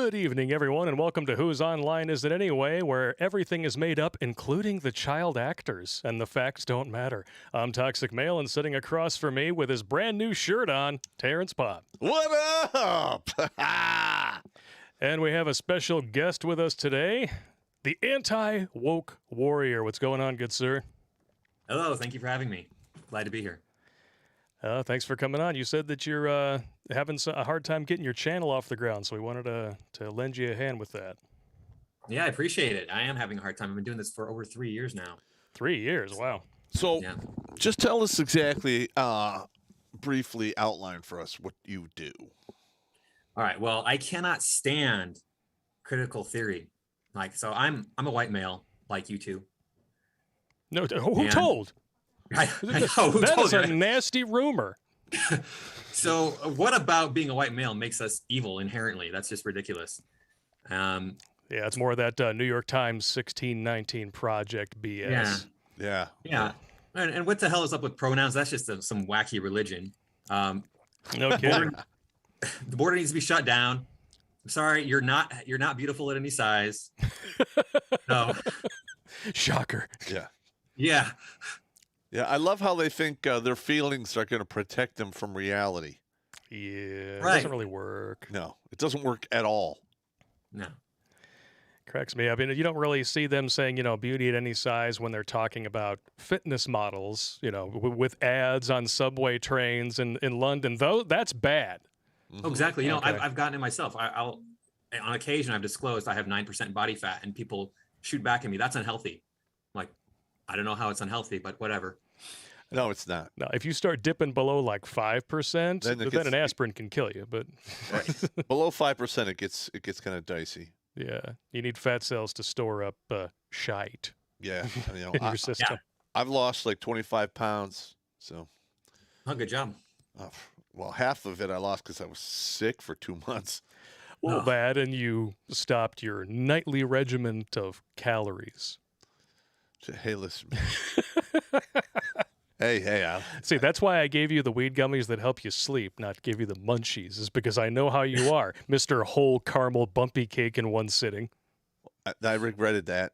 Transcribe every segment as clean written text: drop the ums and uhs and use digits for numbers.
Good evening, everyone, and welcome to Whose Online Is It Anyway, where everything is made up, including the child actors, and the facts don't matter. I'm Toxic Male, and sitting across from me with his brand new shirt on, Terrence Popp. What up? And we have a special guest with us today, the anti-woke warrior. What's going on, good sir? Hello, thank you for having me. Glad to be here. Thanks for coming on. You said that you're having a hard time getting your channel off the ground, so we wanted to lend you a hand with that. Yeah, I appreciate it. I am having a hard time. I've been doing this for over 3 years now. 3 years, wow. So, Yeah. just tell us exactly, briefly outline for us what you do. All right. Well, I cannot stand critical theory. So I'm a white male, like you two. No, who And- told? I know, who That told is you, a right? nasty rumor. So what about being a white male makes us evil inherently? That's just ridiculous. Yeah, it's more of that New York Times 1619 Project BS. Yeah. Yeah. And what the hell is up with pronouns? That's just some wacky religion. No kidding. The border needs to be shut down. I'm sorry, you're not beautiful at any size. No. Shocker. Yeah. Yeah. Yeah. I love how they think their feelings are going to protect them from reality. Yeah, it Right. doesn't really work. No, it doesn't work at all. No. Cracks me up. I mean, you don't really see them saying, beauty at any size when they're talking about fitness models, with ads on subway trains in London. Though that's bad. Oh, exactly. Okay. I've gotten it myself. I'll on occasion I've disclosed I have 9% body fat, and people shoot back at me. That's unhealthy. I'm like, I don't know how it's unhealthy, but whatever. No, it's not. Now, if you start dipping below like 5%, Then then an aspirin can kill you. But Below 5%, it gets kind of dicey. yeah, you need fat cells to store up shite Yeah. in your system. I've lost like 25 pounds. So, Oh, good job. well, half of it I lost because I was sick for 2 months. Well, Oh. that and you stopped your nightly regiment of calories. Hey, listen. Hey. See, that's why I gave you the weed gummies that help you sleep, not give you the munchies, is because I know how you are, Mr. Whole Caramel Bumpy Cake in one sitting. I regretted that.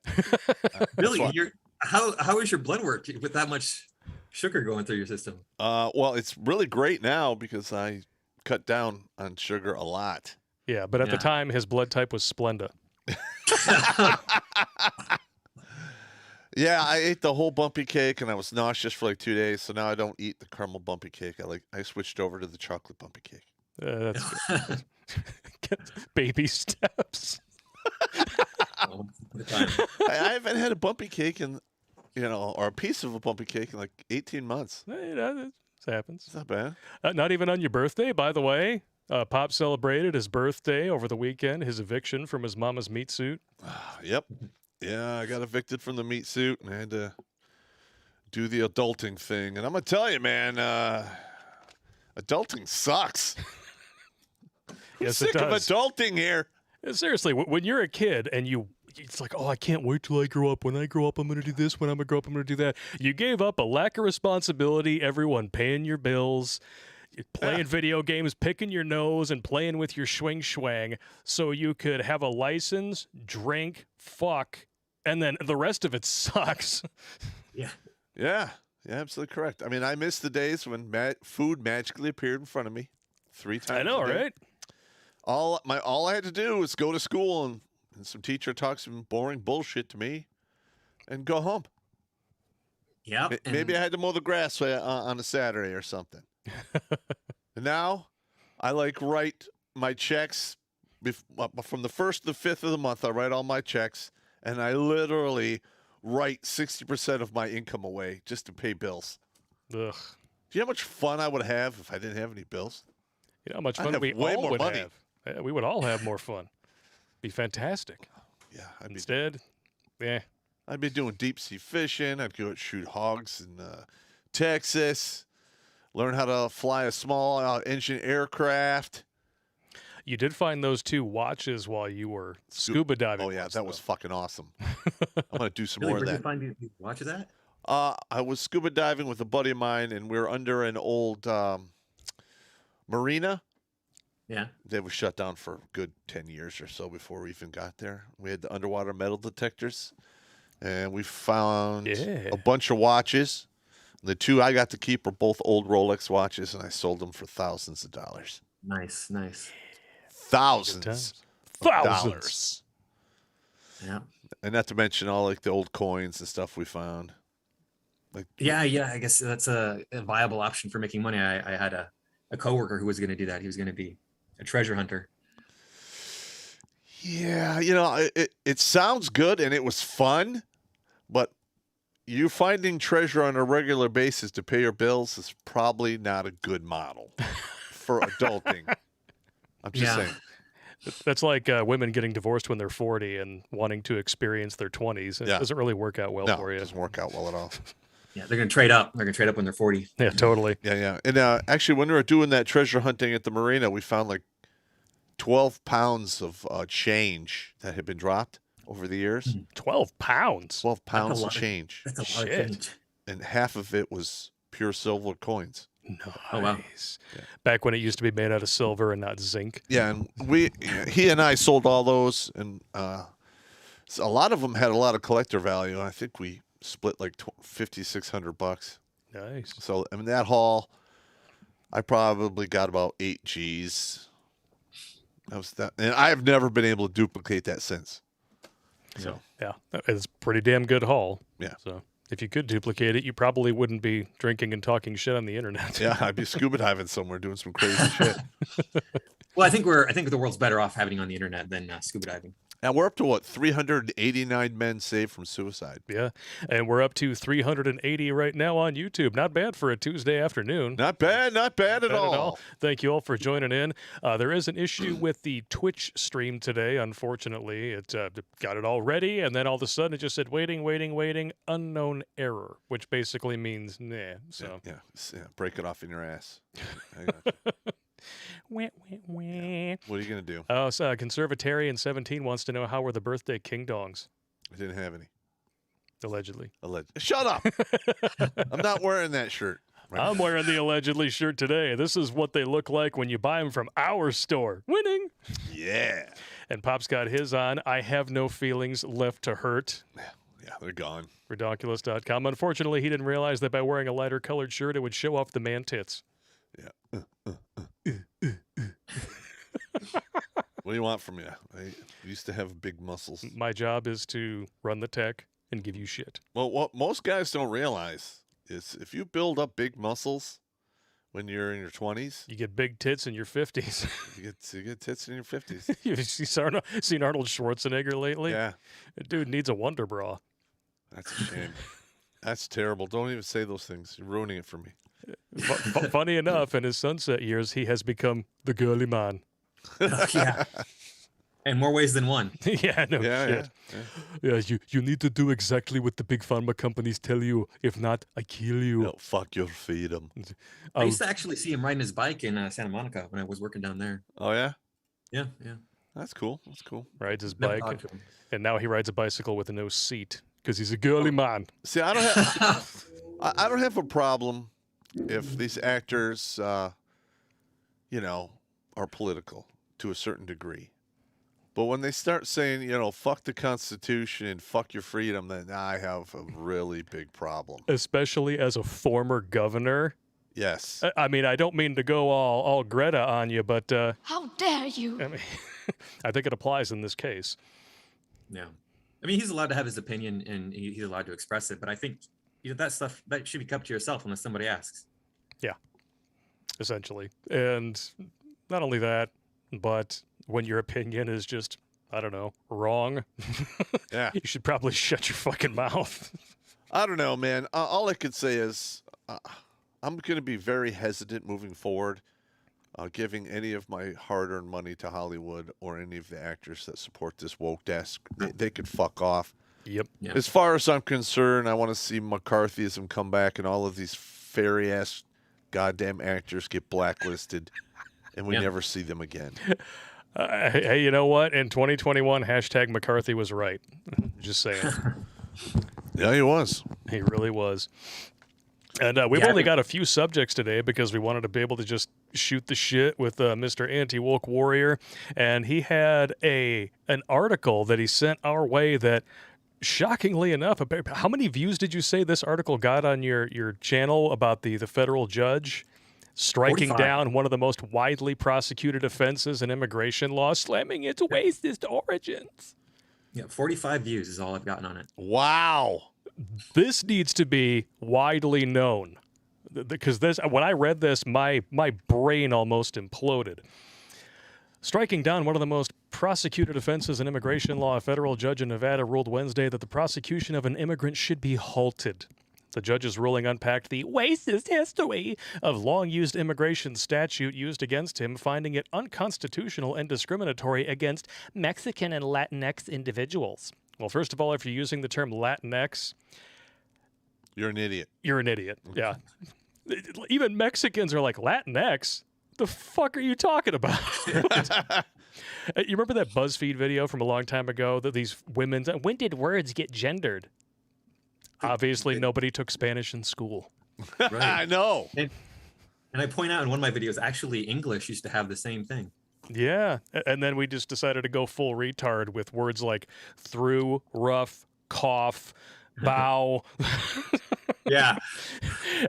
Really, why- how is your blood work with that much sugar going through your system? Well, it's really great now because I cut down on sugar a lot. Yeah, but at the Yeah. time, his blood type was Splenda. Yeah, I ate the whole bumpy cake and I was nauseous for like 2 days. So now I don't eat the caramel bumpy cake. I switched over to the chocolate bumpy cake. That's good. Baby steps. Oh, the time. I haven't had a bumpy cake or a piece of a bumpy cake in like 18 months. It happens. It's not bad. Not even on your birthday, by the way. Pop celebrated his birthday over the weekend, his eviction from his mama's meat suit. Yep. Yeah, I got evicted from the meat suit and I had to do the adulting thing. And I'm going to tell you, man, adulting sucks. Yes, I'm it sick of does. adulting here. Seriously, when you're a kid and it's like, oh, I can't wait till I grow up. When I grow up, I'm going to do this. When I'm going to grow up, I'm going to do that. You gave up a lack of responsibility, everyone paying your bills, playing video games, picking your nose, and playing with your swing so you could have a license, drink, fuck, and then the rest of it sucks. Yeah. Yeah, absolutely correct. I mean, I miss the days when food magically appeared in front of me 3 times I know, a day. right? All I had to do was go to school and some teacher talk some boring bullshit to me and go home. Yep. Maybe I had to mow the grass on a Saturday or something. And now I write my checks from the 1st to the 5th of the month. I write all my checks and I literally write 60% of my income away just to pay bills. Ugh. Do you know how much fun I would have if I didn't have any bills? You know how much I'd fun have we way all more would money. have. Yeah, we would all have more fun. Be fantastic. Yeah, Instead, I'd be doing deep sea fishing. I'd go shoot hogs in Texas. Learn how to fly a small engine aircraft. you did find those 2 watches while you were scuba diving. Oh yeah, once, that though. was fucking awesome. I'm gonna do some Really, more of where'd you that. find these watches at? I was scuba diving with a buddy of mine, and we were under an old marina. Yeah. They were shut down for a good 10 years or so before we even got there. We had the underwater metal detectors, and we found Yeah. a bunch of watches. The two I got to keep are both old Rolex watches, and I sold them for thousands of dollars. Nice. Thousands times. of Thousands. dollars. Yeah. And not to mention all like the old coins and stuff we found. Like Yeah. I guess that's a viable option for making money. I had a coworker who was going to do that. He was going to be a treasure hunter. Yeah, it sounds good and it was fun, but you finding treasure on a regular basis to pay your bills is probably not a good model for adulting. I'm just saying. That's like women getting divorced when they're 40 and wanting to experience their 20s. It doesn't really work out well for you. It doesn't work out well at all. Yeah, they're going to trade up. They're going to trade up when they're 40. Yeah, totally. Yeah. And actually, when we were doing that treasure hunting at the marina, we found like 12 pounds of change that had been dropped over the years. 12 pounds? 12 pounds of change. That's a lot of change. And half of it was pure silver coins. Nice. Oh, wow. Yeah. Back when it used to be made out of silver and not zinc. Yeah, and he and I sold all those, and so a lot of them had a lot of collector value. I think we split like $5,600. Nice. So I mean that haul, I probably got about 8 G's. That was that, and I have never been able to duplicate that since. So yeah, it's a pretty damn good haul. Yeah. So if you could duplicate it, you probably wouldn't be drinking and talking shit on the internet. yeah, I'd be scuba diving somewhere doing some crazy shit. Well, I think the world's better off having it on the internet than scuba diving. And we're up to what, 389 men saved from suicide. Yeah, and we're up to 380 right now on YouTube. Not bad for a Tuesday afternoon. Not bad at all. Thank you all for joining in. There is an issue with the Twitch stream today. Unfortunately, it got it all ready, and then all of a sudden it just said waiting, unknown error, which basically means nah. So Yeah, break it off in your ass. I got you. What What are you gonna do? Oh, so Conservatarian 17 wants to know how were the birthday king dongs? I didn't have any. Allegedly. Shut up! I'm not wearing that shirt. Right? I'm wearing the allegedly shirt today. This is what they look like when you buy them from our store. Winning. Yeah. And Pop's got his on. I have no feelings left to hurt. Yeah, they're gone. Redonkulous.com. Unfortunately, he didn't realize that by wearing a lighter colored shirt, it would show off the man tits. Yeah. What do you want from me? I used to have big muscles. My job is to run the tech and give you shit. Well, what most guys don't realize is if you build up big muscles when you're in your 20s, You get big tits in your 50s. you get tits in your 50s. You've seen Arnold Schwarzenegger lately? Yeah, That dude needs a wonder bra. that's a shame. That's terrible. Don't even say those things. You're ruining it for me. Funny enough, in his sunset years, he has become the girly man. Yeah. In more ways than one. Yeah, no shit. Yeah, you need to do exactly what the big pharma companies tell you. If not, I kill you. No, fuck your freedom. I used to actually see him riding his bike in Santa Monica when I was working down there. Oh yeah, Yeah. that's cool. That's cool. Rides his Never bike, talked to him. and now he rides a bicycle with no seat because he's a girly man. See, I don't have I don't have a problem if these actors, are political to a certain degree. But when they start saying, fuck the Constitution and fuck your freedom, then I have a really big problem. Especially as a former governor. Yes. I mean, I don't mean to go all Greta on you, but How dare you? I mean, I think it applies in this case. Yeah. I mean, he's allowed to have his opinion and he's allowed to express it, but I think that stuff that should be kept to yourself unless somebody asks. Yeah, essentially. And not only that, but when your opinion is just, I don't know, wrong, Yeah. you should probably shut your fucking mouth. I don't know, man. All I could say is I'm going to be very hesitant moving forward, giving any of my hard-earned money to Hollywood or any of the actors that support this woke desk. They could fuck off. Yep. Yeah. As far as I'm concerned, I want to see McCarthyism come back and all of these fairy-ass goddamn actors get blacklisted, and we never see them again. Hey, you know what? In 2021, hashtag McCarthy was right. Just saying. Yeah, he was. He really was. And we've only got a few subjects today because we wanted to be able to just shoot the shit with Mr. Anti-Woke Warrior, and he had an article that he sent our way that, shockingly enough, how many views did you say this article got on your channel about the federal judge striking 45. down one of the most widely prosecuted offenses in immigration law, slamming its racist origins? Yeah, 45 views is all I've gotten on it. Wow. This needs to be widely known, because when I read this, my brain almost imploded. Striking down one of the most prosecuted offenses in immigration law, a federal judge in Nevada ruled Wednesday that the prosecution of an immigrant should be halted. The judge's ruling unpacked the racist history of long-used immigration statute used against him, finding it unconstitutional and discriminatory against Mexican and Latinx individuals. Well, first of all, if you're using the term Latinx, You're an idiot. you're an idiot. Yeah. Even Mexicans are like, Latinx? The fuck are you talking about? You remember that BuzzFeed video from a long time ago that these women, when did words get gendered? Obviously, nobody took Spanish in school. Right. I know. And I point out in one of my videos, actually, English used to have the same thing. Yeah. And then we just decided to go full retard with words like through, rough, cough, bow. Yeah.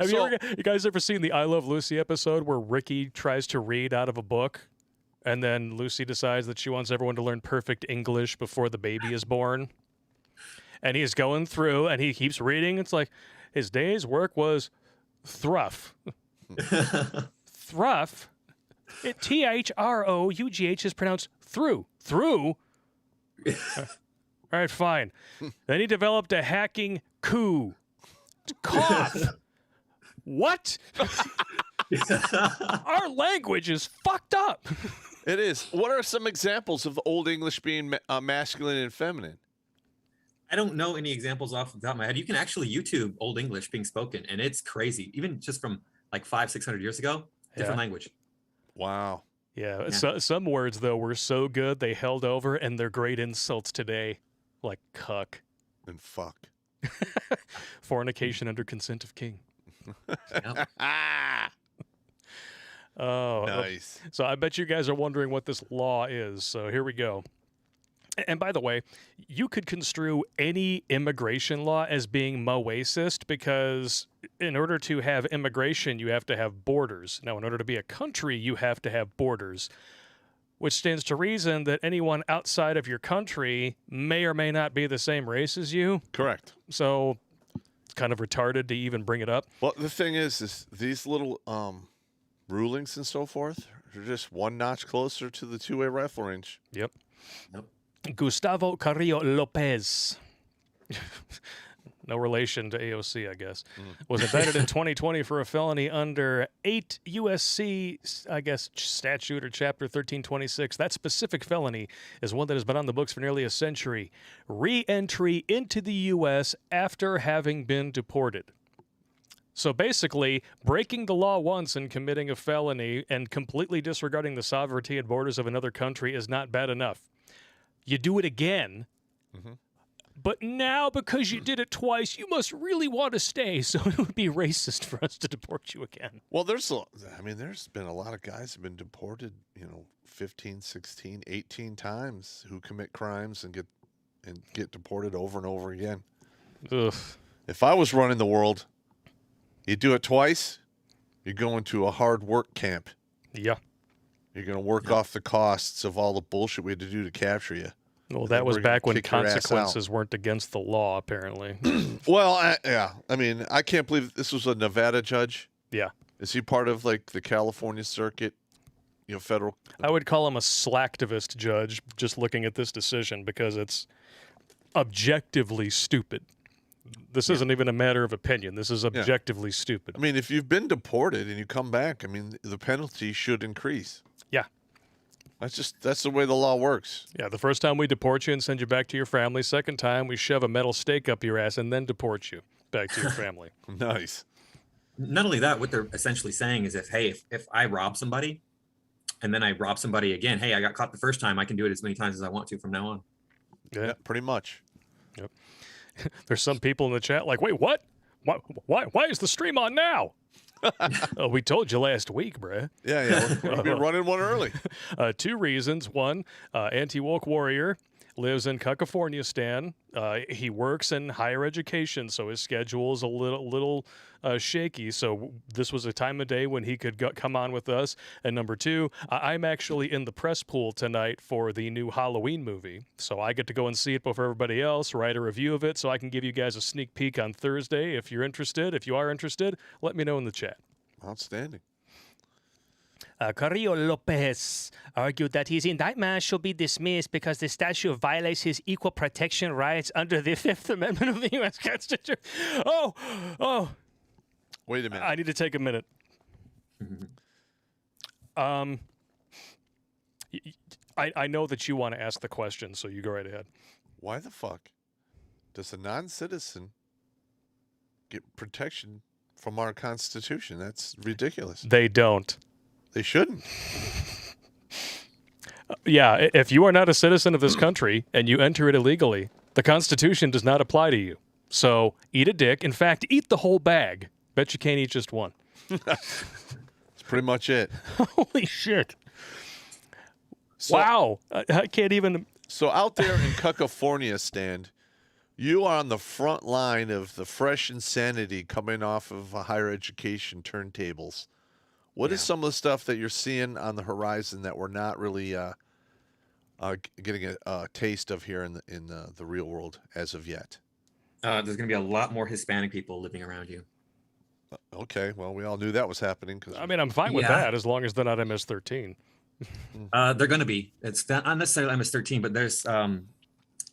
Have you guys ever seen the I Love Lucy episode where Ricky tries to read out of a book and then Lucy decides that she wants everyone to learn perfect English before the baby is born? And he's going through and he keeps reading. It's like his day's work was thruff. Thruff? Through is pronounced through. Through? All right, fine. Then he developed a hacking coup. Cough. What? Our language is fucked up. It is. What are some examples of the Old English being masculine and feminine? I don't know any examples off the top of my head. You can actually YouTube Old English being spoken, and it's crazy. Even just from like 500-600 years ago, different language. Wow. Yeah. Yeah. So, some words, though, were so good they held over, and they're great insults today, like cuck. And fuck. Fornication under consent of king. Yep. Oh, Nice. So I bet you guys are wondering what this law is. So here we go. And by the way, you could construe any immigration law as being racist because in order to have immigration, you have to have borders. Now, in order to be a country, you have to have borders, which stands to reason that anyone outside of your country may or may not be the same race as you. Correct. So it's kind of retarded to even bring it up. Well, the thing is these little rulings and so forth are just one notch closer to the two-way rifle range. Yep. Yep. Gustavo Carrillo Lopez, no relation to AOC, I guess, was indicted in 2020 for a felony under 8 USC, I guess, statute or chapter 1326. That specific felony is one that has been on the books for nearly a century. Re-entry into the U.S. after having been deported. So basically, breaking the law once and committing a felony and completely disregarding the sovereignty and borders of another country is not bad enough. You do it again, but now because you did it twice, you must really want to stay, so it would be racist for us to deport you again. Well, there's been a lot of guys who have been deported, 15, 16, 18 times who commit crimes and get deported over and over again. Ugh. If I was running the world, you do it twice, you go into a hard work camp. Yeah. You're going to work off the costs of all the bullshit we had to do to capture you. Well, that was We're gonna back when kick your ass out. consequences weren't against the law, apparently. Well, I can't believe this was a Nevada judge. Yeah. Is he part of like the California circuit, federal? I would call him a slacktivist judge, just looking at this decision, because it's objectively stupid. This isn't even a matter of opinion. This is objectively stupid. I mean, if you've been deported and you come back, the penalty should increase. Yeah. That's the way the law works. Yeah, the first time we deport you and send you back to your family. Second time, we shove a metal stake up your ass and then deport you back to your family. Nice. Not only that, what they're essentially saying is if I rob somebody and then I rob somebody again, hey, I got caught the first time, I can do it as many times as I want to from now on. Yeah, pretty much. Yep. There's some people in the chat like, wait, what? Why is the stream on now? We told you last week, bruh. Yeah, we're gonna be running one early. 2 reasons. One, anti-woke warrior lives in California, Stan. He works in higher education, so his schedule is a little shaky. So this was a time of day when he could come on with us. And number 2, I'm actually in the press pool tonight for the new Halloween movie. So I get to go and see it before everybody else, write a review of it, so I can give you guys a sneak peek on Thursday. If you're interested, if you are interested, let me know in the chat. Outstanding. Carrillo Lopez argued that his indictment should be dismissed because the statute violates his equal protection rights under the Fifth Amendment of the U.S. Constitution. Oh. Wait a minute. I need to take a minute. I know that you want to ask the question, so you go right ahead. Why the fuck does a non-citizen get protection from our Constitution? That's ridiculous. They don't. They shouldn't. Yeah, if you are not a citizen of this country and you enter it illegally, the Constitution does not apply to you. So eat a dick. In fact, eat the whole bag. Bet you can't eat just one. That's pretty much it. Holy shit. So, wow. I can't even... So out there in California, Stan, you are on the front line of the fresh insanity coming off of higher education turntables. What is some of the stuff that you're seeing on the horizon that we're not really getting a taste of here in the real world as of yet? There's going to be a lot more Hispanic people living around you. Okay, well, we all knew that was happening. I mean, I'm fine with that as long as they're not MS-13. They're going to be. It's not necessarily MS-13, but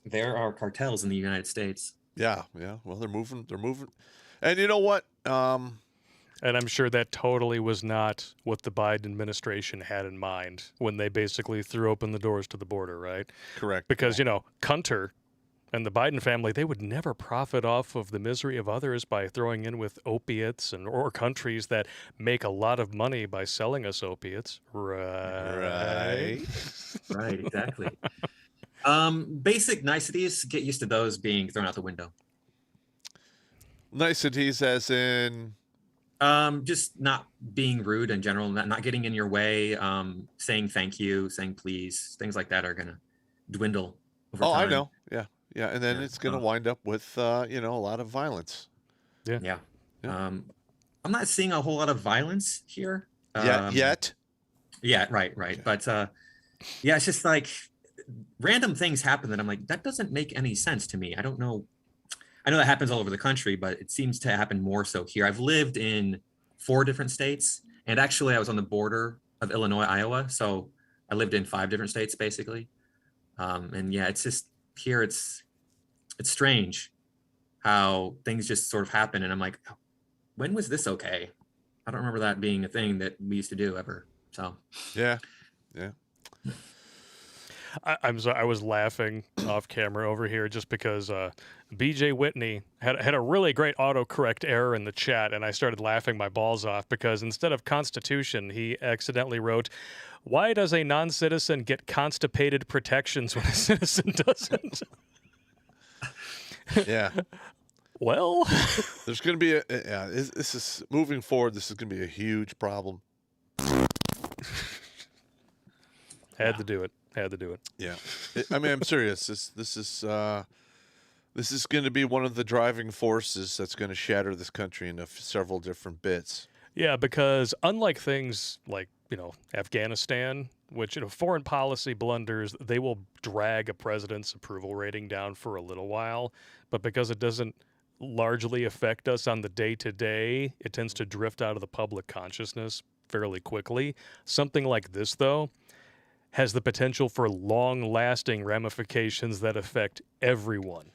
there are cartels in the United States. Yeah. Well, they're moving. And you know what? And I'm sure that totally was not what the Biden administration had in mind when they basically threw open the doors to the border, right? Correct. Because, Hunter and the Biden family, they would never profit off of the misery of others by throwing in with opiates or countries that make a lot of money by selling us opiates. Right, exactly. Basic niceties, get used to those being thrown out the window. Niceties as in... just not being rude in general, not getting in your way, saying thank you, saying please, things like that are going to dwindle over time. I know. Yeah. And then it's going to wind up with, a lot of violence. Yeah. I'm not seeing a whole lot of violence here. Yet? Yeah, right. Okay. But, it's just like random things happen that I'm like, that doesn't make any sense to me. I don't know. I know that happens all over the country, but it seems to happen more so here. I've lived in 4 different states, and actually I was on the border of Illinois, Iowa. So I lived in 5 different states, basically. It's just here. It's strange how things just sort of happen. And I'm like, when was this okay? I don't remember that being a thing that we used to do ever. So, yeah. I'm sorry, I was laughing off camera over here just because BJ Whitney had a really great autocorrect error in the chat, and I started laughing my balls off because instead of Constitution, he accidentally wrote, "Why does a non-citizen get constipated protections when a citizen doesn't?" Yeah. Well, there's going to be this is moving forward. This is going to be a huge problem. Had to do it. Yeah. I'm serious. This is going to be one of the driving forces that's going to shatter this country into several different bits. Yeah, because unlike things like, Afghanistan, which, foreign policy blunders, they will drag a president's approval rating down for a little while. But because it doesn't largely affect us on the day-to-day, it tends to drift out of the public consciousness fairly quickly. Something like this, though, has the potential for long-lasting ramifications that affect everyone,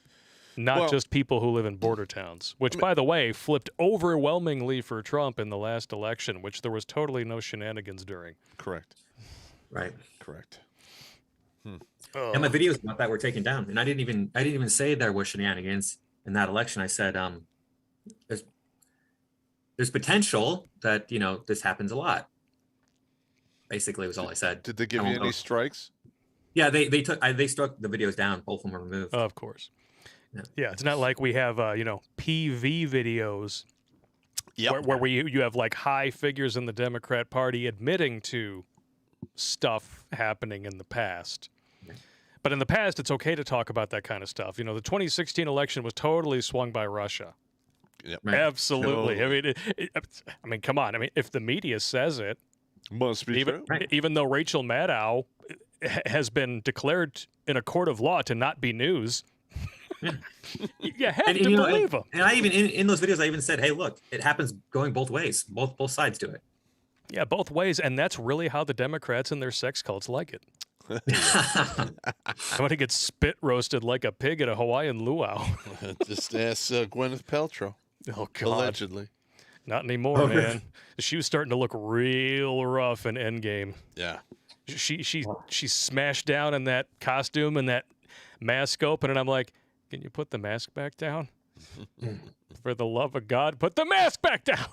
not just people who live in border towns, which, by the way, flipped overwhelmingly for Trump in the last election, which there was totally no shenanigans during. Correct. Right. Correct. And my videos about that were taken down, and I didn't even say there was shenanigans in that election. I said there's potential that this happens a lot. Basically, was all I said. Did they give you any strikes? Yeah, they struck the videos down. Both of them were removed. Of course. Yeah, it's not like we have PV videos Yep. where you have like high figures in the Democrat Party admitting to stuff happening in the past. But in the past, it's okay to talk about that kind of stuff. You know, the 2016 election was totally swung by Russia. Yep. Right. Absolutely. Totally. I mean, come on. I mean, if the media says it, Must be even true. Right. even though Rachel Maddow has been declared in a court of law to not be news, you have And, to you know, believe them. And I even in those videos, I even said, "Hey, look, it happens going both ways. Both sides do it." Yeah, both ways, and that's really how the Democrats and their sex cults like it. Somebody gets spit roasted like a pig at a Hawaiian luau. Just ask Gwyneth Paltrow. Oh God, Allegedly. not anymore, Oh, man. really? She was starting to look real rough in Endgame. Yeah. She smashed down in that costume and that mask open, and I'm like, can you put the mask back down? For the love of God, put the mask back down.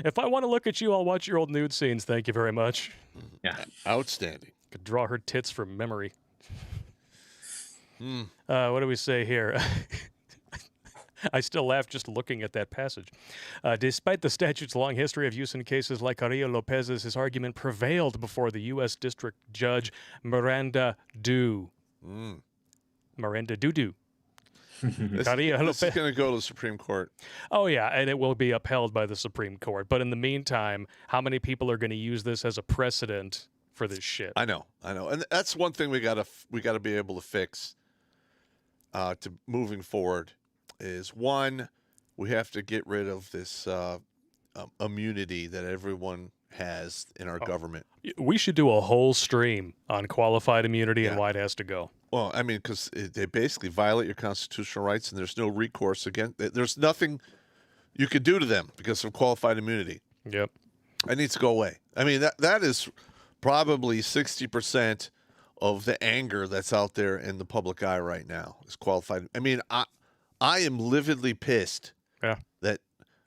If I want to look at you, I'll watch your old nude scenes. Thank you very much. Yeah. Outstanding. Could draw her tits from memory. What do we say here? I still laugh just looking at that passage. Despite the statute's long history of use in cases like Carrillo Lopez's, his argument prevailed before the U.S. District Judge Miranda Dew. Miranda Dudu. Carrillo This is Lopez. going to go to the Supreme Court. Oh, yeah, and it will be upheld by the Supreme Court. But in the meantime, how many people are going to use this as a precedent for this shit? I know, and that's one thing we gotta be able to fix. To moving forward, is one, we have to get rid of this immunity that everyone has in our government. We should do a whole stream on qualified immunity and Yeah. why it has to go. Well, I mean, because they basically violate your constitutional rights, and there's no recourse against. There's nothing you could do to them because of qualified immunity. Yep. It needs to go away. I mean, that is probably 60% of the anger that's out there in the public eye right now is qualified. I mean, I am lividly pissed Yeah. that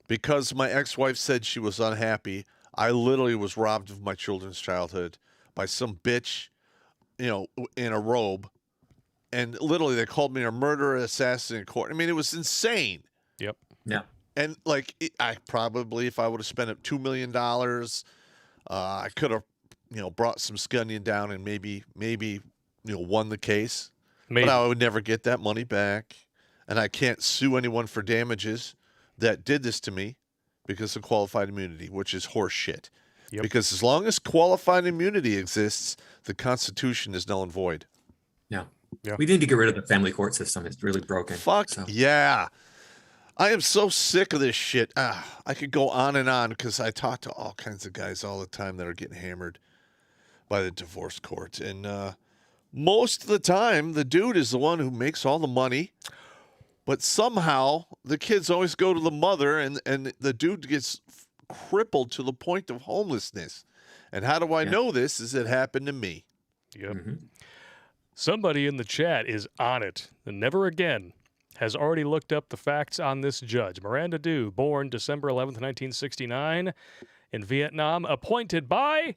because my ex-wife said she was unhappy, I literally was robbed of my children's childhood by some bitch, in a robe. And literally they called me a murderer, assassin in court. I mean, it was insane. Yep. Yeah. And I probably, if I would have spent $2 million, I could have, brought some scunion down and maybe, won the case. Maybe. But I would never get that money back. And I can't sue anyone for damages that did this to me because of qualified immunity, which is horse shit. Yep. Because as long as qualified immunity exists, the Constitution is null and void. Yeah. Yeah. We need to get rid of the family court system. It's really broken. Fuck So, yeah. I am so sick of this shit. I could go on and on because I talk to all kinds of guys all the time that are getting hammered by the divorce court. And most of the time, the dude is the one who makes all the money. But somehow, the kids always go to the mother, and the dude gets crippled to the point of homelessness. And how do I know this? Is it happened to me? Yep. mhm. Somebody in the chat is on it. The Never Again has already looked up the facts on this judge. Miranda Dew, born December 11th, 1969, in Vietnam, appointed by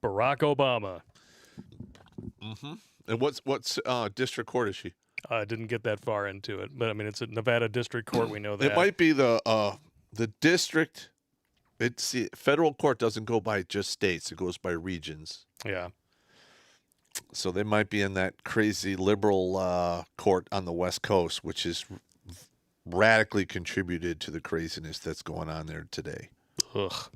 Barack Obama. And what's district court is she? I didn't get that far into it, but I mean, it's a Nevada District Court. We know that. It might be the district. Federal court doesn't go by just states; it goes by regions. Yeah. So they might be in that crazy liberal court on the West Coast, which is radically contributed to the craziness that's going on there today. Ugh.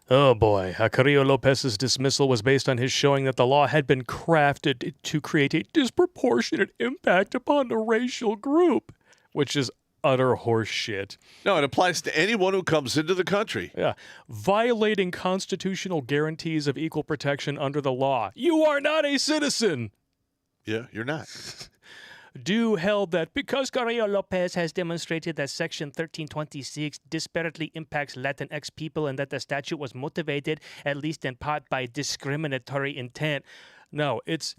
Oh boy. Carrillo Lopez's dismissal was based on his showing that the law had been crafted to create a disproportionate impact upon a racial group, which is utter horseshit. No, it applies to anyone who comes into the country. Yeah. Violating constitutional guarantees of equal protection under the law. You are not a citizen. Yeah, you're not. Dew held that because Carrillo Lopez has demonstrated that Section 1326 disparately impacts Latinx people and that the statute was motivated, at least in part, by discriminatory intent. No, it's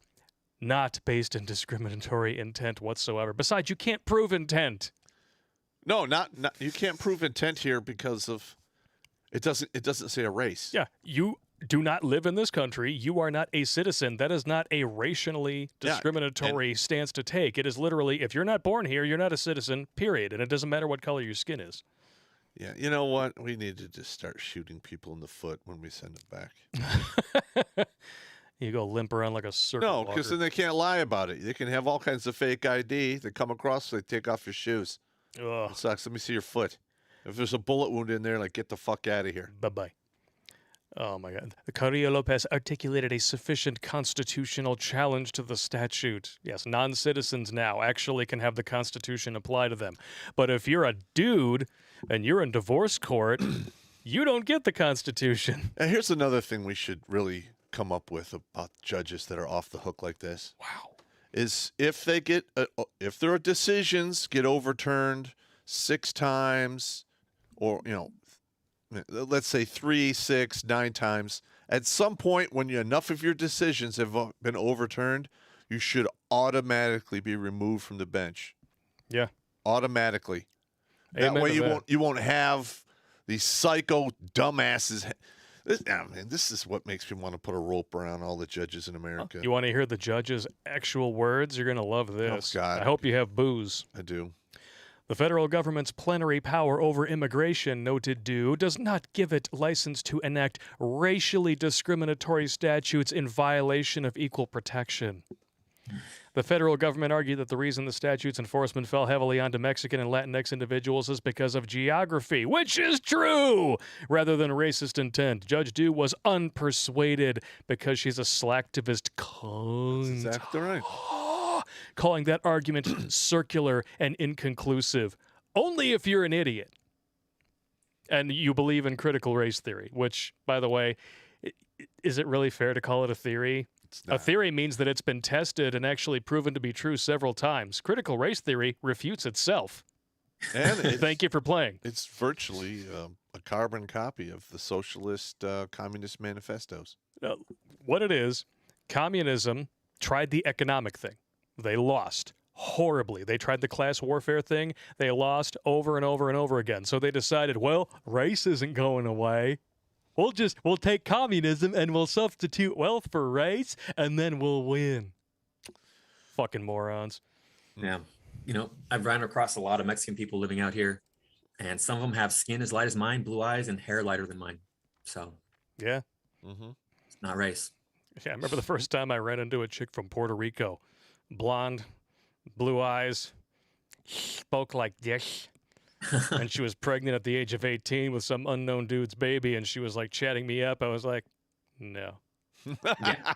not based in discriminatory intent whatsoever. Besides, you can't prove intent. No, not you can't prove intent here because of it doesn't say a race. Yeah, you do not live in this country. You are not a citizen. That is not a racially discriminatory stance to take. It is literally, if you're not born here, you're not a citizen, period. And it doesn't matter what color your skin is. Yeah, you know what? We need to just start shooting people in the foot when we send them back. You go limp around like a circus No, walker. because then they can't lie about it. They can have all kinds of fake ID. They come across, they take off your shoes. Ugh. It sucks. Let me see your foot. If there's a bullet wound in there, like, get the fuck out of here. Bye-bye. Oh, my God. Carrillo Lopez articulated a sufficient constitutional challenge to the statute. Yes, non-citizens now actually can have the Constitution apply to them. But if you're a dude and you're in divorce court, you don't get the Constitution. And here's another thing we should really come up with about judges that are off the hook like this. Wow. Is if they get, if their decisions get overturned 6 times, or, you know, let's say 3, 6, 9 times, at some point when enough of your decisions have been overturned, you should automatically be removed from the bench. Yeah. Automatically. Amen That way to that. you won't have these psycho dumbasses. This is what makes me want to put a rope around all the judges in America. You want to hear the judge's actual words? You're going to love this. Oh, God. I hope you have booze. I do. The federal government's plenary power over immigration, noted Dew, does not give it license to enact racially discriminatory statutes in violation of equal protection. The federal government argued that the reason the statute's enforcement fell heavily onto Mexican and Latinx individuals is because of geography, which is true, rather than racist intent. Judge Dew was unpersuaded because she's a slacktivist cunt. That's exactly right. Calling that argument circular and inconclusive. Only if you're an idiot and you believe in critical race theory, which, by the way, is it really fair to call it a theory? A theory means that it's been tested and actually proven to be true several times. Critical race theory refutes itself. And Thank you for playing. It's virtually a carbon copy of the socialist communist manifestos. What it is, communism tried the economic thing. They lost horribly. They tried the class warfare thing. They lost over and over and over again. So they decided, well, race isn't going away. We'll take communism and we'll substitute wealth for race, and then we'll win. Fucking morons. Yeah. You know, I've run across a lot of Mexican people living out here, and some of them have skin as light as mine, blue eyes, and hair lighter than mine. So Yeah. it's not race. Yeah, I remember the first time I ran into a chick from Puerto Rico. Blonde, blue eyes, spoke like this. And she was pregnant at the age of 18 with some unknown dude's baby, and she was like chatting me up. I was like, no. Yeah.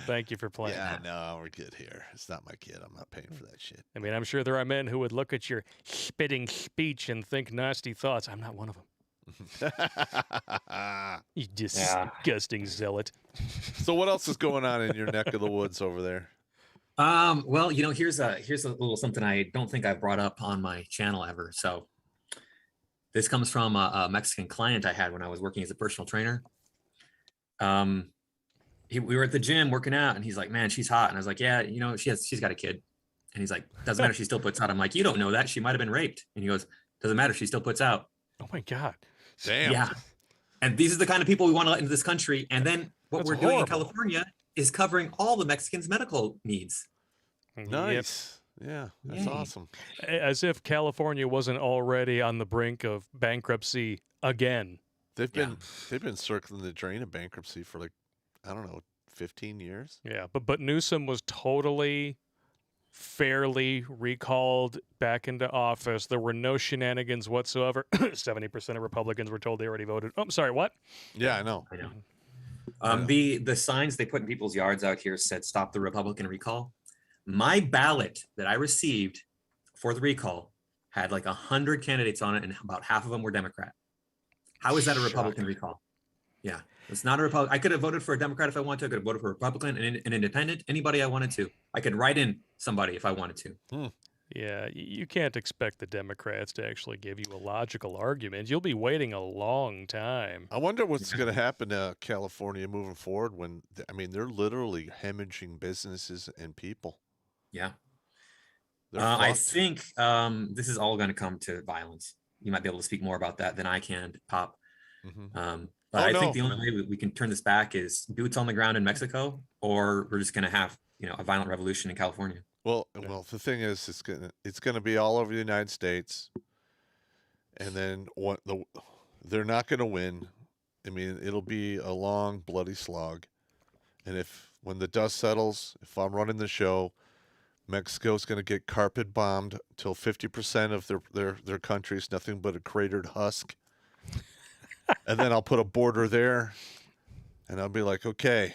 Thank you for playing. Yeah, no, we're good here. It's not my kid. I'm not paying for that shit. I mean, I'm sure there are men who would look at your spitting speech and think nasty thoughts. I'm not one of them. You disgusting zealot. So what else is going on in your neck of the woods over there? Well, you know, here's a little something I don't think I've brought up on my channel ever. So this comes from a Mexican client I had when I was working as a personal trainer. We were at the gym working out, and he's like, "Man, she's hot." And I was like, "Yeah, you know, she's got a kid." And he's like, "Doesn't matter. She still puts out." I'm like, "You don't know that. She might have been raped." And he goes, "Doesn't matter. She still puts out." Oh my God. Damn. Yeah. And these are the kind of people we want to let into this country. And then what That's we're doing in horrible. California is covering all the Mexicans' medical needs. Nice. Yeah, that's Yay. awesome. Yep. As if California wasn't already on the brink of bankruptcy again. They've been circling the drain of bankruptcy for, like, I don't know, 15 years. Yeah, but Newsom was totally fairly recalled back into office. There were no shenanigans whatsoever. 70% of Republicans were told they already voted. Oh, I'm sorry, what? Yeah, I know. I know. The signs they put in people's yards out here said, "Stop the Republican recall." My ballot that I received for the recall had like 100 candidates on it, and about half of them were Democrat. How is that a Republican recall? Yeah, it's not a Republican. I could have voted for a Democrat if I wanted to. I could have voted for a Republican, an independent, anybody I wanted to. I could write in somebody if I wanted to. Yeah, you can't expect the Democrats to actually give you a logical argument. You'll be waiting a long time. I wonder what's going to happen to California moving forward when, I mean, they're literally hemorrhaging businesses and people. Yeah. I I think this is all going to come to violence. You might be able to speak more about that than I can, Pop. But Oh, I think no. the only way we can turn this back is boots on the ground in Mexico, or we're just going to have, a violent revolution in California. Well, the thing is, it's gonna be all over the United States, and then they're not gonna win. I mean, it'll be a long, bloody slog. And when the dust settles, if I'm running the show, Mexico's gonna get carpet bombed till 50% of their country is nothing but a cratered husk. And then I'll put a border there, and I'll be like, okay,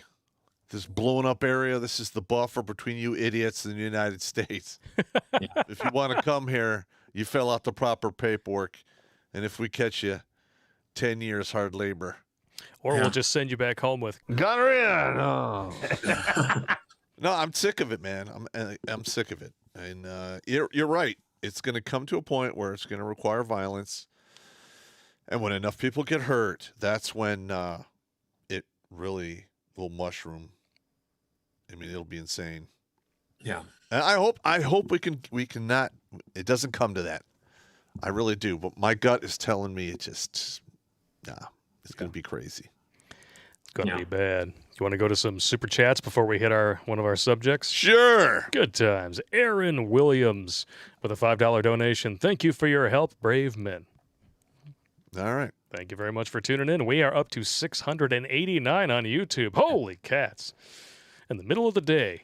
this blown up area, this is the buffer between you idiots and the United States. Yeah. If you want to come here, you fill out the proper paperwork. And if we catch you, 10 years hard labor. Or Yeah. we'll just send you back home with Gonorrhea. No. No, I'm sick of it, man. I'm sick of it. And you're right. It's going to come to a point where it's going to require violence. And when enough people get hurt, that's when it really will mushroom. I mean, it'll be insane. Yeah. And I hope we can not. It doesn't come to that. I really do. But my gut is telling me it's going to be crazy. It's going to Yeah. be bad. You want to go to some super chats before we hit one of our subjects? Sure. Good times. Aaron Williams with a $5 donation. Thank you for your help, brave men. All right. Thank you very much for tuning in. We are up to 689 on YouTube. Holy cats. In the middle of the day.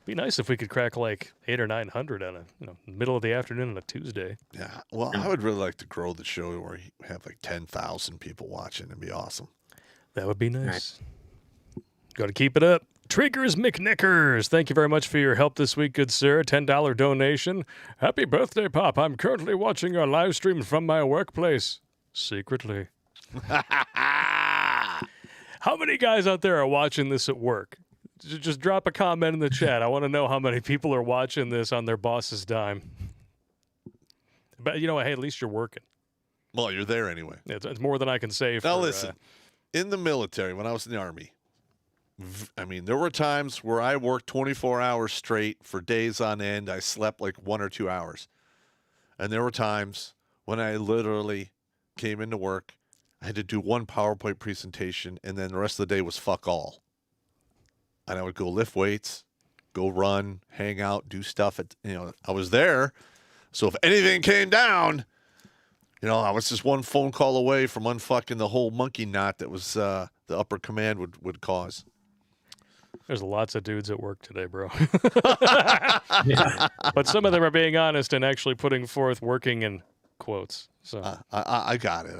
Be nice if we could crack like 800 or 900 on a middle of the afternoon on a Tuesday. Yeah. Well, I would really like to grow the show where you have like 10,000 people watching. It'd be awesome. That would be nice. Got to keep it up. Triggers McNickers, thank you very much for your help this week, good sir. $10 donation. Happy birthday, Pop. I'm currently watching your live stream from my workplace. Secretly. How many guys out there are watching this at work? Just drop a comment in the chat. I want to know how many people are watching this on their boss's dime. But you know what? Hey, at least you're working. Well, you're there anyway. It's more than I can say. Now, listen. In the military, when I was in the Army, I mean, there were times where I worked 24 hours straight for days on end. I slept like 1 or 2 hours. And there were times when I literally came into work, I had to do one PowerPoint presentation, and then the rest of the day was fuck all. And I would go lift weights, go run, hang out, do stuff. I was there. So if anything came down, I was just one phone call away from unfucking the whole monkey knot that was the upper command would cause. There's lots of dudes at work today, bro. Yeah. But some of them are being honest and actually putting forth working in quotes. So I got it.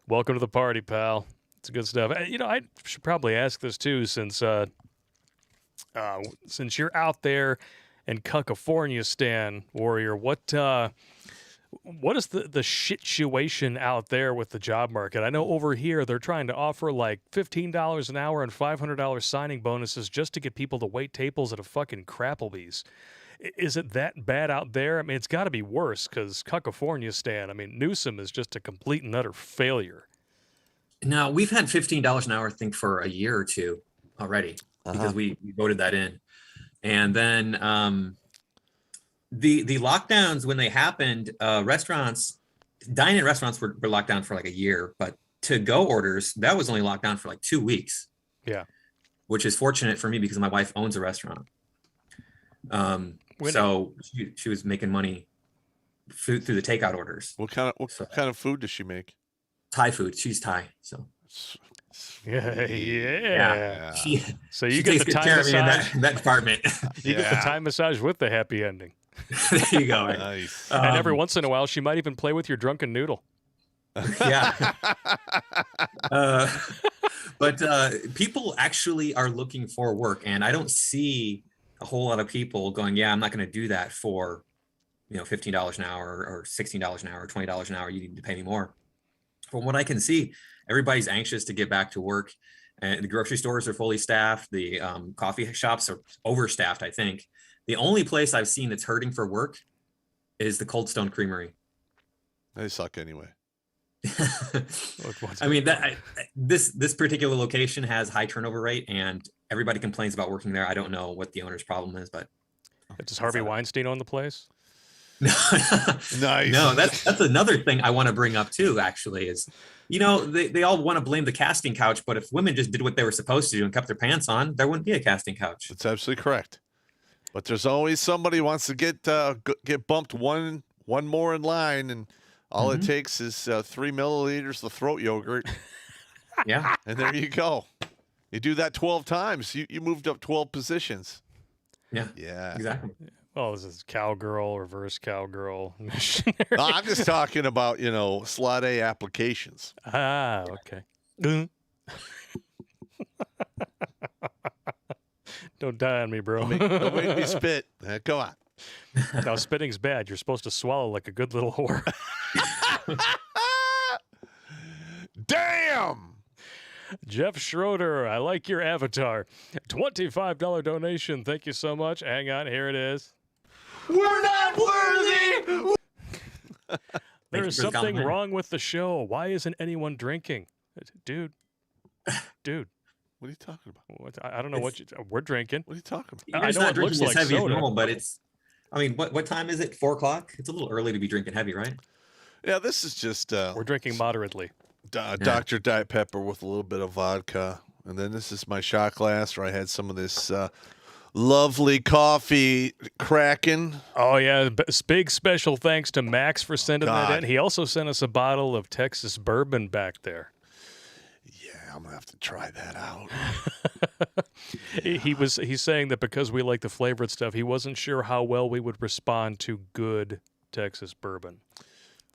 welcome to the party, pal. It's good stuff. I should probably ask this too, since you're out there in California, Stan Warrior. What is the situation out there with the job market? I know over here they're trying to offer like $15 an hour and $500 signing bonuses just to get people to wait tables at a fucking Crapplebee's. Is it that bad out there? I mean, it's got to be worse because California, Stan. I mean, Newsom is just a complete and utter failure. No, we've had $15 an hour, I think, for a year or two already because we voted that in. And then the lockdowns, when they happened, dine-in restaurants were locked down for like a year, but to-go orders, that was only locked down for like 2 weeks. Yeah. Which is fortunate for me because my wife owns a restaurant. So she was making money through the takeout orders. What kind of food does she make? Thai food. She's Thai, so. Yeah. So you She get takes the good Thai care of me in massage. that department. You get the Thai massage with the happy ending. There you go. Nice. And every once in a while, she might even play with your drunken noodle. Yeah. But people actually are looking for work, and I don't see a whole lot of people going, yeah, I'm not going to do that for, $15 an hour or $16 an hour or $20 an hour. You need to pay me more. From what I can see, everybody's anxious to get back to work, and the grocery stores are fully staffed. The coffee shops are overstaffed, I think. The only place I've seen that's hurting for work is the Cold Stone Creamery. They suck anyway. I mean, this particular location has high turnover rate, and everybody complains about working there. I don't know what the owner's problem is, but Does Harvey Weinstein own the place? Nice. No, that's another thing I want to bring up too, actually, is they all want to blame the casting couch, but if women just did what they were supposed to do and kept their pants on, there wouldn't be a casting couch. That's absolutely correct. But there's always somebody who wants to get bumped one more in line, and all it takes is 3 milliliters of throat yogurt. Yeah. And there you go. You do that 12 times. You moved up 12 positions. Yeah. Yeah. Exactly. Oh, this is cowgirl, reverse cowgirl, missionary. No, I'm just talking about, slot A applications. Ah, okay. Don't die on me, bro. Don't make me spit. Come on. No, spitting's bad. You're supposed to swallow like a good little whore. Damn. Jeff Schroeder, I like your avatar. $25 donation. Thank you so much. Hang on, here it is. We're not worthy. There is something wrong with the show. Why isn't anyone drinking? Dude. What are you talking about? I don't know we're drinking. What are you talking You're about? I just know not it looks drinking as like heavy as soda. normal, but what time is it? 4 o'clock? It's a little early to be drinking heavy, right? Yeah, this is just We're drinking moderately. Dr. Diet Pepper with a little bit of vodka. And then this is my shot glass where I had some of this lovely coffee cracking. Oh, yeah. Big special thanks to Max for sending that God. in. He also sent us a bottle of Texas bourbon back there. Yeah, I'm going to have to try that out. He's saying that because we like the flavored stuff, he wasn't sure how well we would respond to good Texas bourbon.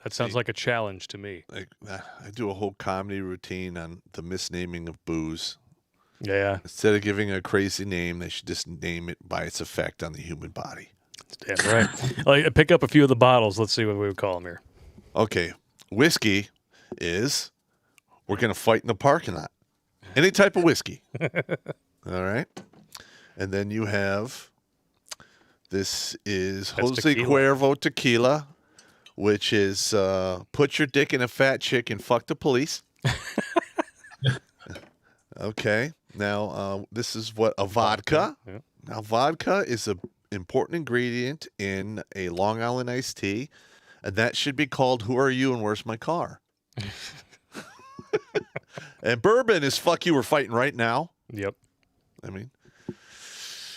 That sounds like a challenge to me. I do a whole comedy routine on the misnaming of booze. Yeah. Instead of giving a crazy name, they should just name it by its effect on the human body. Damn right. Like, pick up a few of the bottles. Let's see what we would call them here. Okay, whiskey is we're going to fight in the parking lot. Any type of whiskey. All right. And then you have, this is That's Jose tequila. Cuervo tequila, which is put your dick in a fat chick and fuck the police. Okay. Now, this is what a vodka. Yeah. Now, vodka is an important ingredient in a Long Island iced tea, and that should be called "Who Are You and Where's My Car?" And bourbon is "Fuck You, we're fighting right now." Yep. I mean,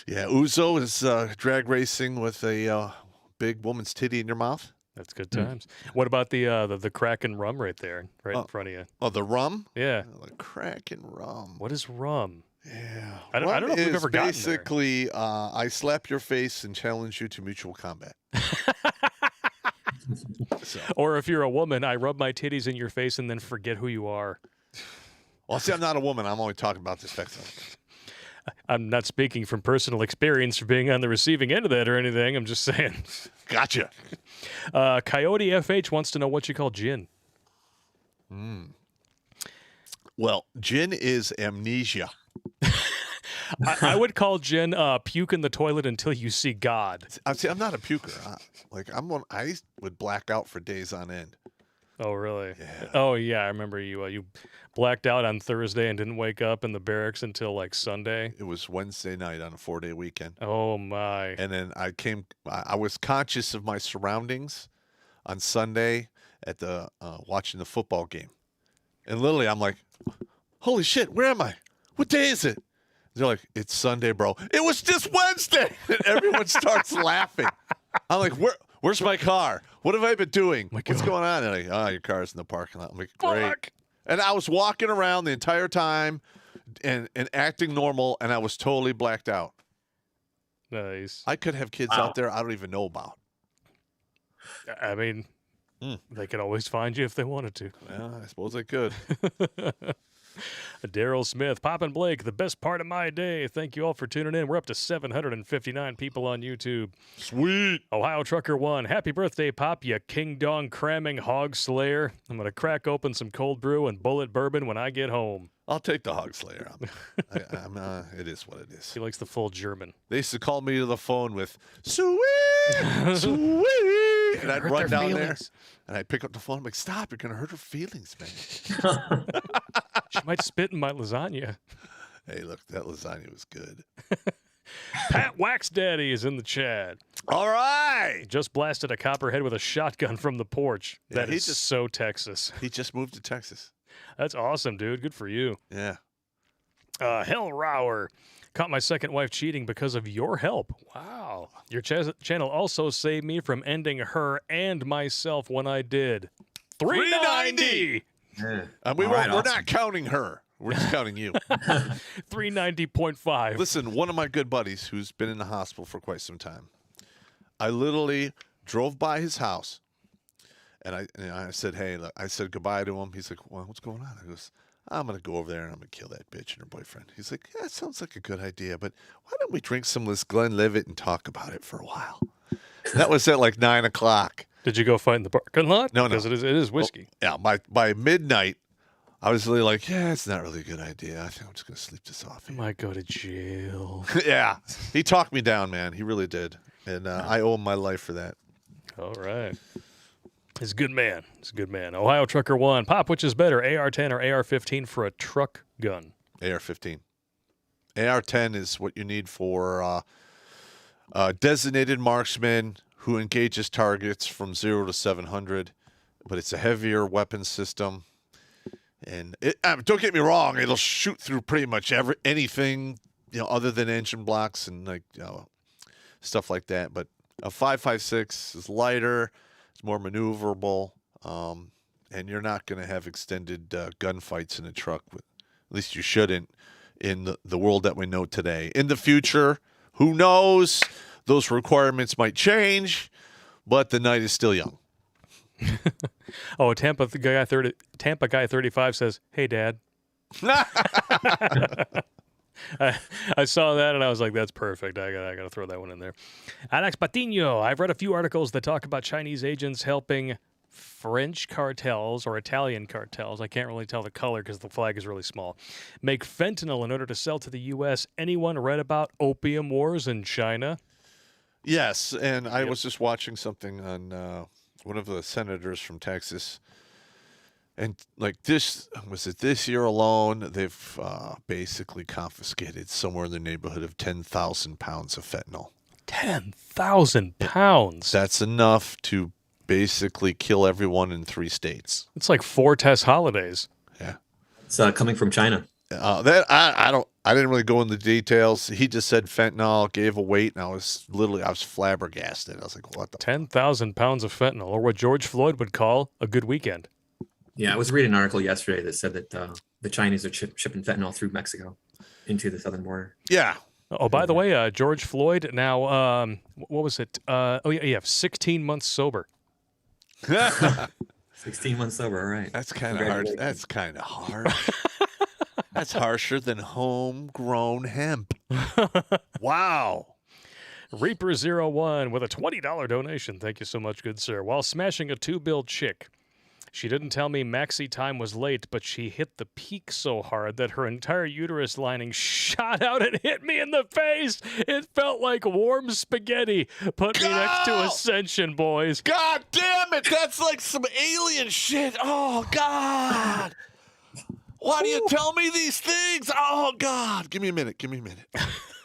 yeah, Ouzo is drag racing with a big woman's titty in your mouth. That's good times. What about the Kraken rum right there, right in front of you? Oh, the rum? Yeah. The Kraken rum. What is rum? Yeah. I don't know if we've ever gotten there. Basically, I slap your face and challenge you to mutual combat. So. Or if you're a woman, I rub my titties in your face and then forget who you are. Well, see, I'm not a woman. I'm only talking about this sex. I'm not speaking from personal experience for being on the receiving end of that or anything. I'm just saying. Gotcha. Coyote FH wants to know what you call gin. Well, gin is amnesia. I would call gin puke in the toilet until you see God. I'm not a puker. I would black out for days on end. Oh, really? Yeah. Oh, yeah. I remember you blacked out on Thursday and didn't wake up in the barracks until like Sunday. It was Wednesday night on a 4-day weekend. Oh, my. And then I was conscious of my surroundings on Sunday at the watching the football game. And literally, I'm like, holy shit, where am I? What day is it? They're like, it's Sunday, bro. It was just Wednesday. And everyone starts laughing. I'm like, where's my car? What have I been doing? What's going on? And they're like, your car's in the parking lot. I'm like, great. Fuck. And I was walking around the entire time and acting normal, and I was totally blacked out. Nice. I could have kids out there I don't even know about. I mean, they could always find you if they wanted to. Well, I suppose I could. Daryl Smith, Pop and Blake, the best part of my day. Thank you all for tuning in. We're up to 759 people on YouTube. Sweet. Ohio Trucker 1, happy birthday, Pop, you King Dong cramming hog slayer. I'm going to crack open some cold brew and bullet bourbon when I get home. I'll take the hog slayer. It is what it is. He likes the full German. They used to call me to the phone with, sweet, sweet. And I'd run down there, and I'd pick up the phone. I'm like, stop, you're going to hurt her feelings, man. She might spit in my lasagna. Hey, look, that lasagna was good. Pat Wax Daddy is in the chat. All right. Just blasted a copperhead with a shotgun from the porch. Yeah, That is so Texas. He just moved to Texas. That's awesome, dude. Good for you. Yeah. Hell Rower. Caught my second wife cheating because of your help. Wow. Your channel also saved me from ending her and myself when I did. $3.90. Yeah. We're awesome. not counting her. We're just counting you. 390.5. Listen, one of my good buddies who's been in the hospital for quite some time, I literally drove by his house, and I said, hey, look, I said goodbye to him. He's like, well, what's going on? I goes, I'm going to go over there and I'm going to kill that bitch and her boyfriend. He's like, yeah, it sounds like a good idea, but why don't we drink some of this Glenlivet and talk about it for a while? That was at like 9 o'clock. Did you go fight in the parking lot? No. Because it is whiskey. Well, yeah, by midnight, I was really like, yeah, it's not really a good idea. I think I'm just going to sleep this off. I might go to jail. Yeah. He talked me down, man. He really did. And I owe him my life for that. All right. He's a good man. He's a good man. Ohio Trucker 1. Pop, which is better, AR-10 or AR-15 for a truck gun? AR-15. AR-10 is what you need for designated marksman who engages targets from 0 to 700, but it's a heavier weapon system. And don't get me wrong, it'll shoot through pretty much anything, other than engine blocks and stuff like that. But a 5.56 is lighter, it's more maneuverable, and you're not going to have extended gunfights in a truck. At least you shouldn't in the world that we know today. In the future, who knows? Those requirements might change, but the night is still young. Oh, Tampa guy 35 says, "Hey, Dad." I saw that and I was like, "That's perfect. I gotta throw that one in there." Alex Patino. I've read a few articles that talk about Chinese agents helping French cartels or Italian cartels. I can't really tell the color because the flag is really small. Make fentanyl in order to sell to the U.S. Anyone read about opium wars in China? Yes, and I was just watching something on one of the senators from Texas, and like this year alone, they've basically confiscated somewhere in the neighborhood of 10,000 pounds of fentanyl. 10,000 pounds. That's enough to basically kill everyone in 3 states. It's like 4 test holidays. Yeah, It's coming from China. I didn't really go into the details. He just said fentanyl, gave a weight, and I was flabbergasted. I was like, what the 10,000 pounds of fentanyl, or what George Floyd would call a good weekend. Yeah, I was reading an article yesterday that said that the Chinese are shipping fentanyl through Mexico into the southern border. Yeah. Oh, by the way, George Floyd now, what was it? 16 months sober. 16 months sober, all right. That's kind of hard. That's kind of harsh. That's harsher than homegrown hemp. Wow. Reaper01 with a $20 donation. Thank you so much, good sir. While smashing a 2-bill chick, she didn't tell me maxi time was late, but she hit the peak so hard that her entire uterus lining shot out and hit me in the face. It felt like warm spaghetti. Put me next to Ascension, boys. God damn it. That's like some alien shit. Oh, God. Why do you tell me these things? Oh, God. Give me a minute.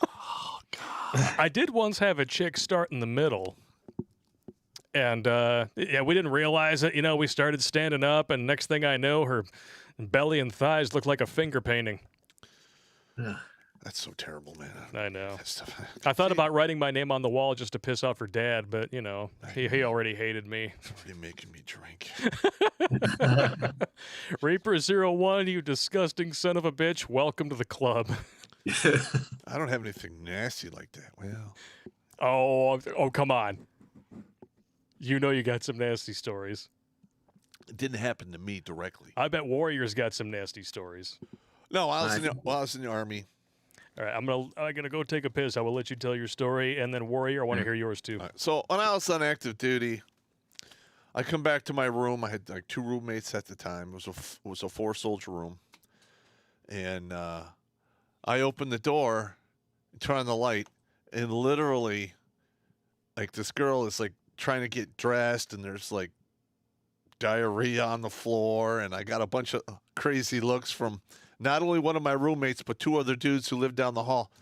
Oh, God. I did once have a chick start in the middle. And, we didn't realize it. We started standing up, and next thing I know, her belly and thighs looked like a finger painting. That's so terrible, man. I know. That stuff. I thought about writing my name on the wall just to piss off her dad, but, he already hated me. You're making me drink. Reaper01, you disgusting son of a bitch, welcome to the club. I don't have anything nasty like that. Well. Oh, come on. You know you got some nasty stories. It didn't happen to me directly. I bet Warrior's got some nasty stories. No, I was in the Army. All right, I'm gonna go take a piss. I will let you tell your story, and then Warrior, I want to hear yours too. Right, so when I was on active duty, I come back to my room. I had like 2 roommates at the time. It was a 4-soldier room, and I open the door, turn on the light, and literally, like this girl is like trying to get dressed, and there's like diarrhea on the floor, and I got a bunch of crazy looks from not only one of my roommates but 2 other dudes who lived down the hall.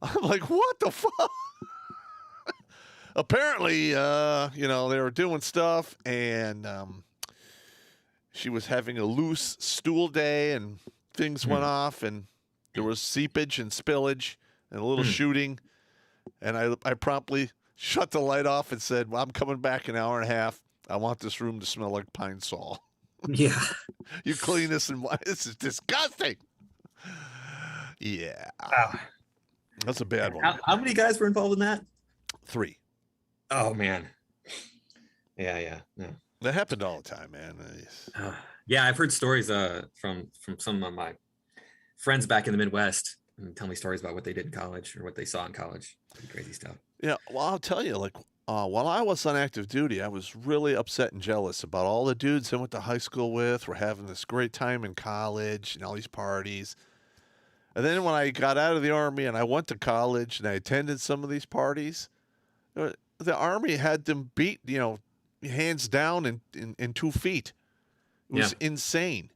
I'm like, what the fuck? apparently, they were doing stuff, and she was having a loose stool day, and things went off, and there was seepage and spillage and a little shooting, and I promptly shut the light off and said, well, I'm coming back an hour and a half. I want this room to smell like pine sol. Yeah. You clean this, and this is disgusting. Yeah. Wow. That's a bad one. How many guys were involved in that? 3. Oh, man. Yeah. That happened all the time, man. Yeah, I've heard stories from some of my friends back in the Midwest, and tell me stories about what they did in college or what they saw in college. Pretty crazy stuff. Yeah, well, I'll tell you, while I was on active duty, I was really upset and jealous about all the dudes I went to high school with. Were having this great time in college and all these parties. And then when I got out of the Army and I went to college and I attended some of these parties, the Army had them beat, hands down in 2 feet. It was insane.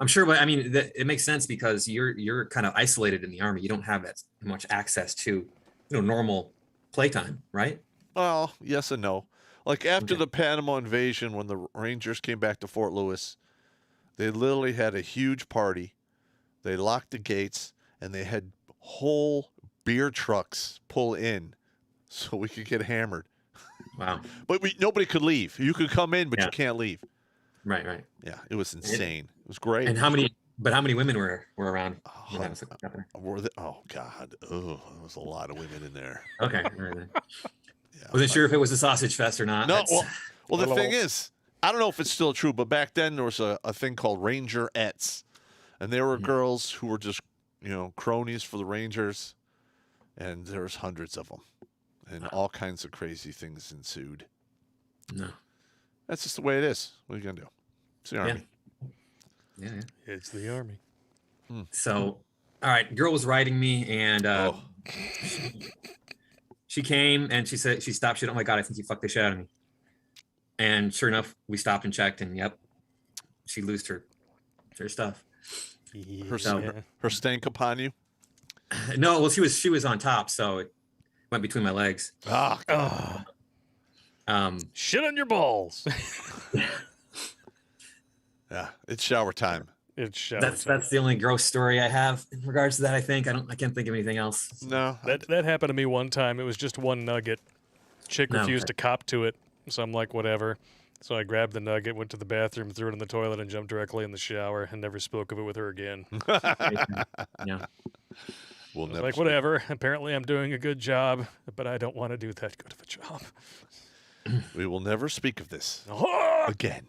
I'm sure, but I mean, it makes sense because you're kind of isolated in the Army. You don't have that much access to, normal playtime, right? Well, yes and no. Like after the Panama invasion, when the Rangers came back to Fort Lewis, they literally had a huge party. They locked the gates, and they had whole beer trucks pull in so we could get hammered. Wow. But nobody could leave. You could come in, but you can't leave. Right. Yeah, it was insane. It was great. And how many women were around? Oh, God. Oh, there was a lot of women in there. Okay. Yeah, Wasn't sure if it was a sausage fest or not. No, well, the thing is, I don't know if it's still true, but back then there was a thing called Rangerettes. And there were girls who were just, cronies for the Rangers. And there was hundreds of them. And all kinds of crazy things ensued. No. That's just the way it is. What are you going to do? It's the Army. Yeah. It's the Army. So, all right, girl was writing me, and she came, and she said, she stopped. She said, oh my God, I think you fucked the shit out of me. And sure enough, we stopped and checked, and yep, she loosed her stuff. Her stank upon you? No, well, she was on top, so it went between my legs. Shit on your balls. Yeah, it's shower time. It's shower That's time. the only gross story I have in regards to that. I think I can't think of anything else. No, That happened to me one time. It was just one nugget. Chick refused to cop to it, so I'm like, whatever. So I grabbed the nugget, went to the bathroom, threw it in the toilet, and jumped directly in the shower, and never spoke of it with her again. Yeah. We'll never Like, whatever. Apparently, I'm doing a good job, but I don't want to do that good of a job. We will never speak of this again.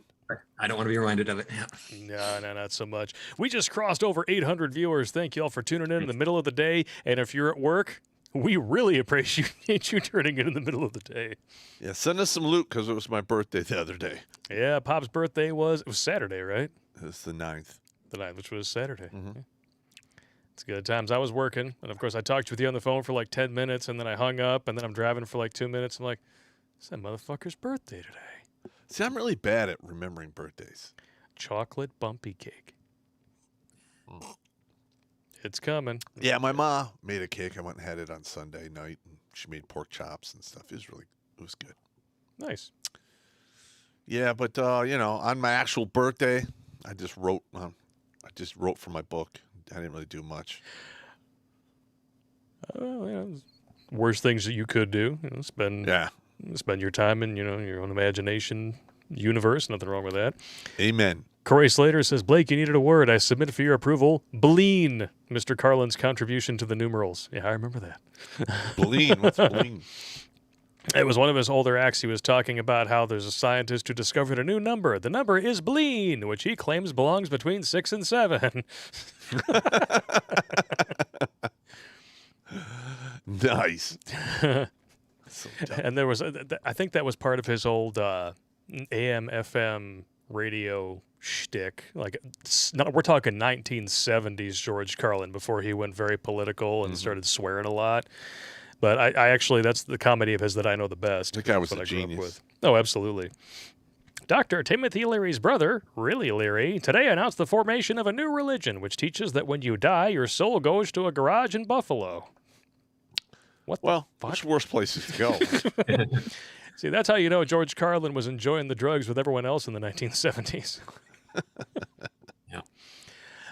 I don't want to be reminded of it. Yeah. No, not so much. We just crossed over 800 viewers. Thank you all for tuning in the middle of the day. And if you're at work, we really appreciate you turning in the middle of the day. Yeah, send us some loot because it was my birthday the other day. Yeah, Pop's birthday was Saturday, right? It's the 9th. The 9th, which was Saturday. Mm-hmm. Yeah. It's good times. I was working, and of course, I talked with you on the phone for like 10 minutes, and then I hung up, and then I'm driving for like 2 minutes. I'm like, it's that motherfucker's birthday today. See, I'm really bad at remembering birthdays. Chocolate bumpy cake. It's coming. Yeah, my ma made a cake. I went and had it on Sunday night, and she made pork chops and stuff. It was good. Nice. Yeah, but on my actual birthday, I just wrote for my book. I didn't really do much. Worst things that you could do. Spend your time in your own imagination universe. Nothing wrong with that. Amen. Corey Slater says, Blake, you needed a word. I submit for your approval. Bleen. Mr. Carlin's contribution to the numerals. Yeah, I remember that. Bleen. What's bleen? It was one of his older acts. He was talking about how there's a scientist who discovered a new number. The number is Bleen, which he claims belongs between 6 and 7. Nice. So and there was, I think that was part of his old AM/FM radio shtick. Like, we're talking 1970s George Carlin before he went very political and started swearing a lot. But I actually, that's the comedy of his that I know the best. The guy was a a genius. Oh, absolutely. Dr. Timothy Leary's brother, Really Leary, today announced the formation of a new religion which teaches that when you die, your soul goes to a garage in Buffalo. What the Well, fuck? there's worse places to go. See, that's how you know George Carlin was enjoying the drugs with everyone else in the 1970s. Yeah.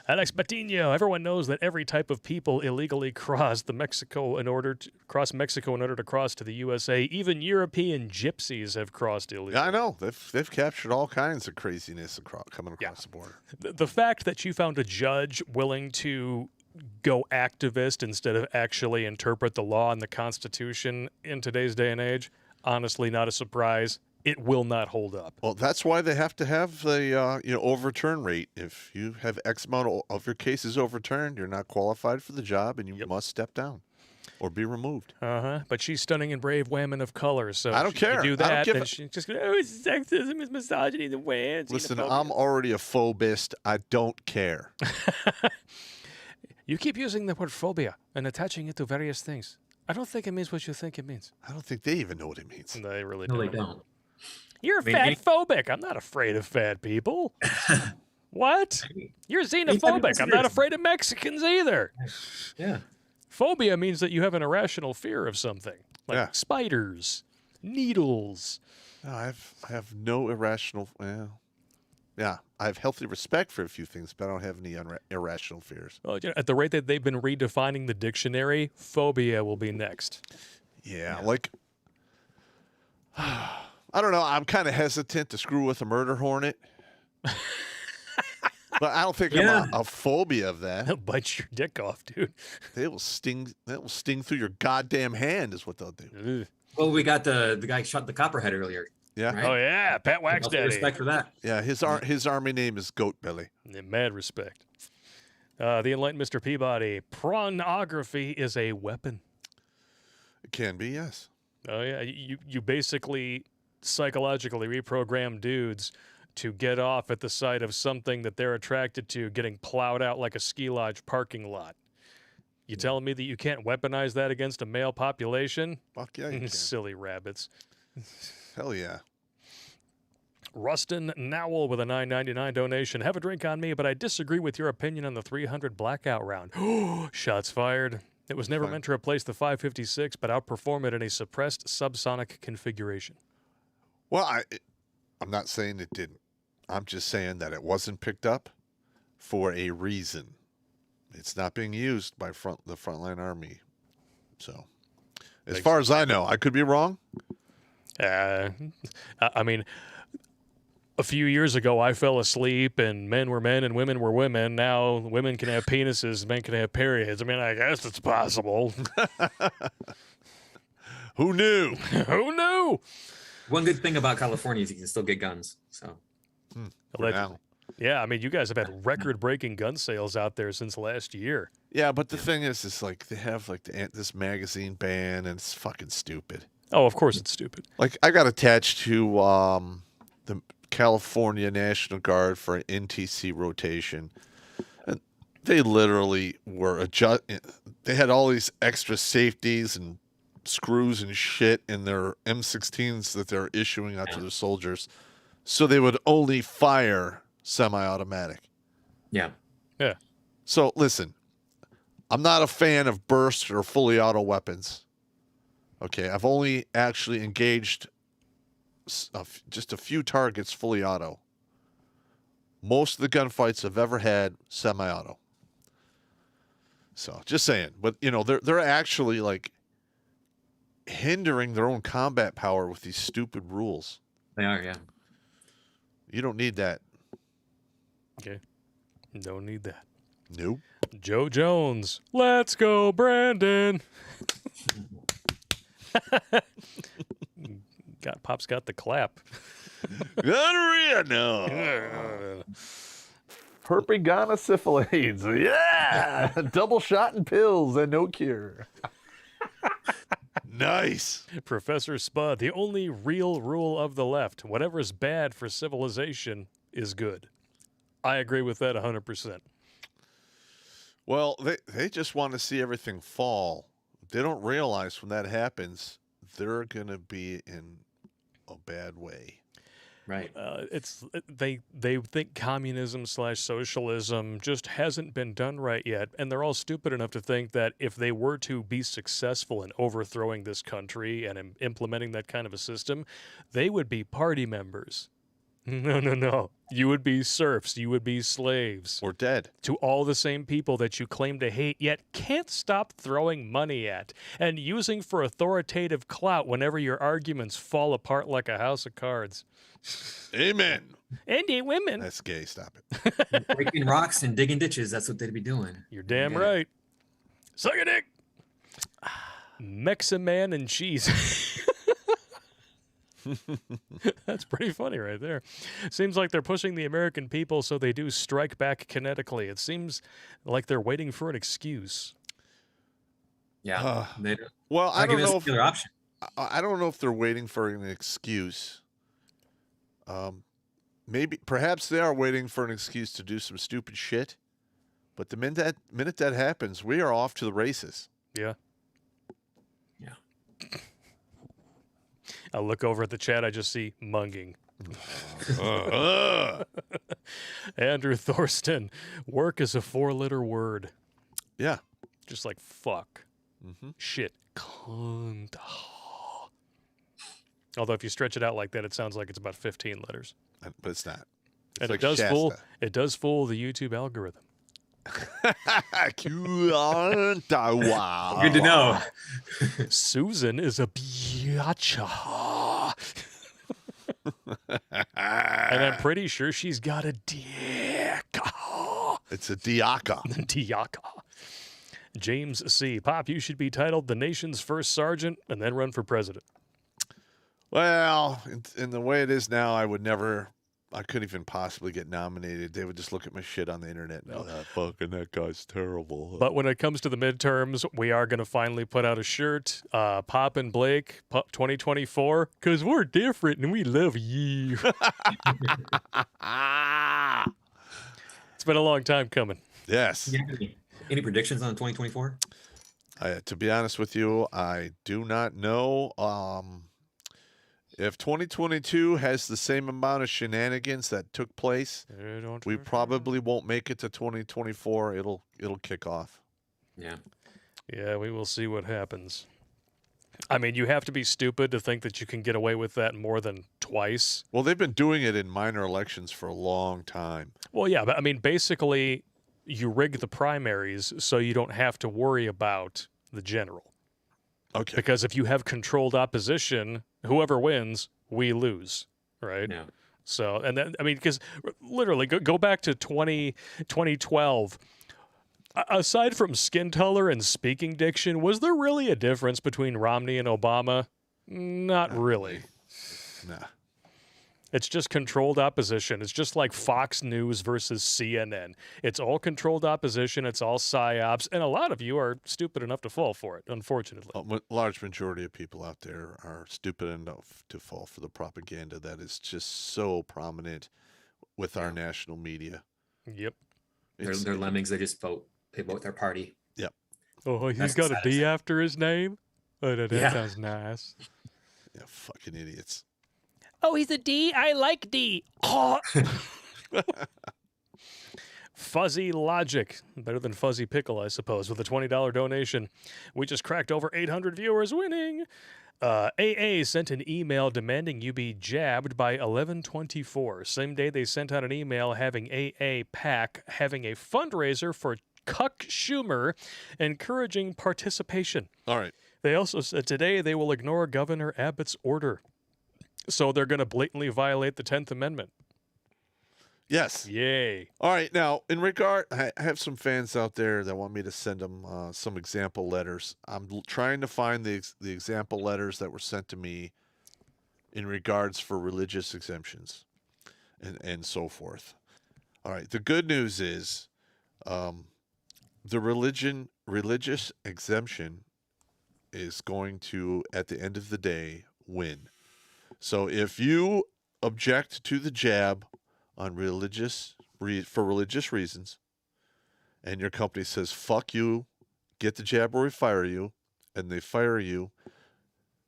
Alex Patino. Everyone knows that every type of people illegally cross Mexico in order to cross to the USA. Even European gypsies have crossed illegally. Yeah, I know. They've captured all kinds of craziness coming across the border. The fact that you found a judge willing to go activist instead of actually interpret the law and the Constitution in today's day and age, honestly, not a surprise. It will not hold up. Well, that's why they have to have the overturn rate. If you have X amount of your cases overturned, you're not qualified for the job, and you must step down or be removed. But she's stunning and brave women of color, so I don't if care. you do I that, don't give then a- she just goes, oh, it's sexism, it's misogyny, the way. Listen, I'm already a phobist. I don't care. You keep using the word phobia and attaching it to various things. I don't think it means what you think it means. I don't think they even know what it means. They really No, don't. they don't. You're fat phobic. I'm not afraid of fat people. What? You're xenophobic. I'm not afraid of Mexicans either. Yeah. Phobia means that you have an irrational fear of something, like Yeah. spiders, needles. No, I have no irrational. Well, yeah, I have healthy respect for a few things, but I don't have any irrational fears. Well, at the rate that they've been redefining the dictionary, phobia will be next. Yeah, like I don't know. I'm kind of hesitant to screw with a murder hornet, but I don't think I'm a phobia of that. They'll bite your dick off, dude. They will sting. That will sting through your goddamn hand. Is what they'll do. Ugh. Well, we got the guy shot the copperhead earlier. Yeah. Right? Oh, yeah, Pat Healthy Waxdaddy. respect for that. Yeah. His army name is Goat Belly. Mad respect. The enlightened Mr. Peabody. Pornography is a weapon. It can be, yes. Oh, yeah. You basically psychologically reprogram dudes to get off at the sight of something that they're attracted to getting plowed out like a ski lodge parking lot. You telling me that you can't weaponize that against a male population? Fuck yeah, you can. Silly rabbits. Hell yeah. Rustin Nowell with a $9.99 donation. Have a drink on me, but I disagree with your opinion on the 300 blackout round. Shots fired. It was never meant to replace the 556, but outperform it in a suppressed subsonic configuration. Well, I'm not saying it didn't. I'm just saying that it wasn't picked up for a reason. It's not being used by the frontline army. So, as far as I know, I could be wrong. I mean, a few years ago, I fell asleep and men were men and women were women. Now women can have penises, men can have periods. I mean, I guess it's possible. Who knew? Who knew? One good thing about California is you can still get guns. So For now. Yeah, I mean, you guys have had record-breaking gun sales out there since last year. Yeah, but the thing is like they have like this magazine ban, and it's fucking stupid. Oh, of course it's stupid. Like I got attached to the California National Guard for an NTC rotation, and they literally were they had all these extra safeties and screws and shit in their M16s that they're issuing out to their soldiers, so they would only fire semi-automatic. yeah. Yeah. So listen, I'm not a fan of burst or fully auto weapons. Okay, I've only actually engaged just a few targets fully auto. Most of the gunfights I've ever had semi-auto. So just saying, but they're actually like hindering their own combat power with these stupid rules. They are, yeah. You don't need that. Okay. Don't need that. Nope. Joe Jones. Let's go, Brandon. Pop's got the clap. Gonorrhea, no. Herpes, gonorrhea, syphilis. Yeah. Double shot and pills and no cure. Nice. Professor Spud, the only real rule of the left, whatever's bad for civilization is good. I agree with that 100%. Well, they just want to see everything fall. They don't realize when that happens, they're going to be in a bad way. Right. They think communism / socialism just hasn't been done right yet, and they're all stupid enough to think that if they were to be successful in overthrowing this country and implementing that kind of a system, they would be party members. No, no, no. You would be serfs. You would be slaves Or dead. to all the same people that you claim to hate, yet can't stop throwing money at and using for authoritative clout whenever your arguments fall apart like a house of cards. Amen. And ain't women. That's gay. Stop it. Breaking rocks and digging ditches. That's what they'd be doing. You're damn Yeah. right. Suck a dick. Meximan and cheese. That's pretty funny right there. Seems like they're pushing the American people so they do strike back kinetically. It seems like they're waiting for an excuse. Yeah. They don't- Well, I not don't giving us know if another option. I don't know if they're waiting for an excuse. Perhaps they are waiting for an excuse to do some stupid shit. But the minute that happens, we are off to the races. Yeah. Yeah. I look over at the chat. I just see munging. Andrew Thorsten. Work is a 4-letter word. Yeah. Just like fuck. Mm-hmm. Shit. Cunt. Although if you stretch it out like that, it sounds like it's about 15 letters. But it's not. It's And like it does fool the YouTube algorithm. Wow. Good to know. Susan is a biatcha. And I'm pretty sure she's got a dick. It's a diaka. Diaka. James C. Pop, you should be titled the nation's first sergeant and then run for president. Well, in the way it is now, I couldn't even possibly get nominated. They would just look at my shit on the internet and that guy's terrible. But when it comes to the midterms, we are going to finally put out a shirt, Pop and Blake, 2024, because we're different and we love you. It's been a long time coming. Yes. Yeah. Any predictions on 2024? To be honest with you, I do not know. If 2022 has the same amount of shenanigans that took place, we probably won't make it to 2024. It'll kick off. Yeah. Yeah, we will see what happens. I mean, you have to be stupid to think that you can get away with that more than twice. Well, they've been doing it in minor elections for a long time. Well, yeah, but I mean, basically, you rig the primaries so you don't have to worry about the general. Okay. Because if you have controlled opposition, whoever wins, we lose, right? Yeah. So, and then, I mean, because literally, go back to 2012. Aside from skin color and speaking diction, was there really a difference between Romney and Obama? Not really. Nah. It's just controlled opposition. It's just like Fox News versus CNN. It's all controlled opposition. It's all psyops. And a lot of you are stupid enough to fall for it, unfortunately. A large majority of people out there are stupid enough to fall for the propaganda that is just so prominent with our national media. Yep. They're lemmings. They just vote. They vote their party. Yep. Oh, he's That's got a exciting. D after his name? Oh, that Yeah. sounds nice. Yeah, fucking idiots. Oh, he's a D? I like D. Oh. Fuzzy Logic. Better than Fuzzy Pickle, I suppose, with a $20 donation. We just cracked over 800 viewers, winning. AA sent an email demanding you be jabbed by 11/24. Same day they sent out an email having AA PAC having a fundraiser for Cuck Schumer, encouraging participation. All right. They also said today they will ignore Governor Abbott's order. So they're going to blatantly violate the 10th Amendment. Yes. Yay. All right. Now, I have some fans out there that want me to send them some example letters. I'm trying to find the example letters that were sent to me in regards for religious exemptions and so forth. All right. The good news is the religious exemption is going to, at the end of the day, win. So if you object to the jab on for religious reasons, and your company says, fuck you, get the jab or we fire you, and they fire you,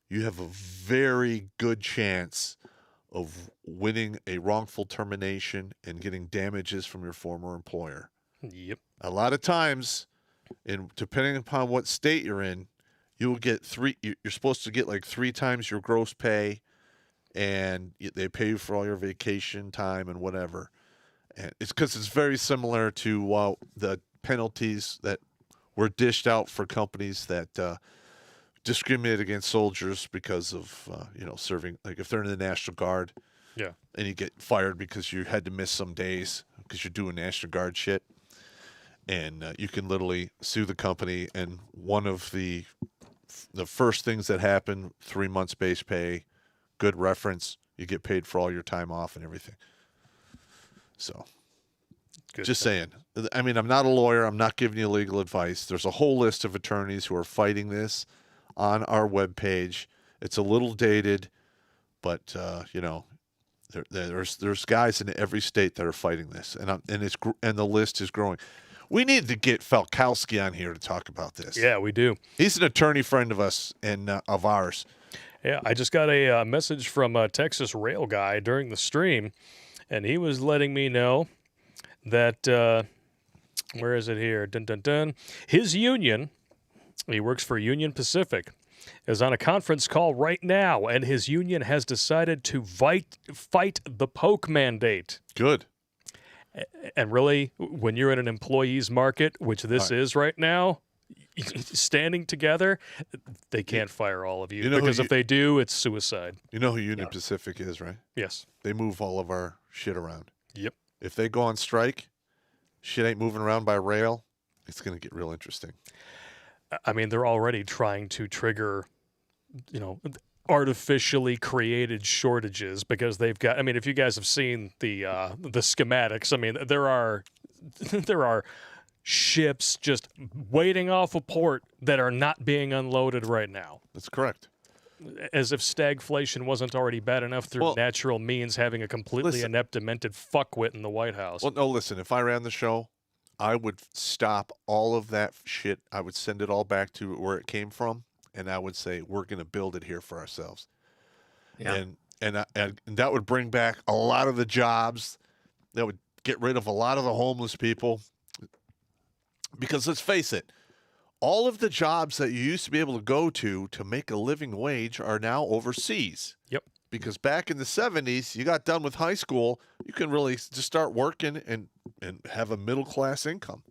you have a very good chance of winning a wrongful termination and getting damages from your former employer. Yep. A lot of times, depending upon what state you're in, you will get you're supposed to get like 3 times your gross pay, and they pay you for all your vacation time and whatever. And it's because it's very similar to the penalties that were dished out for companies that discriminate against soldiers because of serving, like if they're in the National Guard, Yeah. and you get fired because you had to miss some days because you're doing National Guard shit, and you can literally sue the company. And one of the first things that happen, 3 months base pay, good reference, you get paid for all your time off and everything. So Good just stuff. saying. I mean, I'm not a lawyer. I'm not giving you legal advice. There's a whole list of attorneys who are fighting this on our webpage. It's a little dated, but there's guys in every state that are fighting this, and the list is growing. We need to get Falkowski on here to talk about this. Yeah, we do. He's an attorney friend of us and of ours. Yeah, I just got a message from a Texas Rail guy during the stream, and he was letting me know that, where is it here? Dun, dun, dun. His union, he works for Union Pacific, is on a conference call right now, and his union has decided to fight the poke mandate. Good. And really, when you're in an employee's market, which this is right now, standing together, they can't fire all of you, because if they do, it's suicide. You know who Union Pacific is, right? Yes. They move all of our shit around. Yep. If they go on strike, shit ain't moving around by rail. It's going to get real interesting. I mean, they're already trying to trigger, artificially created shortages because they've got. I mean, if you guys have seen the schematics, I mean, there are ships just waiting off a port that are not being unloaded right now. That's correct. As if stagflation wasn't already bad enough through natural means, having a completely inept, demented fuckwit in the White House. Well, no, listen, if I ran the show, I would stop all of that shit. I would send it all back to where it came from, and I would say, we're going to build it here for ourselves. Yeah. And that would bring back a lot of the jobs. That would get rid of a lot of the homeless people. Because let's face it, all of the jobs that you used to be able to go to make a living wage are now overseas. Yep. Because back in the 70s, you got done with high school, you can really just start working and have a middle-class income.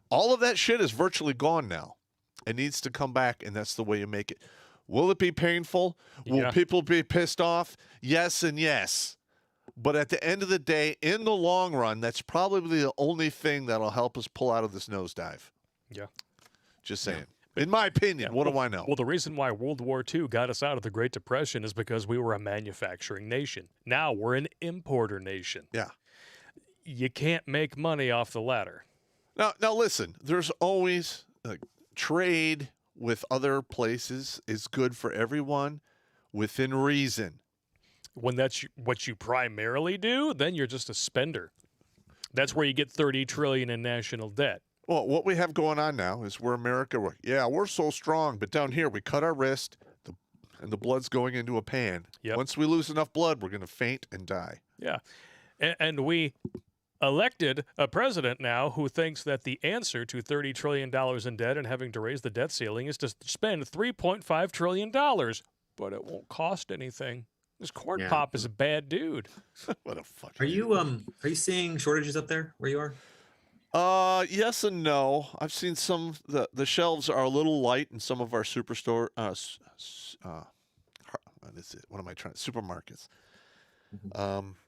All of that shit is virtually gone now. It needs to come back, and that's the way you make it. Will it be painful? Will people be pissed off? Yes and yes. But at the end of the day, in the long run, that's probably the only thing that'll help us pull out of this nosedive. Yeah. Just saying. In my opinion, what do I know? Well, the reason why World War II got us out of the Great Depression is because we were a manufacturing nation. Now we're an importer nation. Yeah. You can't make money off the latter. Now listen, there's always trade with other places is good for everyone within reason. When that's what you primarily do, then you're just a spender. That's where you get $30 trillion in national debt. Well, what we have going on now is we're America. We're so strong, but down here we cut our wrist, and the blood's going into a pan. Yep. Once we lose enough blood, we're going to faint and die. Yeah, and we elected a president now who thinks that the answer to $30 trillion in debt and having to raise the debt ceiling is to spend $3.5 trillion, but it won't cost anything. This corn pop is a bad dude. What a fucking. Are you seeing shortages up there where you are? Yes and no. I've seen some. The shelves are a little light in some of our superstore. What is it? What am I trying? Supermarkets.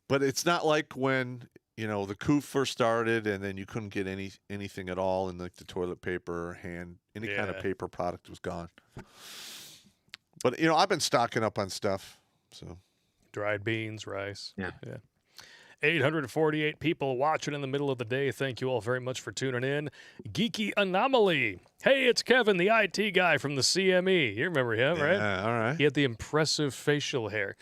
But it's not like when the coup first started, and then you couldn't get anything at all, and like the toilet paper, any kind of paper product was gone. But I've been stocking up on stuff. So, dried beans, rice. Yeah. 848 people watching in the middle of the day. Thank you all very much for tuning in. Geeky Anomaly. Hey, it's Kevin, the IT guy from the CME. You remember him, right? Yeah, all right. He had the impressive facial hair.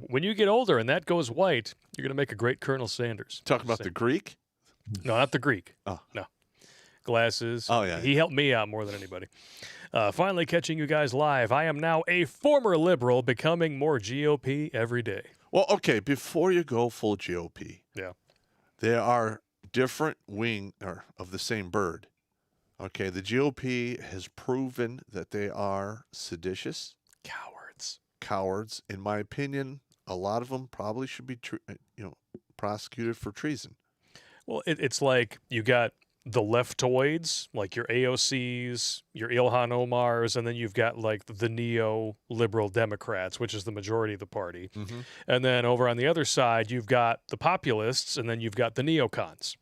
When you get older and that goes white, you're going to make a great Colonel Sanders. Talking about the Greek? No, not the Greek. Oh. No. Glasses. Oh, yeah. He helped me out more than anybody. Finally catching you guys live. I am now a former liberal, becoming more GOP every day. Well, okay, before you go full GOP, Yeah. there are different of the same bird. Okay, the GOP has proven that they are seditious, cowards. In my opinion, a lot of them probably should be, prosecuted for treason. Well, it's like you got the leftoids, like your AOCs, your Ilhan Omars, and then you've got like the neo-liberal Democrats, which is the majority of the party. Mm-hmm. And then over on the other side, you've got the populists, and then you've got the neocons.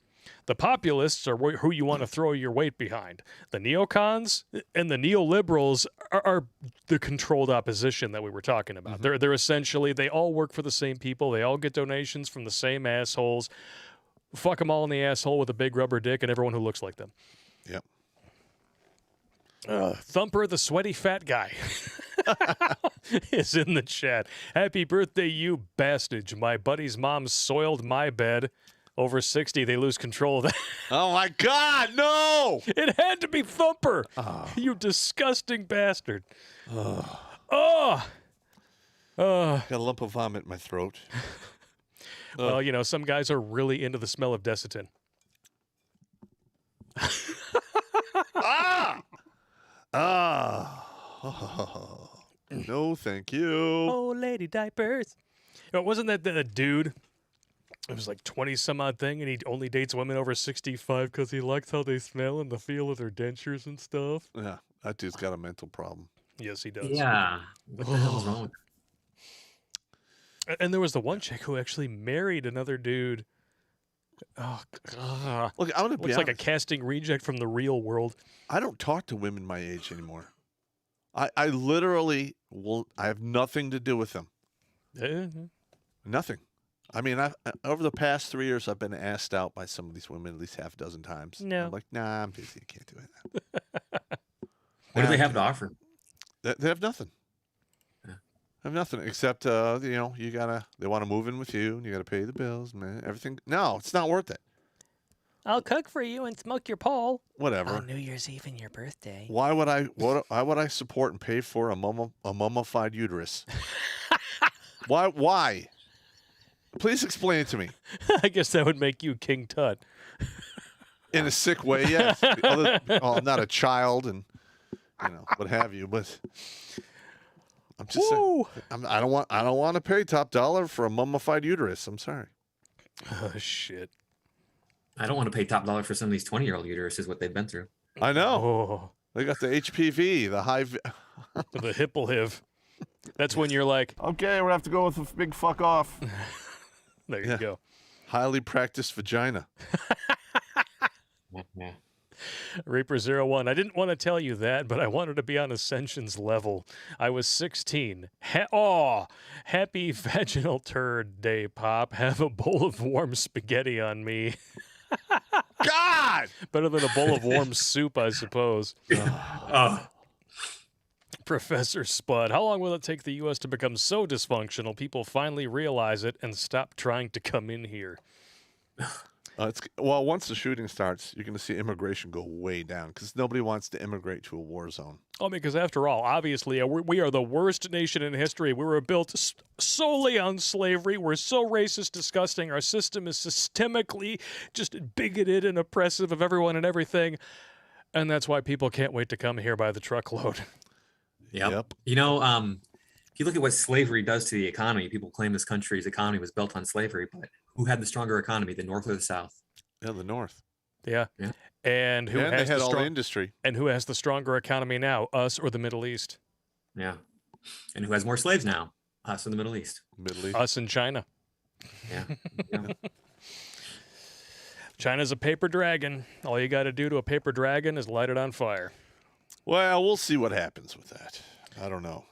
The populists are who you want to throw your weight behind. The neocons and the neoliberals are the controlled opposition that we were talking about. Mm-hmm. They're essentially, they all work for the same people. They all get donations from the same assholes. Fuck them all in the asshole with a big rubber dick and everyone who looks like them. Yep. Thumper, the sweaty fat guy, is in the chat. Happy birthday, you bastard. My buddy's mom soiled my bed. Over 60, they lose control of that. Oh, my God, no! It had to be Thumper. You disgusting bastard. Got a lump of vomit in my throat. Well, some guys are really into the smell of Desitin. No, thank you. Oh, lady diapers. Wasn't that the dude? It was like 20-some-odd thing, and he only dates women over 65 because he likes how they smell and the feel of their dentures and stuff. Yeah, that dude's got a mental problem. Yes, he does. Yeah. What the hell's wrong with And there was the one chick who actually married another dude. Oh, God. Look, I'm going to be Looks like a honest. casting reject from the real world. I don't talk to women my age anymore. I literally I have nothing to do with them. Nothing. I mean, over the past 3 years, I've been asked out by some of these women at least half a dozen times. No. I'm like, nah, I'm busy. I can't do it. What do they have to offer? They have nothing. Yeah. Have nothing except, they want to move in with you and you got to pay the bills, man. Everything. No, it's not worth it. I'll cook for you and smoke your pole. Whatever. On New Year's Eve and your birthday. Why would I support and pay for a mummified uterus? Why? Please explain it to me. I guess that would make you King Tut. In a sick way, yes. I'm not a child and what have you, but I'm just saying, I don't want to pay top dollar for a mummified uterus. I'm sorry. Oh shit. I don't want to pay top dollar for some of these 20-year-old uteruses, what they've been through. I know. Oh, They got the HPV, the high. the hipple-hiv. That's when you're like, Okay, we're gonna have to go with a big fuck off. there you go. Highly practiced vagina. Yeah. Reaper01, I didn't want to tell you that, but I wanted to be on Ascension's level. I was 16. Happy vaginal turd day, Pop. Have a bowl of warm spaghetti on me. God! Better than a bowl of warm soup, I suppose. Professor Spud, how long will it take the U.S. to become so dysfunctional people finally realize it and stop trying to come in here? Once the shooting starts, you're going to see immigration go way down because nobody wants to immigrate to a war zone. Oh, because after all, obviously, we are the worst nation in history. We were built solely on slavery. We're so racist, disgusting. Our system is systemically just bigoted and oppressive of everyone and everything. And that's why people can't wait to come here by the truckload. Yep. If you look at what slavery does to the economy, people claim this country's economy was built on slavery, but who had the stronger economy, the North or the South? Yeah, the North. Yeah. And who And has they had the all the industry. And who has the stronger economy now, us or the Middle East? Yeah. And who has more slaves now? Us in the Middle East. Us in China. Yeah. China's a paper dragon. All you got to do to a paper dragon is light it on fire. Well, we'll see what happens with that. I don't know.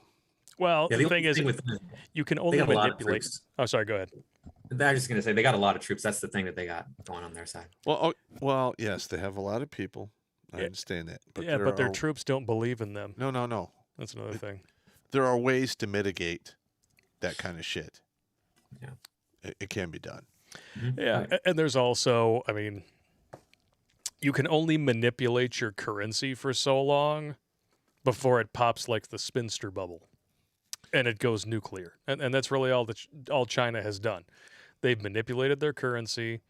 Well, Yeah, the thing is, you can only manipulate. Oh, sorry. Go ahead. I was just going to say, they got a lot of troops. That's the thing that they got going on their side. Well, yes, they have a lot of people. I understand that. But their troops don't believe in them. No. That's another thing. There are ways to mitigate that kind of shit. Yeah. It can be done. Yeah. And there's also, you can only manipulate your currency for so long before it pops like the spinster bubble. and it goes nuclear. And that's really all China has done. They've manipulated their currency.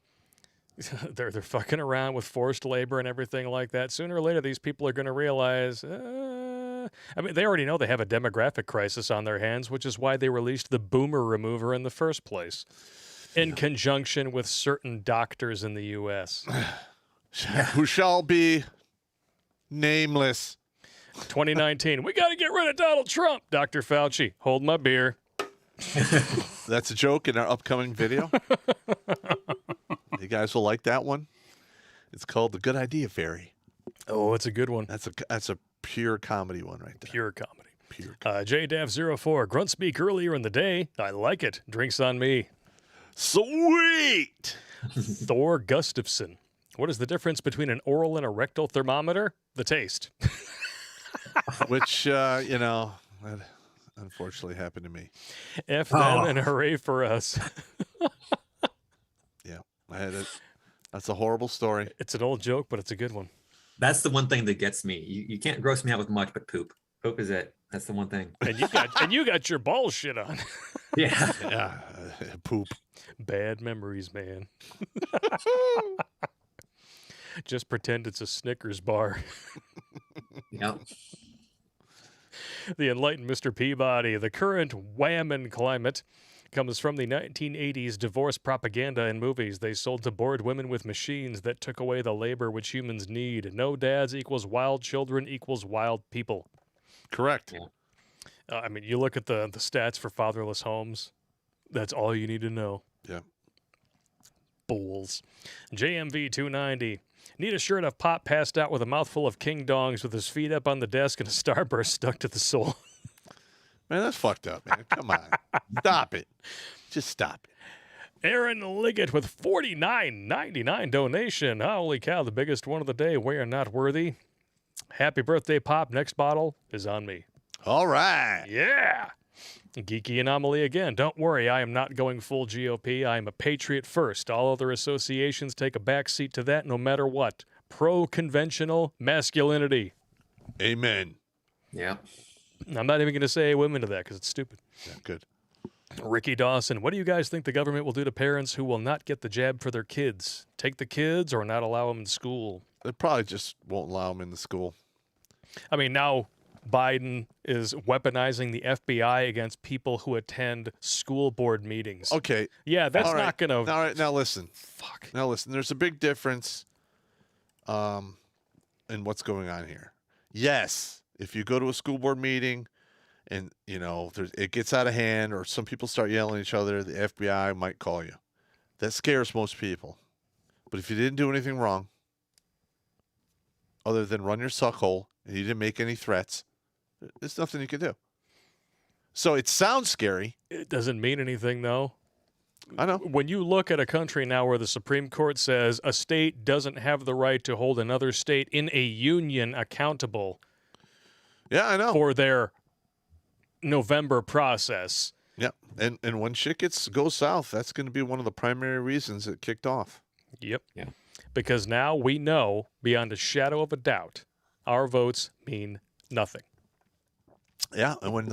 They're fucking around with forced labor and everything like that. Sooner or later, these people are going to realize. I mean, they already know they have a demographic crisis on their hands, which is why they released the boomer remover in the first place, in conjunction with certain doctors in the U.S. Who shall be nameless. 2019, we got to get rid of Donald Trump. Dr. Fauci, hold my beer. That's a joke in our upcoming video. You guys will like that one. It's called The Good Idea Fairy. Oh, it's a good one. That's a pure comedy one right there. Pure comedy. Pure comedy. JDAV04, Grunt Speak earlier in the day. I like it. Drinks on me. Sweet. Thor Gustafson. What is the difference between an oral and a rectal thermometer? The taste. Which, that unfortunately happened to me. F them and hooray for us. Yeah, I had it. That's a horrible story. It's an old joke, but it's a good one. That's the one thing that gets me. You can't gross me out with much but poop. Poop is it. That's the one thing. And you got your balls shit on. Yeah. Yeah, poop. Bad memories, man. Just pretend it's a Snickers bar. Yep. The enlightened Mr. Peabody. The current wahmyn climate comes from the 1980s divorce propaganda in movies. They sold to bored women with machines that took away the labor which humans need. No dads equals wild children equals wild people. Correct. Yeah. I mean, you look at the stats for fatherless homes. That's all you need to know. Yeah. Bulls. JMV 290. Need a shirt of Popp passed out with a mouthful of king dongs with his feet up on the desk and a starburst stuck to the sole. Man, that's fucked up, man. Come on. Stop it. Just stop it. Aaron Liggett with $49.99 donation. Holy cow, the biggest one of the day. We are not worthy. Happy birthday, Popp. Next bottle is on me. All right. Yeah. Geeky anomaly again. Don't worry, I am not going full GOP. I am a patriot first. All other associations take a backseat to that no matter what. Pro-conventional masculinity. Amen. Yeah. I'm not even going to say women to that because it's stupid. Yeah, good. Ricky Dawson, what do you guys think the government will do to parents who will not get the jab for their kids? Take the kids or not allow them in school? They probably just won't allow them in the school. I mean, now Biden is weaponizing the FBI against people who attend school board meetings. Okay. Yeah, that's All right. not going to... All right, now listen. Fuck. Now listen, there's a big difference in what's going on here. Yes, if you go to a school board meeting and, it gets out of hand or some people start yelling at each other, the FBI might call you. That scares most people. But if you didn't do anything wrong, other than run your suck hole, and you didn't make any threats, there's nothing you can do. So it sounds scary. It doesn't mean anything, though. I know. When you look at a country now where the Supreme Court says a state doesn't have the right to hold another state in a union accountable Yeah, I know. for their November process. Yeah, and when shit goes south, that's going to be one of the primary reasons it kicked off. Yep. Yeah. Because now we know, beyond a shadow of a doubt, our votes mean nothing. Yeah, and when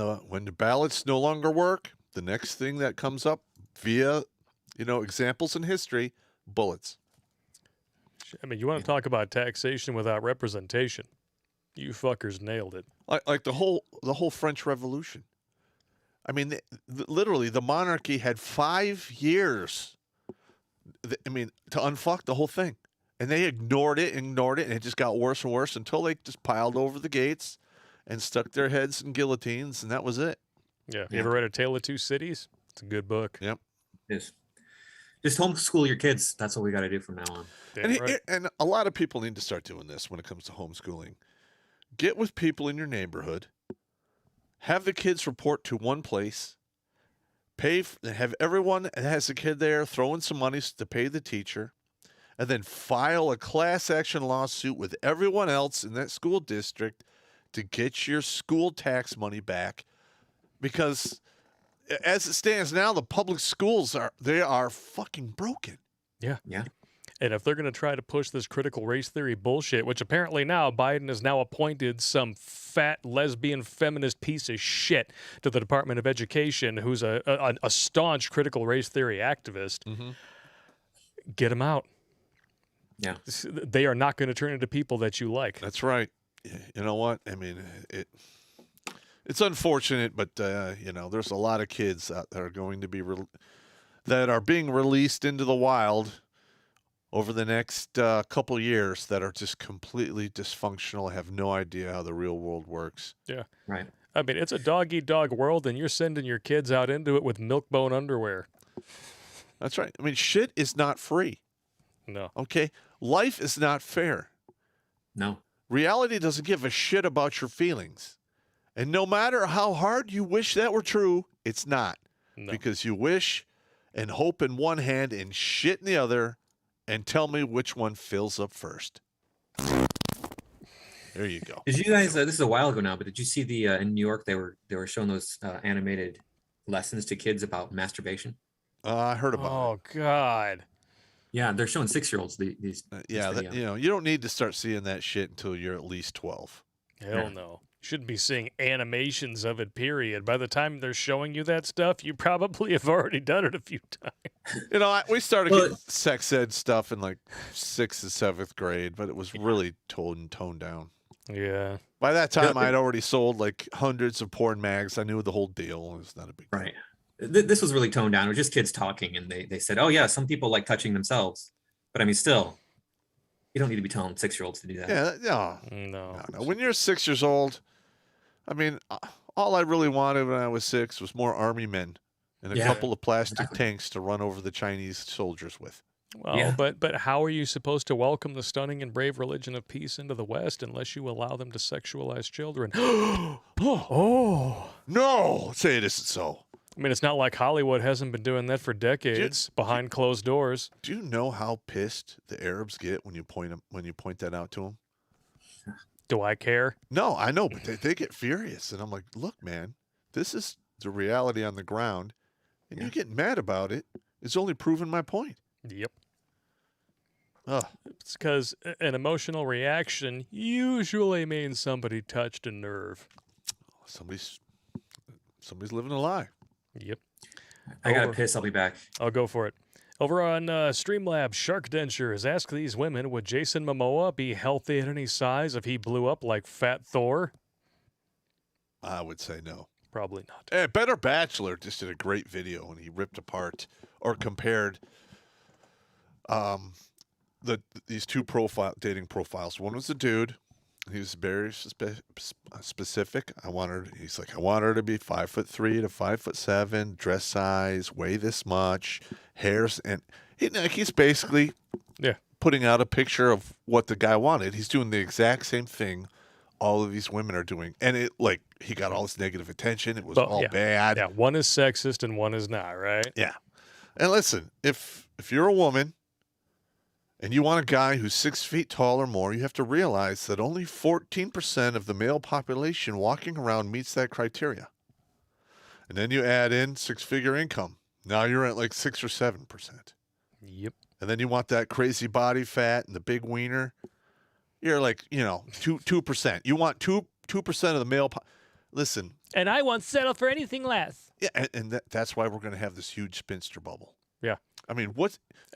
the ballots no longer work, the next thing that comes up via, examples in history, bullets. I mean, you want to talk about taxation without representation? You fuckers nailed it. Like the whole French Revolution. I mean, literally, the monarchy had 5 years. To unfuck the whole thing, and they ignored it, and it just got worse and worse until they just piled over the gates and stuck their heads in guillotines, and that was it. Yeah. You ever read A Tale of Two Cities? It's a good book. Yep. Yes. Just homeschool your kids. That's what we got to do from now on. Damn right. And a lot of people need to start doing this when it comes to homeschooling. Get with people in your neighborhood. Have the kids report to one place. Have everyone that has a kid there throw in some money to pay the teacher, and then file a class action lawsuit with everyone else in that school district to get your school tax money back. Because as it stands now, the public schools are fucking broken. Yeah. Yeah. And if they're going to try to push this critical race theory bullshit, which apparently now Biden has now appointed some fat lesbian feminist piece of shit to the Department of Education who's a staunch critical race theory activist, get them out. Yeah. They are not going to turn into people that you like. That's right. You know what? I mean, it's unfortunate, but there's a lot of kids out that are going to be that are being released into the wild over the next couple years that are just completely dysfunctional, have no idea how the real world works. Yeah. Right. I mean, it's a dog-eat-dog world, and you're sending your kids out into it with milk-bone underwear. That's right. I mean, shit is not free. No. Okay? Life is not fair. No. Reality doesn't give a shit about your feelings. And no matter how hard you wish that were true, it's not. No. Because you wish and hope in one hand and shit in the other, and tell me which one fills up first. There you go. Did you guys? This is a while ago now, but did you see the in New York they were showing those animated lessons to kids about masturbation? I heard about it. Oh, God. Yeah, they're showing 6-year-olds these. You don't need to start seeing that shit until you're at least 12. Hell no. Shouldn't be seeing animations of it, period. By the time they're showing you that stuff, you probably have already done it a few times. We started getting sex ed stuff in like 6th and 7th grade, but it was really toned down. Yeah. By that time, I'd already sold like hundreds of porn mags. I knew the whole deal. It was not a big deal. Right. This was really toned down. It was just kids talking, and they said, "Oh yeah, some people like touching themselves," but I mean, still, you don't need to be telling 6-year-olds to do that. Yeah, No. When you're 6 years old, I mean, all I really wanted when I was 6 was more army men and a couple of plastic tanks to run over the Chinese soldiers with. Well, but how are you supposed to welcome the stunning and brave religion of peace into the West unless you allow them to sexualize children? No, say it isn't so. I mean, it's not like Hollywood hasn't been doing that for decades behind closed doors. Do you know how pissed the Arabs get when you point that out to them? Do I care? No, I know, but they get furious, and I'm like, look, man, this is the reality on the ground, and you getting mad about it is only proving my point. Yep. Ugh. It's because an emotional reaction usually means somebody touched a nerve. Somebody's living a lie. Yep. I gotta piss. I'll be back. I'll go for it. Over on Streamlabs, Shark Dentures ask these women, would Jason Momoa be healthy at any size if he blew up like Fat Thor? I would say no. Probably not. Better Bachelor just did a great video when he ripped apart or compared these two dating profiles. One was a dude. He was very specific. I want her to be 5'3" to 5'7", dress size, weigh this much, hairs, and he's basically putting out a picture of what the guy wanted. He's doing the exact same thing all of these women are doing, and he got all this negative attention. It was all bad. Yeah, one is sexist and one is not, right? Yeah, and listen, if you're a woman and you want a guy who's 6 feet tall or more, you have to realize that only 14% of the male population walking around meets that criteria. And then you add in 6-figure income. Now you're at like 6 or 7%. Yep. And then you want that crazy body fat and the big wiener. You're like, 2%. You want 2% of the male. Listen. And I won't settle for anything less. Yeah, and that's why we're going to have this huge spinster bubble. Yeah. I mean,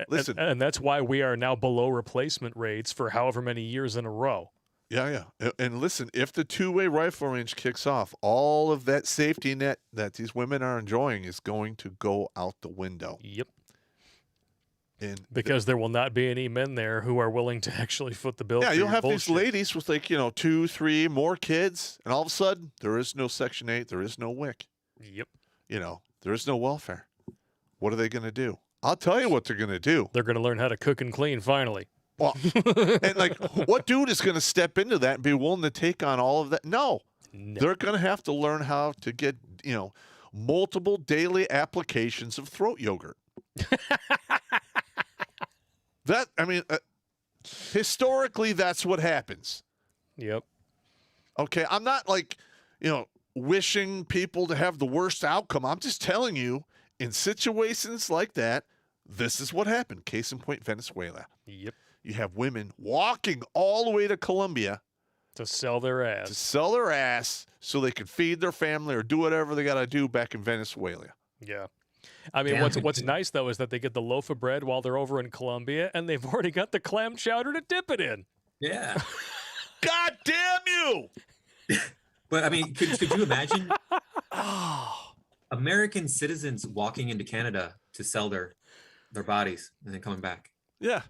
listen. And that's why we are now below replacement rates for however many years in a row. Yeah. And listen, if the two-way rifle range kicks off, all of that safety net that these women are enjoying is going to go out the window. Yep. And because there will not be any men there who are willing to actually foot the bill. Yeah, for you'll your have bullshit. these ladies with 2, 3 more kids, and all of a sudden there is no Section 8, there is no WIC. Yep. There is no welfare. What are they going to do? I'll tell you what they're going to do. They're going to learn how to cook and clean finally. Well, and what dude is going to step into that and be willing to take on all of that? No. They're going to have to learn how to get, multiple daily applications of throat yogurt. Historically, that's what happens. Yep. Okay, I'm not wishing people to have the worst outcome. I'm just telling you, in situations like that, This is what happened. Case in point, Venezuela. Yep. You have women walking all the way to Colombia To sell their to ass. sell their ass so they can feed their family or do whatever they got to do back in Venezuela. Yeah. I mean, Damn. what's nice, though, is that they get the loaf of bread while they're over in Colombia, and they've already got the clam chowder to dip it in. Yeah. God damn you! But I mean, could you imagine American citizens walking into Canada to sell their bodies and then coming back? Yeah.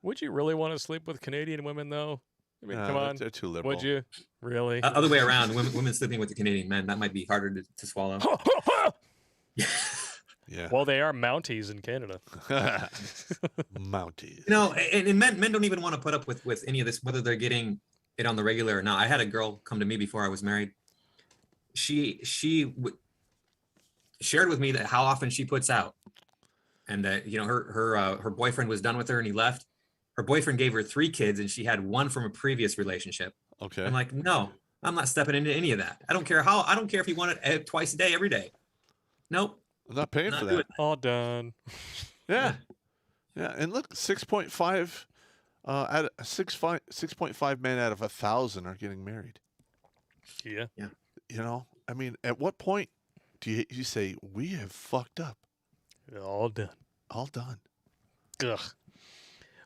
Would you really want to sleep with Canadian women, though? I mean, No, come on. They're too liberal. Would you? Really? Other way around, women sleeping with the Canadian men, that might be harder to swallow. Yeah. Well, they are Mounties in Canada. Mounties. You know, and men don't even want to put up with any of this, whether they're getting it on the regular or not. I had a girl come to me before I was married. She shared with me that how often she puts out, and that, you know, her boyfriend was done with her and he left. Her boyfriend gave her 3 kids and she had 1 from a previous relationship. Okay. I'm like, no, I'm not stepping into any of that. I don't care if you want it twice a day, every day. Nope. I'm not paying Not for doing that. All done. Yeah. Yeah. And look, 6.5 out of 6.5 men out of 1,000 are getting married. Yeah. You know, I mean, at what point do you say we have fucked up? All done. All done. Ugh.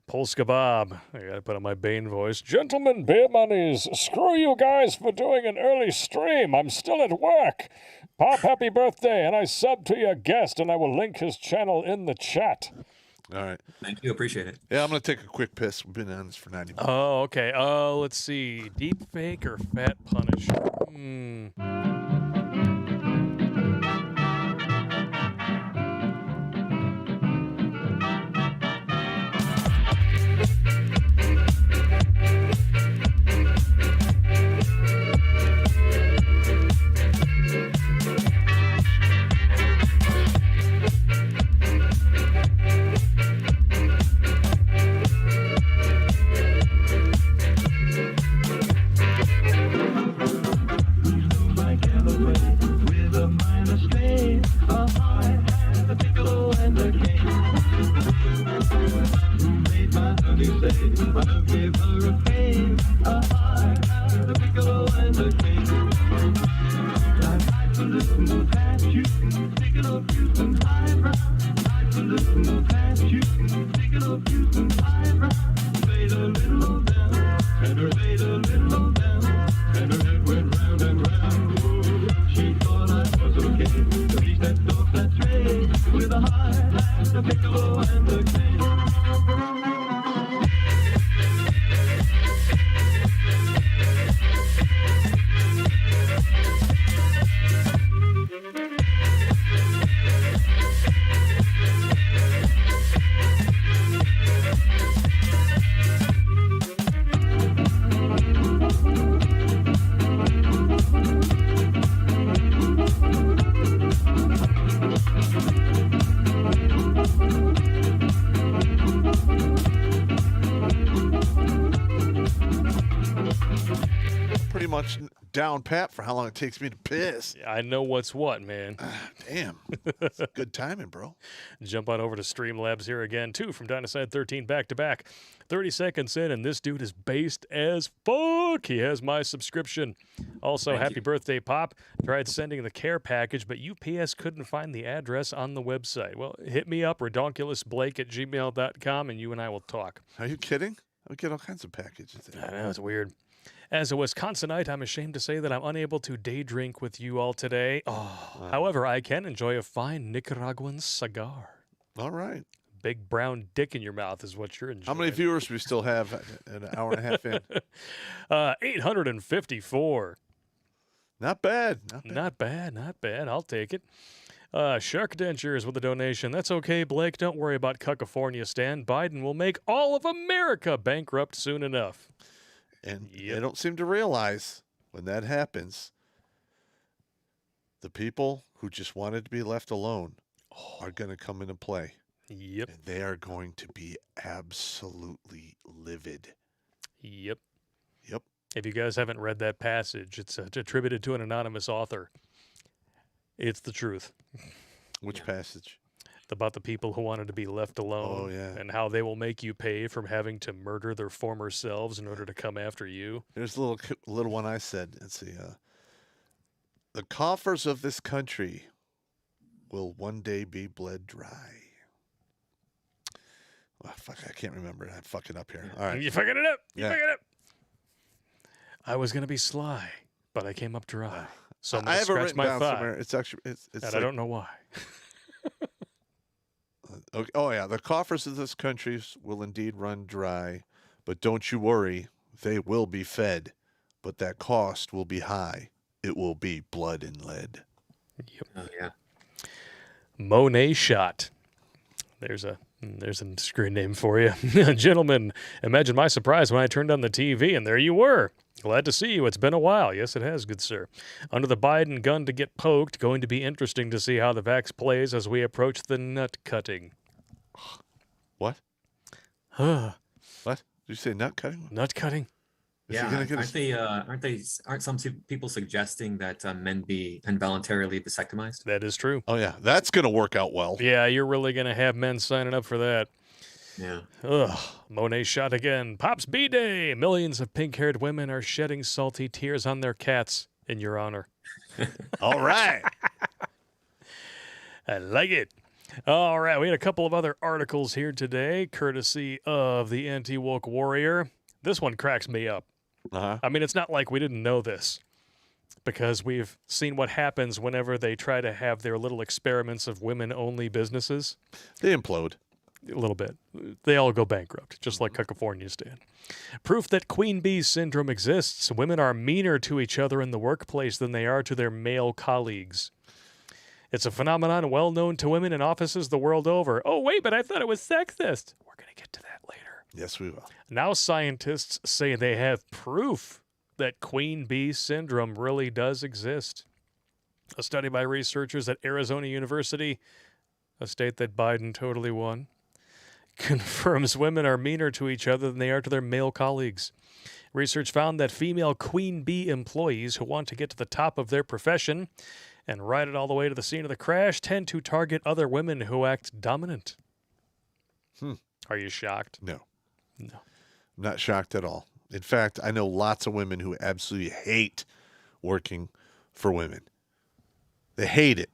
Polska Bob. I gotta put on my Bane voice. Gentlemen, beer monies. Screw you guys for doing an early stream. I'm still at work. Pop, happy birthday, and I sub to your guest, and I will link his channel in the chat. All right. Thank you. Appreciate it. Yeah, I'm going to take a quick piss. We've been on this for 90 minutes. Oh, okay. Let's see. Deep fake or fat punish? Pretty much down pat for how long it takes me to piss. I know what's what, man. Damn. That's good timing, bro. Jump on over to Streamlabs here again, too, from Dynaside 13 back to back. 30 seconds in, and this dude is based as fuck. He has my subscription. Also, Thank happy you. birthday, Pop. Tried sending the care package, but UPS couldn't find the address on the website. Well, hit me up, redonkulousblake@gmail.com, and you and I will talk. Are you kidding? I get all kinds of packages. I know, it's weird. As a Wisconsinite, I'm ashamed to say that I'm unable to day drink with you all today. However, I can enjoy a fine Nicaraguan cigar. All right. Big brown dick in your mouth is what you're enjoying. How many viewers do we still have an hour and a half in? 854. Not bad. Not bad. Not bad, not bad. I'll take it. Shark Dentures with a donation. That's okay, Blake. Don't worry about California, Stan. Biden will make all of America bankrupt soon enough. And Yep. they don't seem to realize when that happens, the people who just wanted to be left alone are going to come into play. Yep, And they are going to be absolutely livid. yep. Yep. If you guys haven't read that passage, it's attributed to an anonymous author. It's the truth. Which passage? about the people who wanted to be left alone Oh, yeah. and how they will make you pay from having to murder their former selves in order to come after you. There's a little one I said. Let's see. The coffers of this country will one day be bled dry. Oh, fuck, I can't remember. I'm fucking up here. All right. You fucking it up. You Yeah. fucking it up. I was going to be sly, but I came up dry. So I'm I going to have it scratch written my down thigh. somewhere. It's actually it's And like, I don't know why. okay, oh yeah, the coffers of this country will indeed run dry, but don't you worry, they will be fed. But that cost will be high. It will be blood and lead. Yep. Oh, yeah. Monet shot. There's a screen name for you. Gentlemen, imagine my surprise when I turned on the TV and there you were. Glad to see you. It's been a while. Yes, it has, good sir. Under the Biden gun to get poked, going to be interesting to see how the vax plays as we approach the nut cutting. What? Huh. What? Did you say nut cutting? Nut cutting? Is he Yeah, gonna get aren't some people suggesting that men be involuntarily vasectomized? That is true. Oh yeah, that's gonna work out well. Yeah, you're really going to have men signing up for that. Yeah. Ugh. Monet shot again. Pop's B-Day. Millions of pink-haired women are shedding salty tears on their cats in your honor. All right. I like it. All right, we had a couple of other articles here today, courtesy of the Anti-Woke Warrior. This one cracks me up. Uh-huh. I mean, it's not like we didn't know this, because we've seen what happens whenever they try to have their little experiments of women-only businesses. They implode. A little bit. They all go bankrupt, just like California's did. Proof that queen bee syndrome exists. Women are meaner to each other in the workplace than they are to their male colleagues. It's a phenomenon well known to women in offices the world over. Oh, wait, but I thought it was sexist. We're going to get to that later. Yes, we will. Now scientists say they have proof that queen bee syndrome really does exist. A study by researchers at Arizona University, a state that Biden totally won, confirms women are meaner to each other than they are to their male colleagues. Research found that female queen bee employees who want to get to the top of their profession and ride it all the way to the scene of the crash tend to target other women who act dominant. Are you shocked? No. No. I'm not shocked at all. In fact, I know lots of women who absolutely hate working for women. They hate it.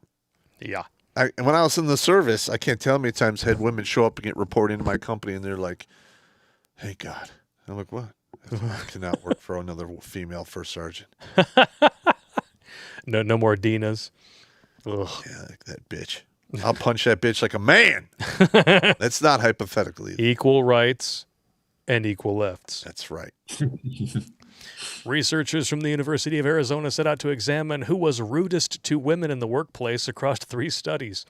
Yeah. When I was in the service, I can't tell how many times I had women show up and get reported into my company, and they're like, "Hey, God." I'm like, "What? I cannot work for another female first sergeant." No more Dinas. Ugh. Yeah, like that bitch. I'll punch that bitch like a man. That's not hypothetically. Equal rights and equal lefts. That's right. Researchers from the University of Arizona set out to examine who was rudest to women in the workplace across 3 studies.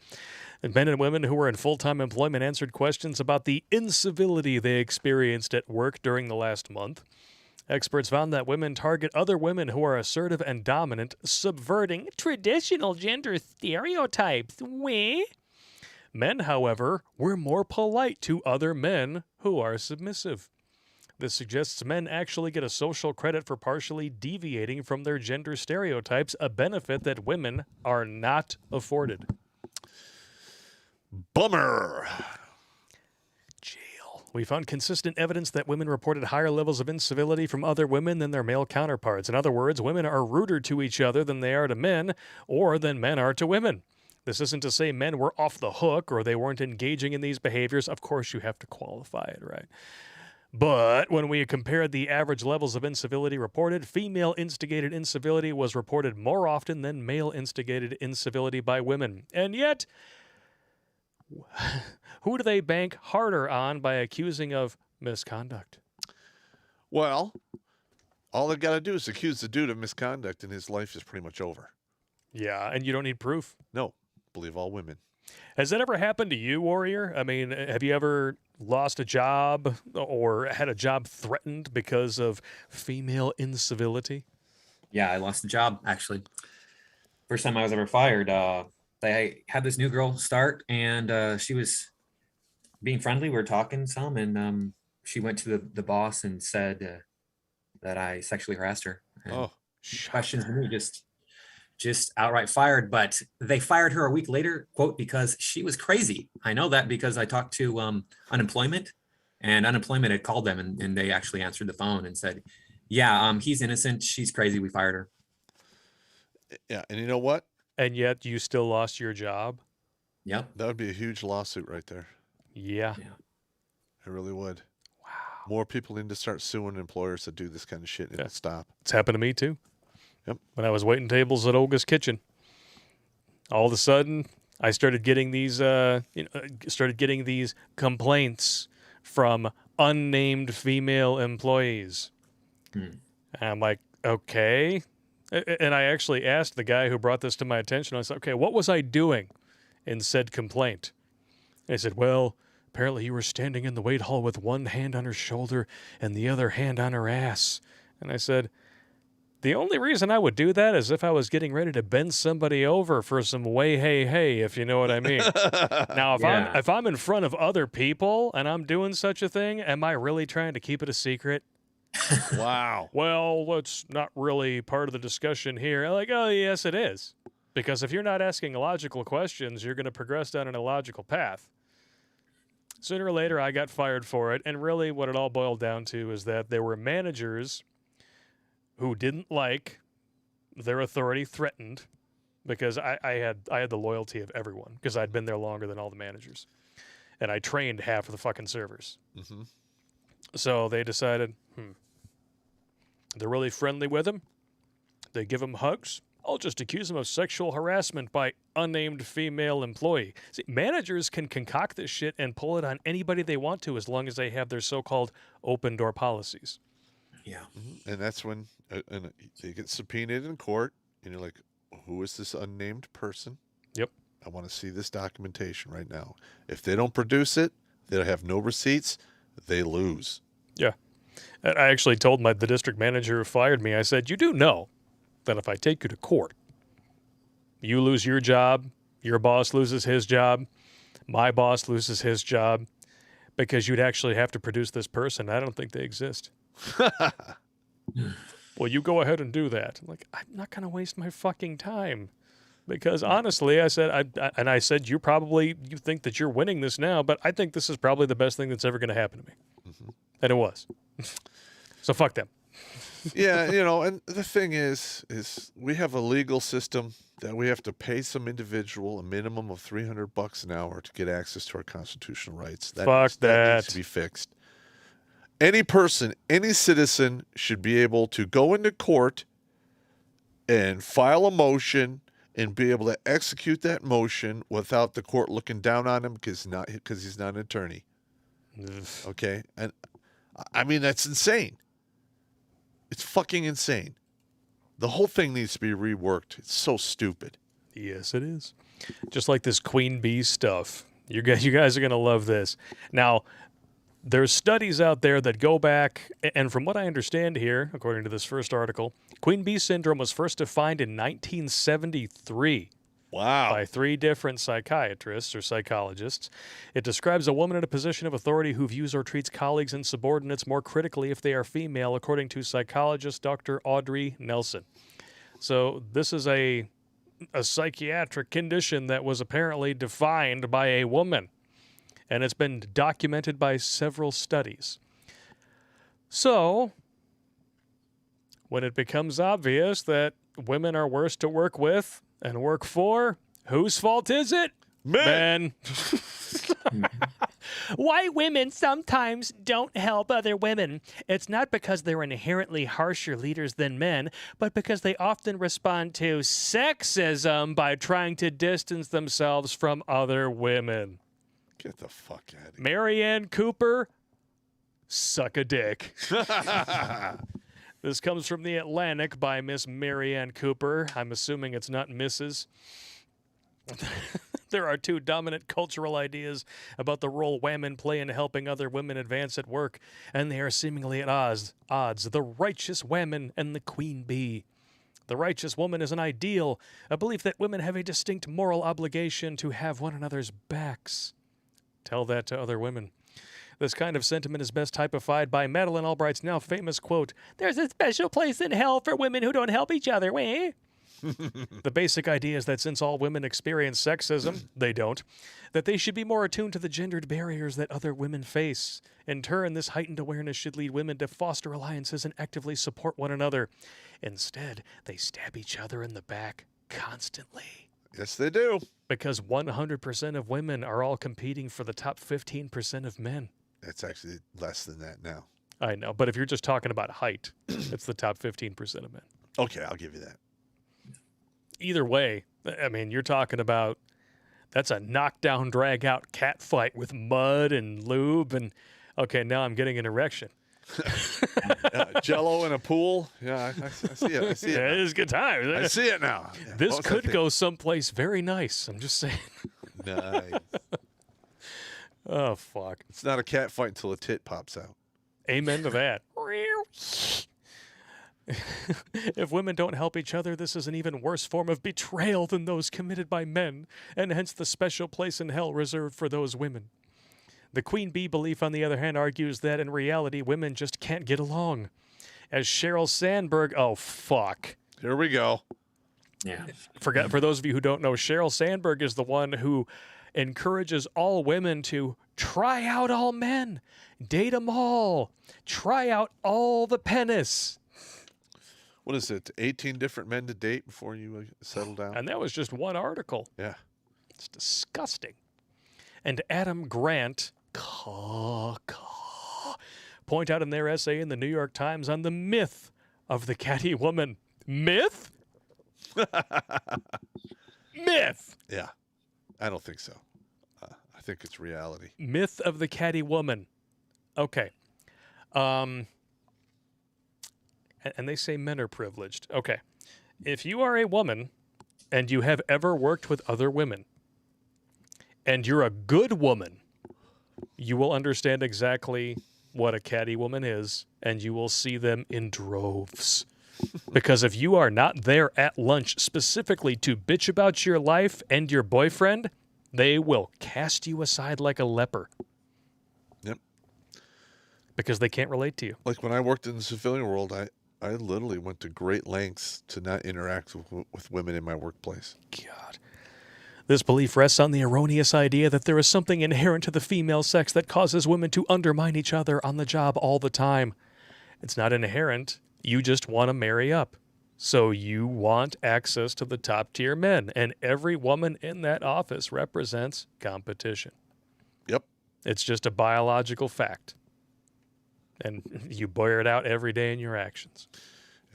And men and women who were in full-time employment answered questions about the incivility they experienced at work during the last month. Experts found that women target other women who are assertive and dominant, subverting traditional gender stereotypes. Men, however, were more polite to other men who are submissive. This suggests men actually get a social credit for partially deviating from their gender stereotypes, a benefit that women are not afforded. Bummer. Jail. We found consistent evidence that women reported higher levels of incivility from other women than their male counterparts. In other words, women are ruder to each other than they are to men, or than men are to women. This isn't to say men were off the hook or they weren't engaging in these behaviors. Of course, you have to qualify it, right? But when we compared the average levels of incivility reported, female-instigated incivility was reported more often than male-instigated incivility by women. And yet, who do they bank harder on by accusing of misconduct? Well, all they got to do is accuse the dude of misconduct, and his life is pretty much over. Yeah, and you don't need proof. No, believe all women. Has that ever happened to you, Warrior? I mean, have you ever lost a job or had a job threatened because of female incivility? Yeah, I lost the job, actually. First time I was ever fired. They had this new girl start, and she was being friendly. We were talking some, and she went to the boss and said that I sexually harassed her. And Oh, questions me, just just outright fired. But they fired her a week later, quote, because she was crazy. I know that because I talked to unemployment, and unemployment had called them, and they actually answered the phone and said, yeah, he's innocent. She's crazy. We fired her. Yeah, and you know what? And yet you still lost your job. Yep. That would be a huge lawsuit right there. Yeah. It really would. Wow. More people need to start suing employers that do this kind of shit, and it'll stop. It's happened to me too. Yep. When I was waiting tables at Olga's Kitchen, all of a sudden I started getting these complaints from unnamed female employees. And I'm like, okay. And I actually asked the guy who brought this to my attention. I said, okay, what was I doing in said complaint? And he said, well, apparently you were standing in the wait hall with one hand on her shoulder and the other hand on her ass. And I said, the only reason I would do that is if I was getting ready to bend somebody over for some way, hey, if you know what I mean. Now, if I'm in front of other people and I'm doing such a thing, am I really trying to keep it a secret? Wow. Well, that's not really part of the discussion here. I'm like, oh, yes, it is. Because if you're not asking logical questions, you're going to progress down an illogical path. Sooner or later, I got fired for it. And really what it all boiled down to is that there were managers who didn't like their authority threatened, because I had the loyalty of everyone because I'd been there longer than all the managers. And I trained half of the fucking servers. Mm-hmm. So they decided, they're really friendly with him. They give him hugs. I'll just accuse him of sexual harassment by unnamed female employee. See, managers can concoct this shit and pull it on anybody they want to as long as they have their so-called open door policies. Yeah. Mm-hmm. And that's when they get subpoenaed in court, and you're like, who is this unnamed person? Yep. I want to see this documentation right now. If they don't produce it, they have no receipts, they lose. Yeah. And I actually told the district manager who fired me, I said, you do know that if I take you to court, you lose your job, your boss loses his job, my boss loses his job, because you'd actually have to produce this person. I don't think they exist. Well, you go ahead and do that. I'm like, I'm not going to waste my fucking time. Because honestly, I said, I said, you think that you're winning this now, but I think this is probably the best thing that's ever going to happen to me. Mm-hmm. And it was. So fuck them. Yeah, and the thing is we have a legal system that we have to pay some individual a minimum of $300 an hour to get access to our constitutional rights. Fuck that needs to be fixed. Any person, any citizen should be able to go into court and file a motion and be able to execute that motion without the court looking down on him because he's not an attorney. Okay? And I mean, that's insane. It's fucking insane. The whole thing needs to be reworked. It's so stupid. Yes, it is. Just like this queen bee stuff. You guys are going to love this. Now, there's studies out there that go back, and from what I understand here, according to this first article, queen bee syndrome was first defined in 1973. Wow. By 3 different psychiatrists or psychologists. It describes a woman in a position of authority who views or treats colleagues and subordinates more critically if they are female, according to psychologist Dr. Audrey Nelson. So this is a psychiatric condition that was apparently defined by a woman, and it's been documented by several studies. So when it becomes obvious that women are worse to work with and work for, whose fault is it? Men. Why women sometimes don't help other women. It's not because they're inherently harsher leaders than men, but because they often respond to sexism by trying to distance themselves from other women. Get the fuck out of here. Marianne Cooper, suck a dick. This comes from The Atlantic by Miss Marianne Cooper. I'm assuming it's not Mrs. There are 2 dominant cultural ideas about the role women play in helping other women advance at work, and they are seemingly at odds. The righteous woman and the queen bee. The righteous woman is an ideal, a belief that women have a distinct moral obligation to have one another's backs. Tell that to other women. This kind of sentiment is best typified by Madeleine Albright's now famous quote, "There's a special place in hell for women who don't help each other, eh?" The basic idea is that since all women experience sexism, they don't, that they should be more attuned to the gendered barriers that other women face. In turn, this heightened awareness should lead women to foster alliances and actively support one another. Instead, they stab each other in the back constantly. Yes, they do. Because 100% of women are all competing for the top 15% of men. It's actually less than that now. I know, but if you're just talking about height, it's the top 15% of men. Okay, I'll give you that. Either way, I mean, you're talking about that's a knockdown, drag out cat fight with mud and lube. And okay, now I'm getting an erection. Jello in a pool. Yeah, I see it. I see it. Yeah, it is a good time. I see it now. Yeah, This could go someplace very nice. I'm just saying. Nice. Oh, fuck. It's not a cat fight until a tit pops out. Amen to that. If women don't help each other, this is an even worse form of betrayal than those committed by men, and hence the special place in hell reserved for those women. The queen bee belief, on the other hand, argues that in reality, women just can't get along. As Sheryl Sandberg, oh, fuck. Here we go. Yeah. For those of you who don't know, Sheryl Sandberg is the one who encourages all women to try out all men, date them all, try out all the penis. What is it? 18 different men to date before you settle down? And that was just one article. Yeah. It's disgusting. And Adam Grant point out in their essay in the New York Times on the myth of the catty woman. Myth? Myth. Yeah. I don't think so. I think it's reality. Myth of the catty woman. Okay. And they say men are privileged. Okay. If you are a woman and you have ever worked with other women and you're a good woman, you will understand exactly what a catty woman is, and you will see them in droves. Because if you are not there at lunch specifically to bitch about your life and your boyfriend, they will cast you aside like a leper. Yep. Because they can't relate to you. Like when I worked in the civilian world, I literally went to great lengths to not interact with women in my workplace. God. This belief rests on the erroneous idea that there is something inherent to the female sex that causes women to undermine each other on the job all the time. It's not inherent. You just want to marry up. So you want access to the top tier men. And every woman in that office represents competition. Yep. It's just a biological fact. And you bear it out every day in your actions.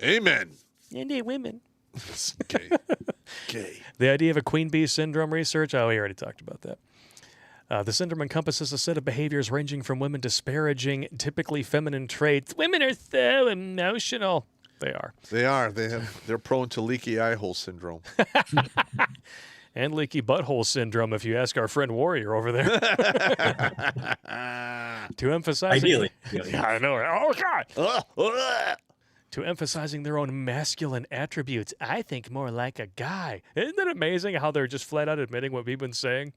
Amen. And they women. Gay. Gay. The idea of a queen bee syndrome research, we already talked about that. The syndrome encompasses a set of behaviors ranging from women disparaging typically feminine traits. Women are so emotional. They are. They are. They're prone to leaky eye hole syndrome. And leaky butthole syndrome, if you ask our friend Warrior over there. To emphasize. Ideally. Yeah, I know. Oh, God. To emphasizing their own masculine attributes. I think more like a guy. Isn't it amazing how they're just flat out admitting what we've been saying?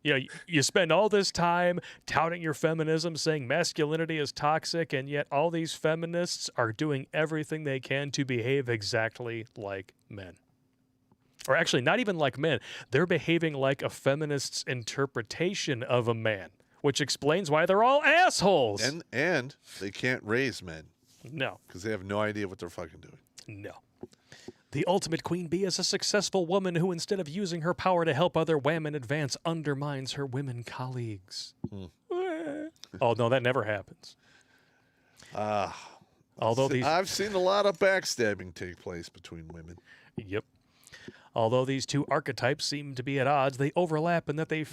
You know, you spend all this time touting your feminism, saying masculinity is toxic, and yet all these feminists are doing everything they can to behave exactly like men. Or actually, not even like men. They're behaving like a feminist's interpretation of a man, which explains why they're all assholes. And they can't raise men. No. Because they have no idea what they're fucking doing. No. The ultimate queen bee is a successful woman who, instead of using her power to help other women advance, undermines her women colleagues. Oh, no, that never happens. Although I've seen a lot of backstabbing take place between women. Yep. Although these two archetypes seem to be at odds, they overlap in that they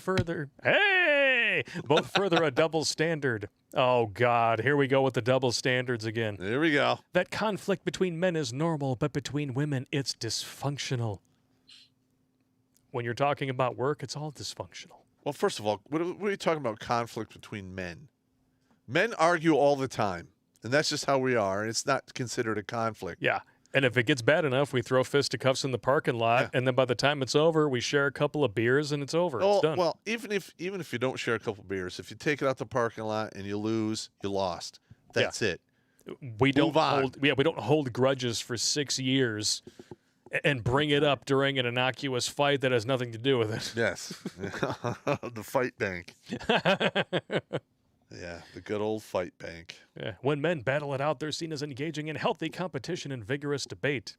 both further a double standard. Oh, God, here we go with the double standards again. There we go. That conflict between men is normal, but between women, it's dysfunctional. When you're talking about work, it's all dysfunctional. Well, first of all, what are you talking about conflict between men? Men argue all the time, and that's just how we are, and it's not considered a conflict. Yeah. And if it gets bad enough, we throw fisticuffs in the parking lot, and then by the time it's over, we share a couple of beers, and it's over. It's done. Well, even if you don't share a couple of beers, if you take it out the parking lot and you lose, you lost. That's it. We don't Move on. hold grudges for 6 years and bring it up during an innocuous fight that has nothing to do with it. Yes. The fight bank. Yeah, the good old fight bank. Yeah. When men battle it out, they're seen as engaging in healthy competition and vigorous debate.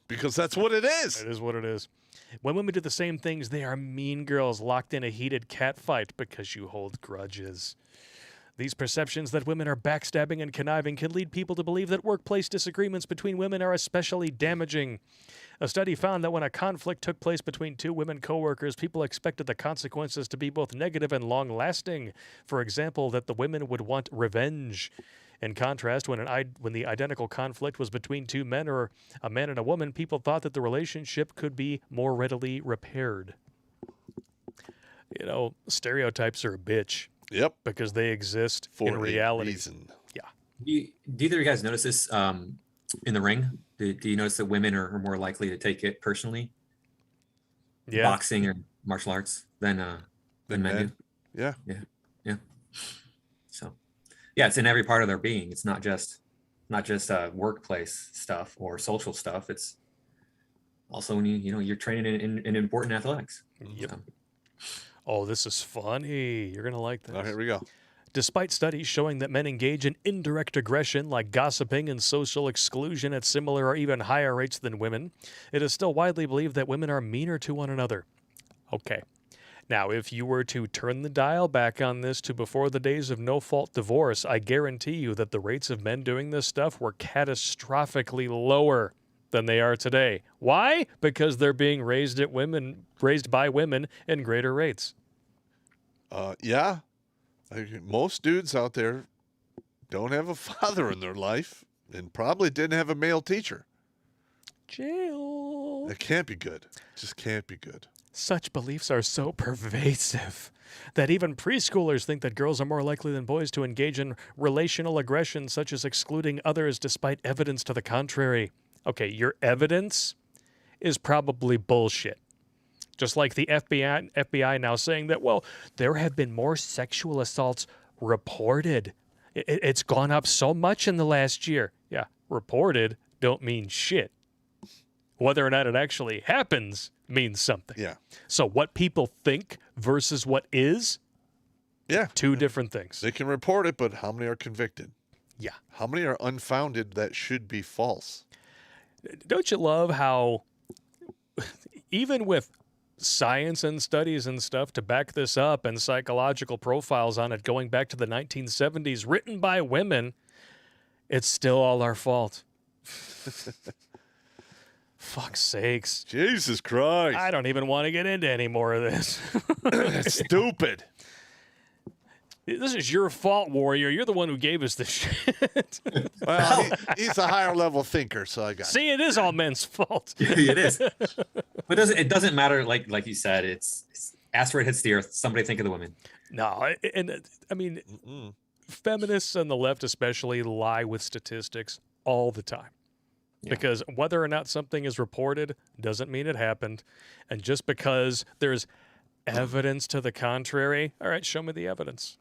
Because that's what it is. It is what it is. When women do the same things, they are mean girls locked in a heated cat fight because you hold grudges. These perceptions that women are backstabbing and conniving can lead people to believe that workplace disagreements between women are especially damaging. A study found that when a conflict took place between two women coworkers, people expected the consequences to be both negative and long-lasting. For example, that the women would want revenge. In contrast, when the identical conflict was between two men or a man and a woman, people thought that the relationship could be more readily repaired. You know, stereotypes are a bitch. Yep. Because they exist in reality. A reason. Yeah. Do either of you guys notice this in the ring? Do you notice that women are more likely to take it personally? Yeah. Boxing or martial arts than men do? Yeah. Yeah. So, yeah, it's in every part of their being. It's not just workplace stuff or social stuff. It's also when you're training in important athletics. Yep. So. Oh, this is funny. You're going to like this. Oh, here we go. Despite studies showing that men engage in indirect aggression like gossiping and social exclusion at similar or even higher rates than women, it is still widely believed that women are meaner to one another. Okay. Now, if you were to turn the dial back on this to before the days of no-fault divorce, I guarantee you that the rates of men doing this stuff were catastrophically lower than they are today. Why? Because they're being raised by women in greater rates. Yeah. Most dudes out there don't have a father in their life and probably didn't have a male teacher. Jail. It can't be good. It just can't be good. Such beliefs are so pervasive that even preschoolers think that girls are more likely than boys to engage in relational aggression, such as excluding others despite evidence to the contrary. Okay, your evidence is probably bullshit. Just like the FBI now saying that, well, there have been more sexual assaults reported. It's gone up so much in the last year. Yeah, reported don't mean shit. Whether or not it actually happens means something. Yeah. So what people think versus what is, two different things. They can report it, but how many are convicted? Yeah. How many are unfounded that should be false? Don't you love how even with science and studies and stuff to back this up and psychological profiles on it going back to the 1970s written by women, it's still all our fault. Fuck's sakes. Jesus Christ. I don't even want to get into any more of this. That's stupid. This is your fault, Warrior. You're the one who gave us this shit. Well, he's a higher level thinker, so I got See, it is all men's fault. It is. But it doesn't matter, like you said, it's asteroid hits the Earth, somebody think of the women. No, and I mean, feminists and the left especially lie with statistics all the time. Yeah. Because whether or not something is reported doesn't mean it happened. And just because there's evidence to the contrary, all right, show me the evidence.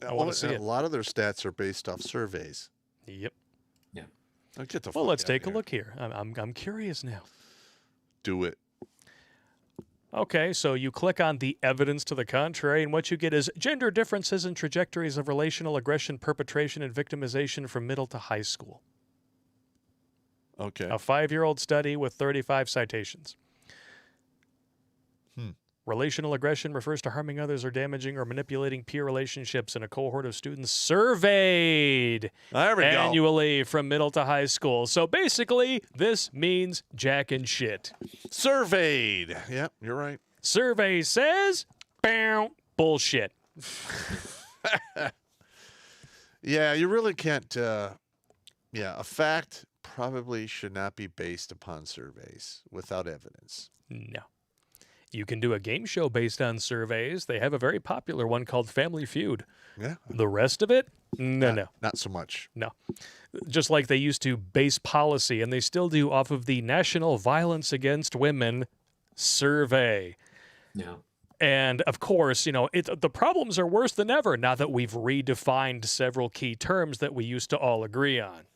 I want to see it. A lot of their stats are based off surveys. Yep. Yeah. Well, let's take a look here. I'm curious now. Do it. Okay, so you click on the evidence to the contrary, and what you get is gender differences and trajectories of relational aggression, perpetration, and victimization from middle to high school. Okay. A 5-year-old study with 35 citations. Relational aggression refers to harming others or damaging or manipulating peer relationships in a cohort of students surveyed annually from middle to high school. So basically, this means jack and shit. Surveyed. Yep, you're right. Survey says, bullshit. Yeah, you really can't. A fact probably should not be based upon surveys without evidence. No. You can do a game show based on surveys. They have a very popular one called Family Feud. Yeah. The rest of it, no. Not so much. No. Just like they used to base policy, and they still do, off of the National Violence Against Women survey. Yeah. And, of course, the problems are worse than ever now that we've redefined several key terms that we used to all agree on.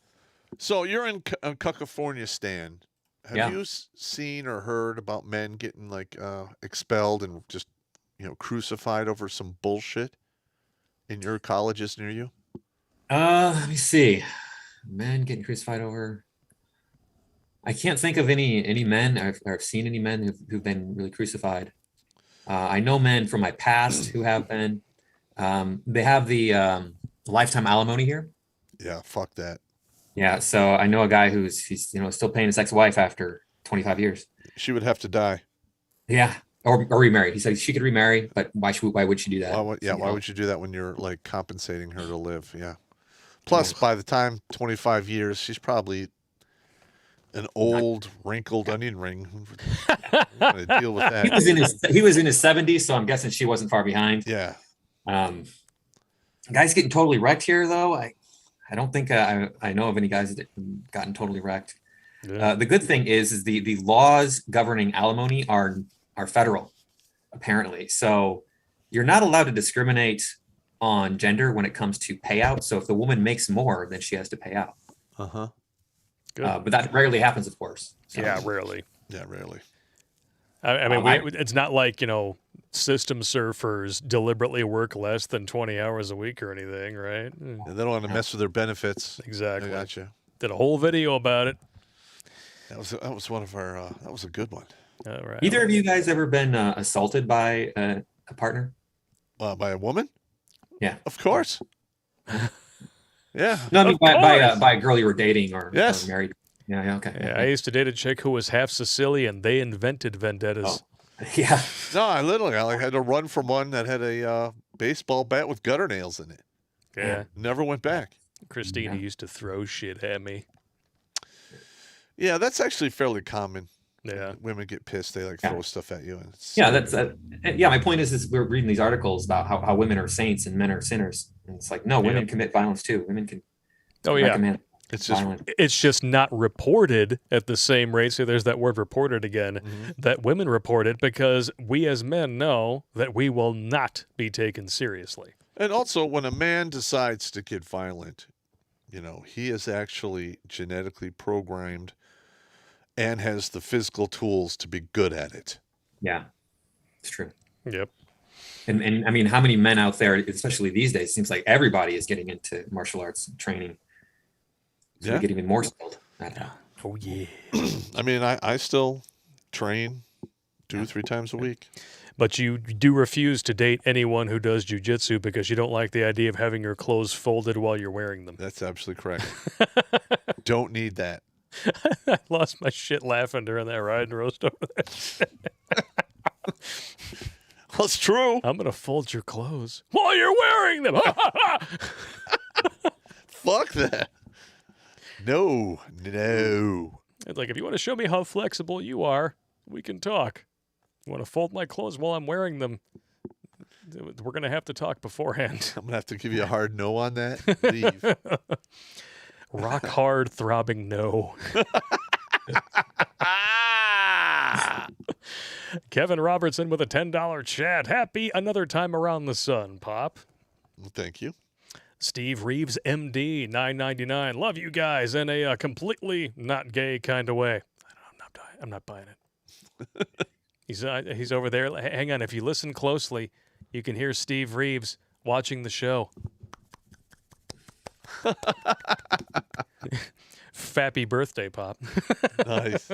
So you're in California, Stan. Have you seen or heard about men getting like expelled and just crucified over some bullshit in your colleges near you? Let me see. Men getting crucified over. I can't think of any men. I've seen any men who've been really crucified. I know men from my past who have been. They have the lifetime alimony here. Yeah, fuck that. Yeah, so I know a guy he's still paying his ex-wife after 25 years. She would have to die. Yeah, or remarry. He said she could remarry, but why would she do that? Why would you do that when you're like compensating her to live? Yeah. Plus, by the time 25 years, she's probably an old, wrinkled onion ring. I'm gonna deal with that. He was in his 70s, so I'm guessing she wasn't far behind. Yeah. Guys getting totally wrecked here, though. I don't think I know of any guys that have gotten totally wrecked. Yeah. The good thing is the laws governing alimony are federal, apparently. So you're not allowed to discriminate on gender when it comes to payout. So if the woman makes more, then she has to pay out. Uh-huh. But that rarely happens, of course. So. Yeah, rarely. Yeah, rarely. I mean, it's not like, system surfers deliberately work less than 20 hours a week or anything, right? And they don't want to mess with their benefits. Exactly. I gotcha. Did a whole video about it. That was one of our. That was a good one. All right. Either of you guys ever been assaulted by a partner? By a woman? Yeah. Of course. Yeah. No, I mean by a girl you were dating or married. Yeah. Okay. Yeah, I used to date a chick who was half Sicilian. They invented vendettas. Oh. Yeah. No, I literally had to run from one that had a baseball bat with gutter nails in it. Yeah. Never went back. Christina used to throw shit at me. Yeah, that's actually fairly common. Yeah. Women get pissed. They throw stuff at you. And my point is we're reading these articles about how women are saints and men are sinners. And it's like, no, women commit violence too. Women can. Recommend it's just not reported at the same rate. So there's that word reported again, that women report it because we as men know that we will not be taken seriously. And also, when a man decides to get violent, he is actually genetically programmed and has the physical tools to be good at it. Yeah, it's true. Yep. And I mean, how many men out there, especially these days, it seems like everybody is getting into martial arts training. So we get even more skilled at that. Oh, yeah. I mean, I still train 2-3 times a week. But you do refuse to date anyone who does jujitsu because you don't like the idea of having your clothes folded while you're wearing them. That's absolutely correct. Don't need that. I lost my shit laughing during that ride and roast over that. Well, it's true. I'm going to fold your clothes while you're wearing them. Fuck that. No. It's like, if you want to show me how flexible you are, we can talk. You want to fold my clothes while I'm wearing them? We're going to have to talk beforehand. I'm going to have to give you a hard no on that. Leave. Rock hard, throbbing no. Kevin Robertson with a $10 chat. Happy another time around the sun, Pop. Well, thank you. Steve Reeves, MD, $9.99. Love you guys in a completely not gay kind of way. I'm not buying it. He's over there. Hang on. If you listen closely, you can hear Steve Reeves watching the show. Fappy birthday, Pop. Nice.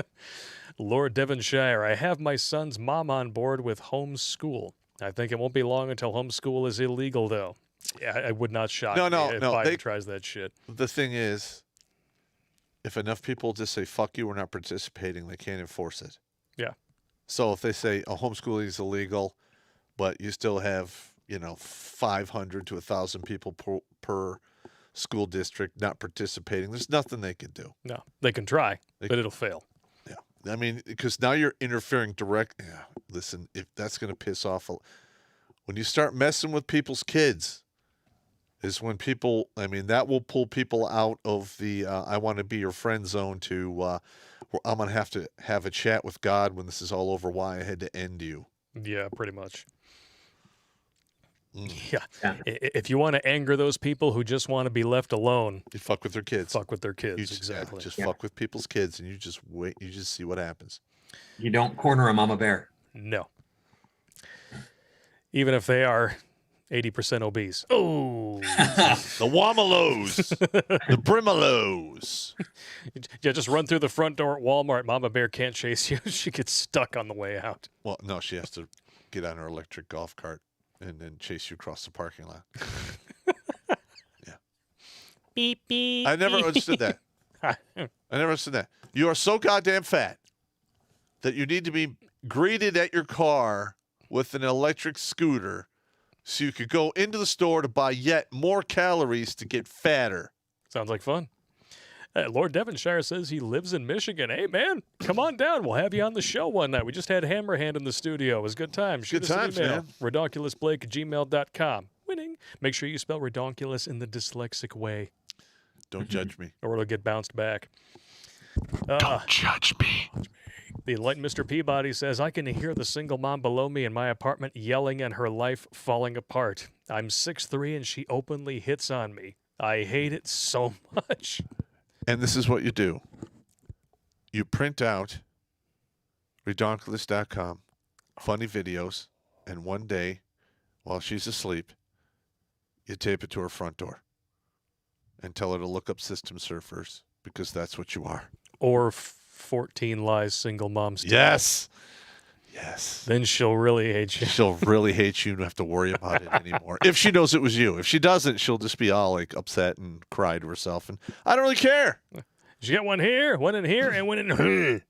Lord Devonshire, I have my son's mom on board with homeschool. I think it won't be long until homeschool is illegal, though. Yeah, I would not shock me if Biden tries that shit. The thing is, if enough people just say, fuck you, we're not participating, they can't enforce it. Yeah. So if they say homeschooling is illegal, but you still have, 500 to 1,000 people per school district not participating, there's nothing they can do. No, they can try, but it'll fail. Yeah. I mean, because now you're interfering direct. Yeah, listen, if that's going to piss off. When you start messing with people's kids is when people, that will pull people out of the I want to be your friend zone to where I'm going to have a chat with God when this is all over, why I had to end you. Yeah, pretty much. Yeah. If you want to anger those people who just want to be left alone, You fuck with their kids. fuck with their kids. You just, Exactly. Just fuck with people's kids, and you just wait. You just see what happens. You don't corner a mama bear. No. Even if they are 80% obese. Oh. The Wamalos. The Brimalos. Yeah, just run through the front door at Walmart. Mama Bear can't chase you. She gets stuck on the way out. Well, no, she has to get on her electric golf cart and then chase you across the parking lot. Yeah. Beep, beep. I never understood that. I never understood that. You are so goddamn fat that you need to be greeted at your car with an electric scooter so you could go into the store to buy yet more calories to get fatter. Sounds like fun. Lord Devonshire says he lives in Michigan. Hey, man, come on down. We'll have you on the show one night. We just had Hammerhand in the studio. It was a good time. Shoot Good us times, an email. man. redonkulousblake@gmail.com. Winning. Make sure you spell redonkulous in the dyslexic way, Don't judge me. or it'll get bounced back. Don't judge me. The enlightened Mr. Peabody says, I can hear the single mom below me in my apartment yelling and her life falling apart. I'm 6'3" and she openly hits on me. I hate it so much. And this is what you do. You print out redonkulous.com, funny videos, and one day, while she's asleep, you tape it to her front door and tell her to look up System Surfers, because that's what you are. Or 14 Lies Single Moms Tell. Yes. Yes. Then she'll really hate you. She'll really hate you and have to worry about it anymore. If she knows it was you. If she doesn't, she'll just be all like upset and cry to herself. And I don't really care. She got one here, one in here, and one in here.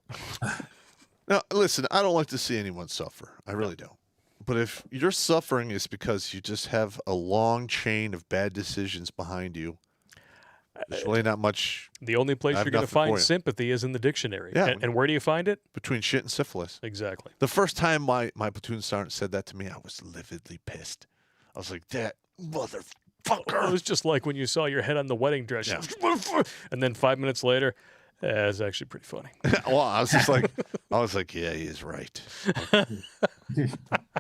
Now, listen, I don't like to see anyone suffer. I really don't. But if your suffering is because you just have a long chain of bad decisions behind you, there's really not much The only place I have you're going to nothing for find you. sympathy is in the dictionary. Yeah. And where do you find it? between shit and syphilis. Exactly. The first time my platoon sergeant said that to me, I was lividly pissed. I was like, that It motherfucker. was just like when you saw your head on the wedding dress. Yeah. And then 5 minutes later, it's actually pretty funny. Well, I was like, yeah, he is right.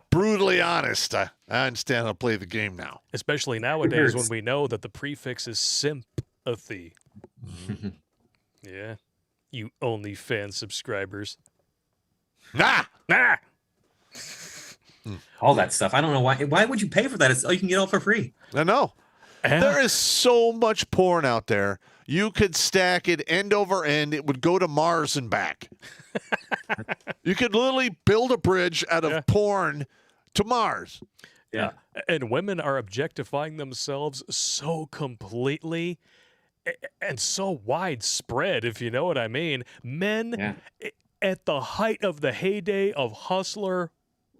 Brutally honest. I understand how to play the game now. Especially nowadays when hurts. we know that the prefix is sympathy. Yeah. You OnlyFans subscribers. Nah. Ah! All that stuff. I don't know why. Why would you pay for that? It's, you can get all for free. I know. Ah. There is so much porn out there. You could stack it end over end. It would go to Mars and back. You could literally build a bridge out of Yeah. porn to Mars. Yeah. And women are objectifying themselves so completely and so widespread, if you know what I mean. Men Yeah. at the height of the heyday of Hustler,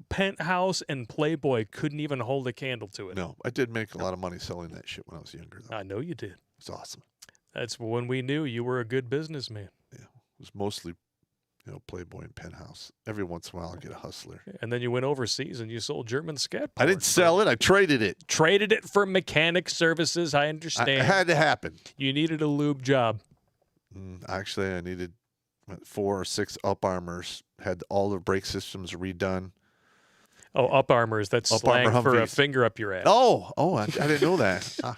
Penthouse, and Playboy couldn't even hold a candle to it. No, I did make a lot of money selling that shit when I was younger, though. I know you did. It's awesome. That's when we knew you were a good businessman. Yeah, it was mostly, Playboy and Penthouse. Every once in a while, I get a Hustler. And then you went overseas and you sold German scat I didn't sell it. I traded it. Traded it for mechanic services. I It understand. had to happen. You needed a lube job. Actually, I needed 4 or 6 up armors. Had all the brake systems redone. Oh, up armors. That's Up slang armor for a Humvees. finger up your ass. Oh, I didn't know that.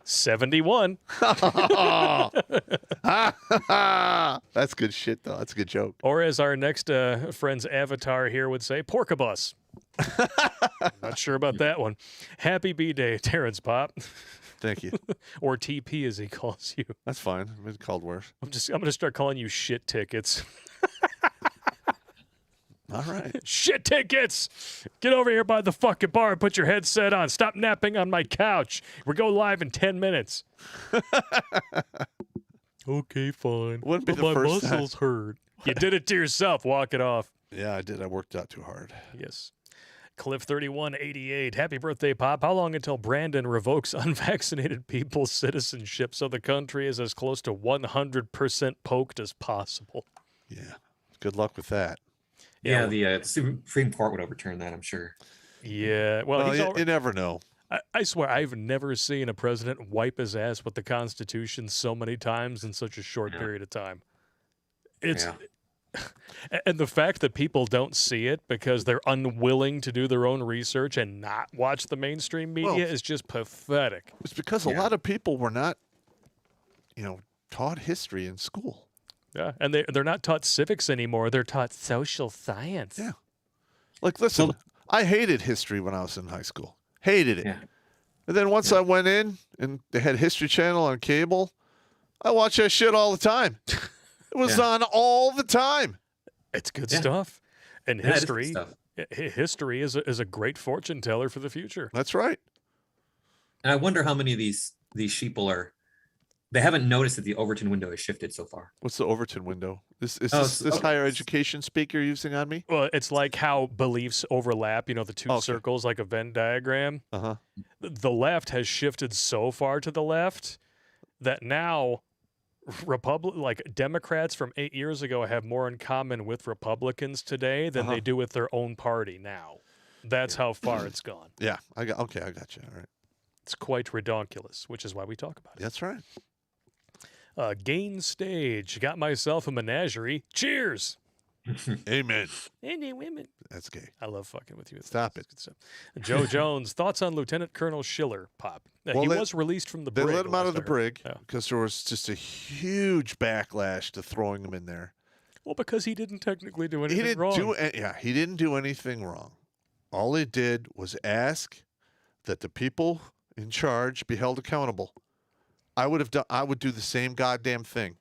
71. That's good shit, though. That's a good joke. Or as our next friend's avatar here would say, porkabus. Not sure about that one. Happy B-Day, Terrence Popp. Thank you. Or TP as he calls you. That's fine. I've been called worse. I'm going to start calling you shit tickets. All right. Shit tickets! Get over here by the fucking bar and put your headset on. Stop napping on my couch. We go live in 10 minutes. Okay, fine. Wouldn't be But the my first time. muscles hurt. You did it to yourself. Walk it off. Yeah, I did. I worked out too hard. Yes. Cliff3188. Happy birthday, Pop. How long until Brandon revokes unvaccinated people's citizenship so the country is as close to 100% poked as possible? Yeah. Good luck with that. Yeah, the Supreme Court would overturn that, I'm sure. Yeah. Well, Well, he's you never know. I swear I've never seen a president wipe his ass with the Constitution so many times in such a short Yeah. period of time. It's Yeah. And the fact that people don't see it because they're unwilling to do their own research and not watch the mainstream media is just pathetic. It's because a lot of people were not, taught history in school. Yeah, and they're not taught civics anymore. They're taught social science. Yeah. Like, listen, I hated history when I was in high school. Hated it. Yeah. And then once I went in and they had History Channel on cable, I watched that shit all the time. It was on all the time. It's good stuff. And Yeah, history, it is good history is a great fortune teller for the future. That's right. And I wonder how many of these sheeple they haven't noticed that the Overton window has shifted so far. What's the Overton window? Is this okay. higher education speak you're using on me? Well, it's like how beliefs overlap, the two circles like a Venn diagram. Uh-huh. The left has shifted so far to the left that now Democrats from 8 years ago have more in common with Republicans today than they do with their own party now. That's how far it's gone. Yeah, I got you. All right. It's quite redonkulous, which is why we talk about it. That's right. Gain stage. Got myself a menagerie. Cheers. Amen. Any women. That's gay. I love fucking with you. Stop it. Joe Jones, thoughts on Lieutenant Colonel Schiller, Pop? He was released from the brig. They let him out of the brig Yeah. because there was just a huge backlash to throwing him in there. Well, because he didn't technically do anything He didn't wrong. he didn't do anything wrong. All he did was ask that the people in charge be held accountable. I would do the same goddamn thing.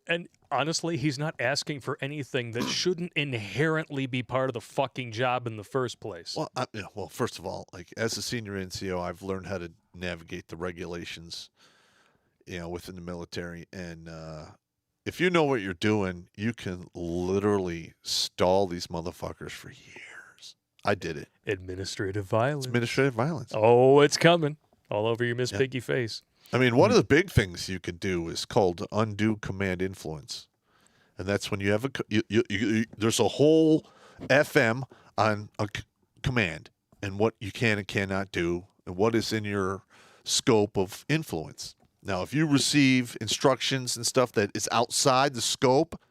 And honestly, he's not asking for anything that shouldn't inherently be part of the fucking job in the first place. Well, first of all, like as a senior NCO, I've learned how to navigate the regulations, within the military. And if you know what you're doing, you can literally stall these motherfuckers for years. I did it. Administrative violence. Administrative violence. Oh, it's coming. All over your Miss Piggy face. I mean, one of the big things you could do is called undue command influence, and that's when you have there's a whole FM on a command and what you can and cannot do and what is in your scope of influence. Now, if you receive instructions and stuff that is outside the scope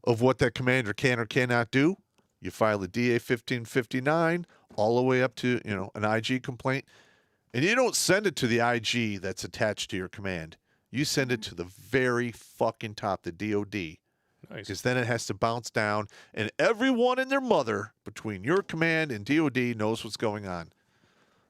of what that commander can or cannot do, you file a DA 1559 all the way up to an IG complaint. And you don't send it to the IG that's attached to your command. You send it to the very fucking top, the DOD. Nice. Because then it has to bounce down. And everyone and their mother between your command and DOD knows what's going on.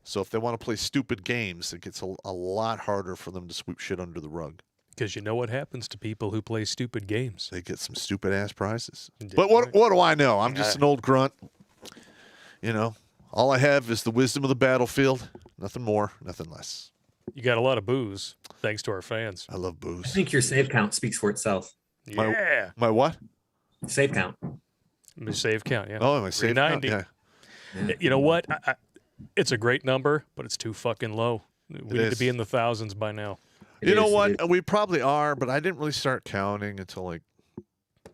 So if they want to play stupid games, it gets a lot harder for them to sweep shit under the rug. Because you know what happens to people who play stupid games. They get some stupid-ass prizes. Indeed. But what do I know? I'm just an old grunt. All I have is the wisdom of the battlefield. Nothing more, nothing less. You got a lot of booze, thanks to our fans. I love I booze. think your save count speaks for itself. Yeah. My what? Save count. My save count, yeah. Oh, my save count? 390. Yeah. You know what? It's a great number, but it's too fucking low. We need to be in the thousands by now. You know what? We probably are, but I didn't really start counting until I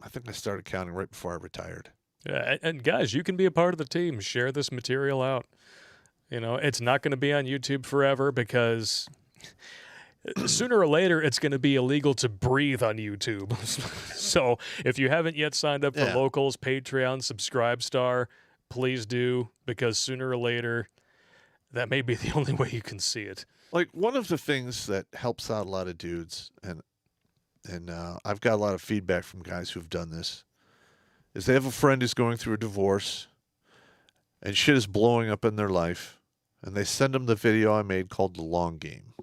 think I started counting right before I retired. Yeah, and guys, you can be a part of the team. Share this material out. It's not going to be on YouTube forever because sooner or later it's going to be illegal to breathe on YouTube. So if you haven't yet signed up for Locals, Patreon, Subscribestar, please do, because sooner or later that may be the only way you can see it. Like one of the things that helps out a lot of dudes, and I've got a lot of feedback from guys who've done this, is they have a friend who's going through a divorce and shit is blowing up in their life, and they send them the video I made called The Long Game.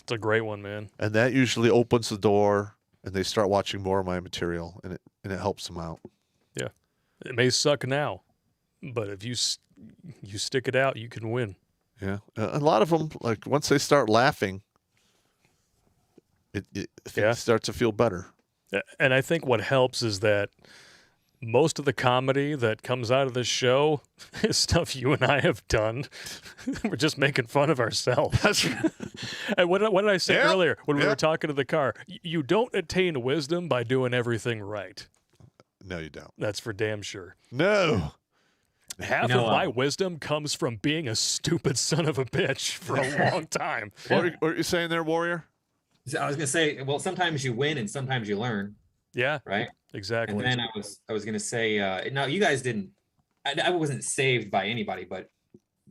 It's a great one, man. And that usually opens the door, and they start watching more of my material, and it helps them out. Yeah. It may suck now, but if you stick it out, you can win. Yeah. A lot of them, like, once they start laughing, things start to feel better. And I think what helps is that most of the comedy that comes out of this show is stuff you and I have done. We're just making fun of ourselves. That's right. And what did I say earlier when we were talking to the car? You don't attain wisdom by doing everything right. No, you don't. That's for damn sure. No. Half of my wisdom comes from being a stupid son of a bitch for a long time. What are you saying there, Warrior? I was going to say, well, sometimes you win and sometimes you learn. Yeah, right? exactly. And then I was gonna say, no, you guys didn't. I wasn't saved by anybody, but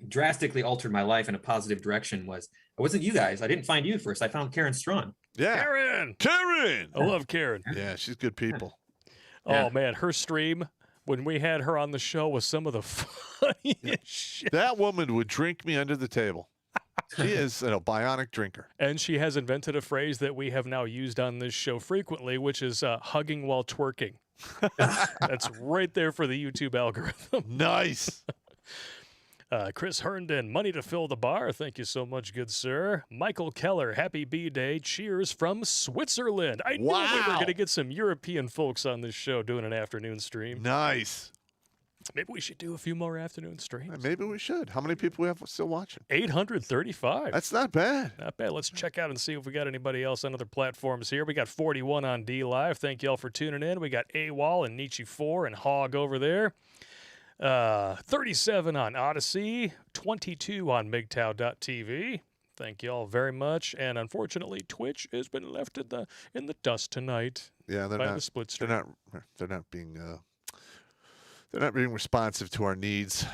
drastically altered my life in a positive direction was it wasn't you guys. I didn't find you first. I found Karen Strawn. Yeah. Karen! Karen! I love Karen. Yeah, she's good people. Yeah. Oh, man, her stream when we had her on the show was some of the funniest shit. That woman would drink me under the table. She is a bionic drinker. And she has invented a phrase that we have now used on this show frequently, which is hugging while twerking. That's right there for the YouTube algorithm. Nice. Chris Herndon, money to fill the bar. Thank you so much, good sir. Michael Keller, happy B-Day. Cheers from Switzerland. I knew we were going to get some European folks on this show doing an afternoon stream. Nice. Maybe we should do a few more afternoon streams. Maybe we should. How many people we have still watching? 835. That's not bad. Not bad. Let's check out and see if we got anybody else on other platforms here. We got 41 on D Live. Thank y'all for tuning in. We got AWOL and Nietzsche 4 and Hog over there. 37 on Odyssey, 22 on MGTOW.tv. Thank y'all very much. And unfortunately, Twitch has been left in the dust tonight. Yeah, they're by not. The split stream. They're not being responsive to our needs.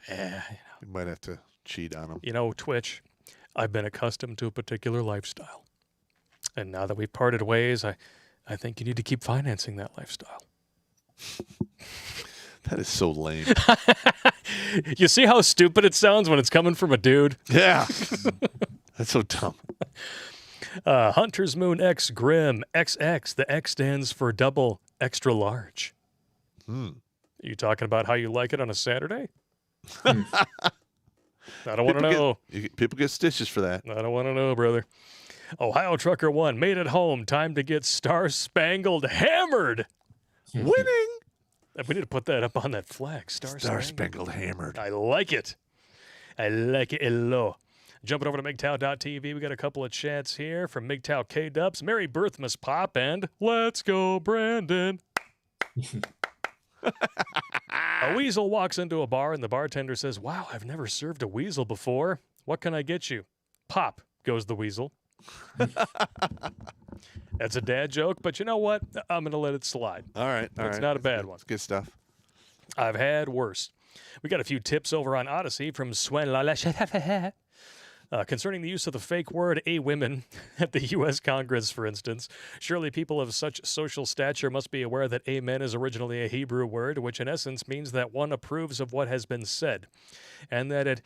Yeah, We might have to cheat on them. you know, Twitch, I've been accustomed to a particular lifestyle. And now that we've parted ways, I think you need to keep financing that lifestyle. That is so lame. You see how stupid it sounds when it's coming from a dude? Yeah. That's so dumb. Hunter's Moon X Grim XX. The X stands for double extra large. You talking about how you like it on a Saturday? I don't want to know. People get stitches for that. I don't want to know, brother. Ohio Trucker 1 made it home. Time to get Star Spangled hammered. Winning. We need to put that up on that flag. Star Spangled Hammered. I like it. I like it. Hello. Jumping over to MGTOW.tv, we got a couple of chats here from MGTOW K-Dubs. Merry Birthmas Pop and Let's Go Brandon. A weasel walks into a bar and the bartender says, wow, I've never served a weasel before. What can I get you? Pop, goes the weasel. That's a dad joke, but you know what? I'm going to let it slide. All right. It's not a bad one. It's good stuff. I've had worse. We got a few tips over on Odyssey from Swen Lala. Concerning the use of the fake word "a women" at the U.S. Congress, for instance, surely people of such social stature must be aware that "amen" is originally a Hebrew word, which in essence means that one approves of what has been said, and that it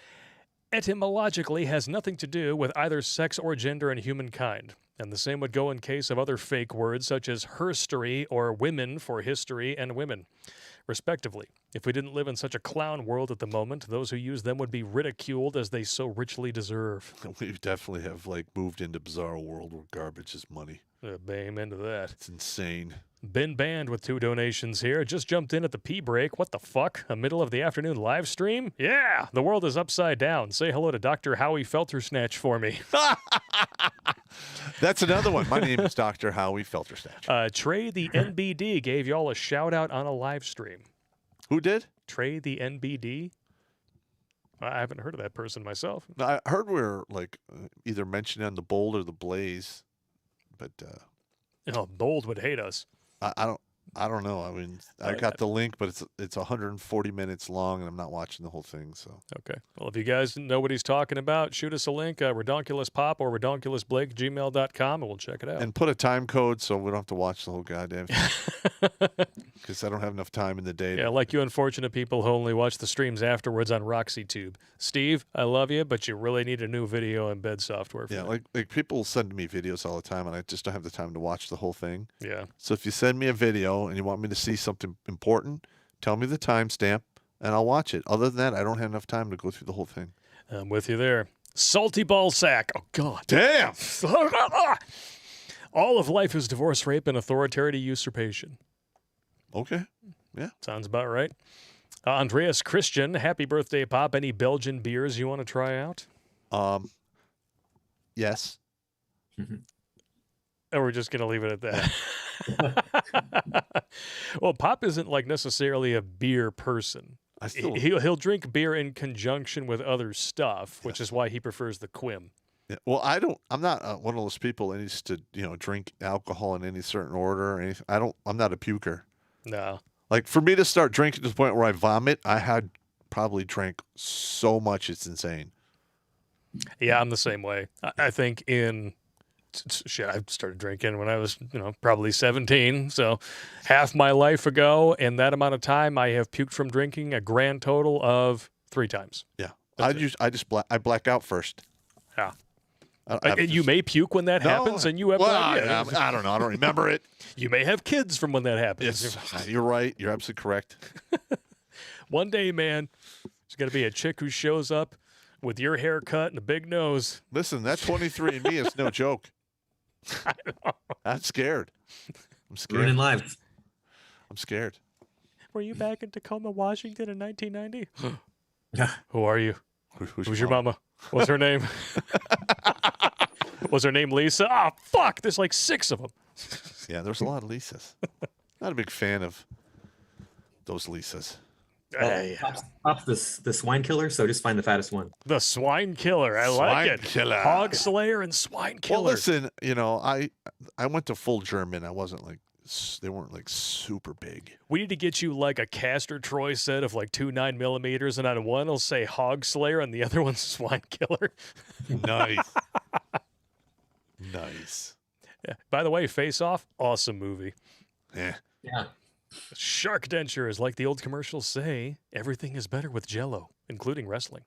etymologically has nothing to do with either sex or gender in humankind. And the same would go in case of other fake words such as herstory or women for history and women, respectively. If we didn't live in such a clown world at the moment, those who use them would be ridiculed as they so richly deserve. We definitely have moved into bizarre world where garbage is money. Amen to that. It's insane. Been banned with 2 donations here. Just jumped in at the pee break. What the fuck? A middle of the afternoon live stream? Yeah, the world is upside down. Say hello to Dr. Howie Feltersnatch for me. That's another one. My name is Dr. Howie Feltersnatch. Trey the NBD gave y'all a shout out on a live stream. Who did? Trey the NBD? I haven't heard of that person myself. No, I heard we were either mentioned on the Bold or the Blaze, but Bold would hate us. I don't know. I mean, I got the link, but it's 140 minutes long, and I'm not watching the whole thing. So okay. Well, if you guys know what he's talking about, shoot us a link, redonkulouspop or redonkulousblake@gmail.com, and we'll check it out. And put a time code so we don't have to watch the whole goddamn thing. Because I don't have enough time in the day. Yeah, like you unfortunate people who only watch the streams afterwards on RoxyTube. Steve, I love you, but you really need a new video embed software for that. Like people send me videos all the time, and I just don't have the time to watch the whole thing. Yeah. So if you send me a video and you want me to see something important, tell me the timestamp, and I'll watch it. Other than that, I don't have enough time to go through the whole thing. I'm with you there. Salty ball sack. Oh, God. Damn! All of life is divorce, rape, and authoritarian usurpation. Okay. Yeah. Sounds about right. Andreas Christian, happy birthday, Pop. Any Belgian beers you want to try out? Yes. And we're just going to leave it at that. Well, Pop isn't necessarily a beer person. He'll drink beer in conjunction with other stuff, which is why he prefers the Quim. Yeah, well, I'm not one of those people that needs to, drink alcohol in any certain order or anything. I'm not a puker. No. Like for me to start drinking to the point where I vomit, I had probably drank so much it's insane. Yeah, I'm the same way. I think shit, I started drinking when I was, probably 17. So half my life ago, in that amount of time, I have puked from drinking a grand total of 3 times. Yeah, That's I black out first. Yeah. I've You may puke when that happens, and you have no idea. I don't know. I don't remember it. You may have kids from when that happens. You're right. You're absolutely correct. One day, man, there's going to be a chick who shows up with your haircut and a big nose. Listen, that 23andMe is no joke. I'm scared. I'm scared. Ruining lives. I'm scared. Were you back in Tacoma, Washington in 1990? Yeah. Who are you? Who's your mama? What's her name? Was her name Lisa? Ah, fuck! There's like 6 of them. Yeah, there's a lot of Lisas. Not a big fan of those Lisas. Popp's the swine killer, so just find the fattest one. The swine killer. I like it. Killer. Hog slayer and swine killer. Well, listen, I went to full German. I wasn't like, they weren't like super big. We need to get you like a Castor Troy set of like 2 9mm, and on one it'll say Hog Slayer and the other one's Swine Killer. Nice. Nice. Yeah. By the way, Face Off, awesome movie. Yeah. Yeah. Shark dentures, like the old commercials say, everything is better with Jell-O, including wrestling.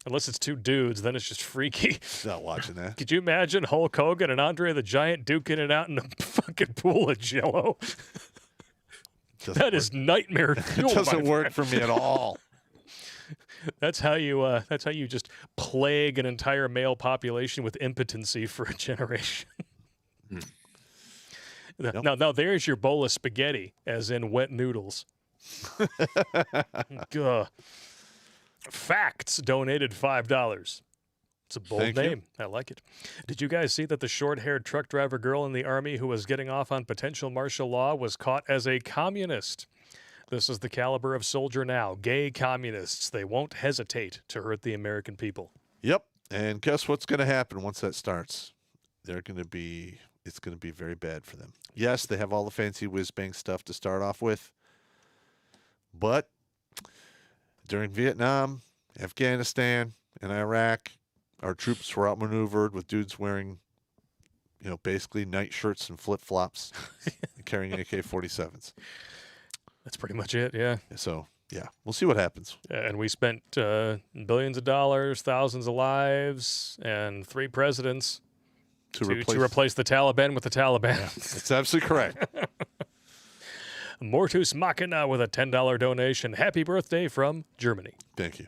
Unless it's 2 dudes, then it's just freaky. Not watching that. Could you imagine Hulk Hogan and Andre the Giant duking it out in a fucking pool of Jell-O? That is nightmare fuel. It doesn't work for me at all. That's how you just plague an entire male population with impotency for a generation. Yep. Now there's your bowl of spaghetti, as in wet noodles. Gah. Facts donated $5. It's a bold Thank you. name. I like it. Did you guys see that the short-haired truck driver girl in the Army who was getting off on potential martial law was caught as a communist? This is the caliber of soldier now. Gay communists. They won't hesitate to hurt the American people. Yep. And guess what's going to happen once that starts? It's going to be very bad for them. Yes, they have all the fancy whiz-bang stuff to start off with. But during Vietnam, Afghanistan, and Iraq, our troops were outmaneuvered with dudes wearing, basically night shirts and flip-flops and carrying AK-47s. That's pretty much it, yeah. So, yeah, we'll see what happens. And we spent billions of dollars, thousands of lives, and 3 presidents to replace the Taliban with the Taliban. Yeah, that's absolutely correct. Mortus Machina with a $10 donation. Happy birthday from Germany. Thank you.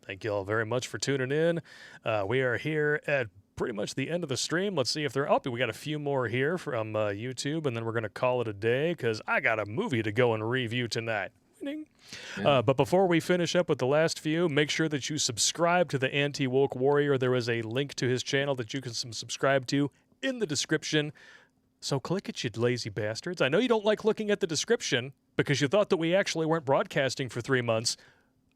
Thank you all very much for tuning in. We are here at pretty much the end of the stream. Let's see if we got a few more here from YouTube, and then we're going to call it a day because I got a movie to go and review tonight. Winning. Yeah. But before we finish up with the last few, make sure that you subscribe to the Anti-Woke Warrior. There is a link to his channel that you can subscribe to in the description. So click it, you lazy bastards. I know you don't like looking at the description because you thought that we actually weren't broadcasting for 3 months,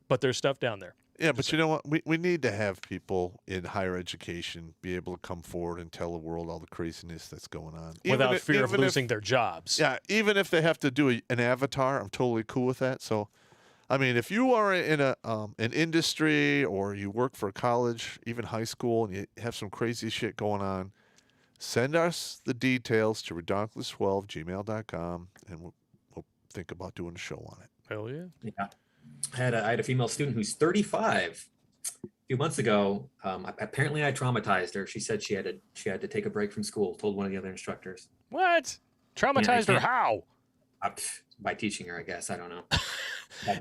but there's stuff down there. Yeah, but you know what? We need to have people in higher education be able to come forward and tell the world all the craziness that's going on. Without fear of losing their jobs. Yeah, even if they have to do an avatar, I'm totally cool with that. So, I mean, if you are in an industry or you work for a college, even high school, and you have some crazy shit going on, send us the details to redonkulous12@gmail.com, and we'll think about doing a show on it. Hell yeah. Yeah. I had a female student who's 35. A few months ago, apparently I traumatized her. She said she had to take a break from school. Told one of the other instructors. What? Traumatized her how? By teaching her, I guess. I don't know.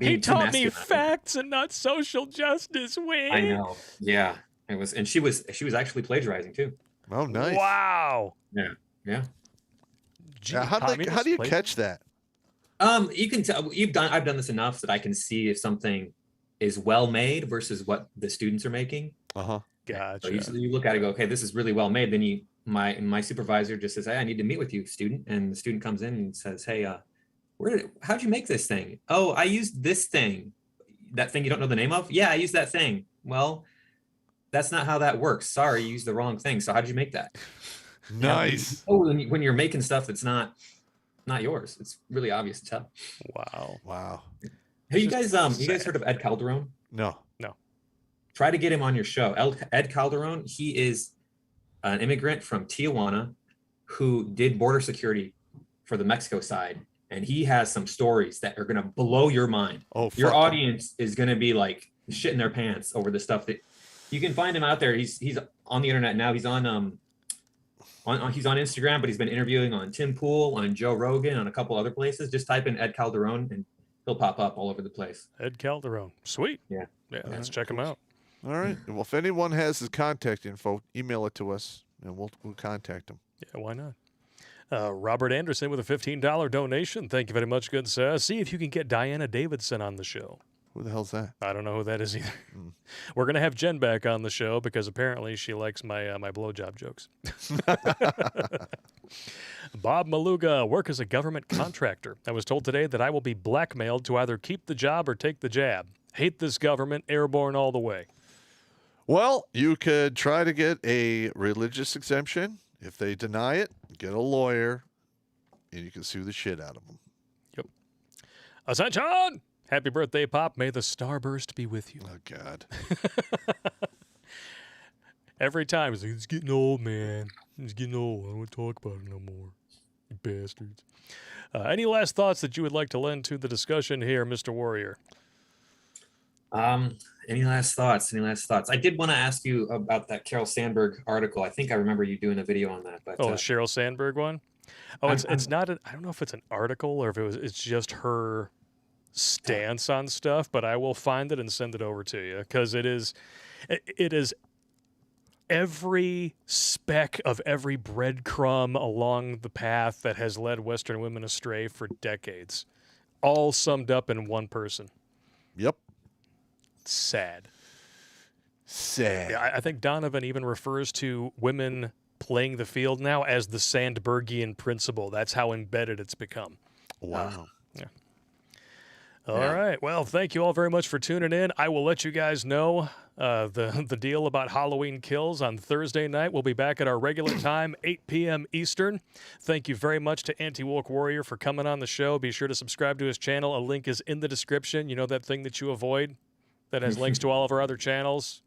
He taught me facts and not social justice. Wayne. I know. Yeah, it was, and she was actually plagiarizing too. Oh, nice. Wow. Yeah. Gee, How do you catch that? You can tell. I've done this enough that I can see if something is well made versus what the students are making. Gotcha. So you look at it and go, okay, this is really well made. Then my supervisor just says, hey, I need to meet with you, student. And the student comes in and says, hey, how'd you make this thing? Oh, I used this thing. That thing you don't know the name of? Yeah, I used that thing. Well, that's not how that works. Sorry, you used the wrong thing. So how'd you make that? Nice. When you're making stuff that's not yours, it's really obvious to tell. Wow. Wow. Hey, you guys heard of Ed Calderon? No. Try to get him on your show. Ed Calderon, he is an immigrant from Tijuana who did border security for the Mexico side. And he has some stories that are going to blow your mind. Oh, your audience is going to be like shitting their pants over the stuff that you can find him out there. He's on the internet now. He's on he's on Instagram, but he's been interviewing on Tim Pool, on Joe Rogan, on a couple other places. Just type in Ed Calderon and he'll pop up all over the place. Ed Calderon. Sweet. Yeah. Let's check him out. All right. Well, if anyone has his contact info, email it to us, and we'll contact him. Yeah, why not? Robert Anderson with a $15 donation. Thank you very much, good sir. See if you can get Diana Davidson on the show. Who the hell's that? I don't know who that is either. We're going to have Jen back on the show because apparently she likes my my blowjob jokes. Bob Maluga, work as a government contractor. I was told today that I will be blackmailed to either keep the job or take the jab. Hate this government, airborne all the way. Well, you could try to get a religious exemption. If they deny it, get a lawyer, and you can sue the shit out of them. Yep. Ascension! Happy birthday, Pop. May the starburst be with you. Oh, God. Every time, it's like, it's getting old, man. It's getting old. I don't want to talk about it no more. You bastards. Any last thoughts that you would like to lend to the discussion here, Mr. Warrior? Any last thoughts? I did want to ask you about that Carol Sandburg article. I think I remember you doing a video on that. But the Sheryl Sandberg one? Oh, it's not. I don't know if it's an article or if it's just her stance on stuff. But I will find it and send it over to you because it is every speck of every breadcrumb along the path that has led Western women astray for decades, all summed up in one person. Yep. Sad. Yeah, I think Donovan even refers to women playing the field now as the Sandbergian principle. That's how embedded it's become. Wow. Yeah. All right. Well, thank you all very much for tuning in. I will let you guys know the deal about Halloween Kills on Thursday night. We'll be back at our regular time, 8 p.m. Eastern. Thank you very much to Anti-Woke Warrior for coming on the show. Be sure to subscribe to his channel. A link is in the description. You know that thing that you avoid that has links to all of our other channels?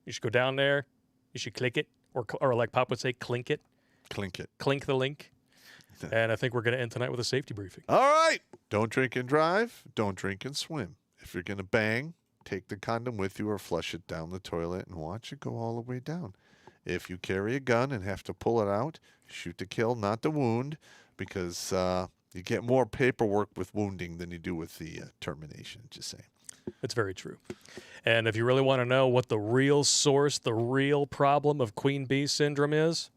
You should go down there. You should click it, or like Pop would say, clink it. Clink it. Clink the link. And I think we're going to end tonight with a safety briefing. All right. Don't drink and drive. Don't drink and swim. If you're going to bang, take the condom with you or flush it down the toilet and watch it go all the way down. If you carry a gun and have to pull it out, shoot to kill, not to wound, because you get more paperwork with wounding than you do with the termination, just saying. It's very true. And if you really want to know what the real source, the real problem of Queen Bee syndrome is,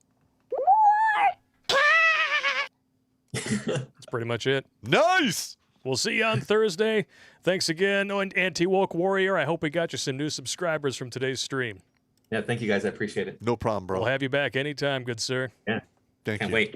that's pretty much it. Nice! We'll see you on Thursday. Thanks again, Anti-Woke Warrior. I hope we got you some new subscribers from today's stream. Yeah, thank you guys. I appreciate it. No problem, bro. We'll have you back anytime, good sir. Yeah. Thank you. Can't wait.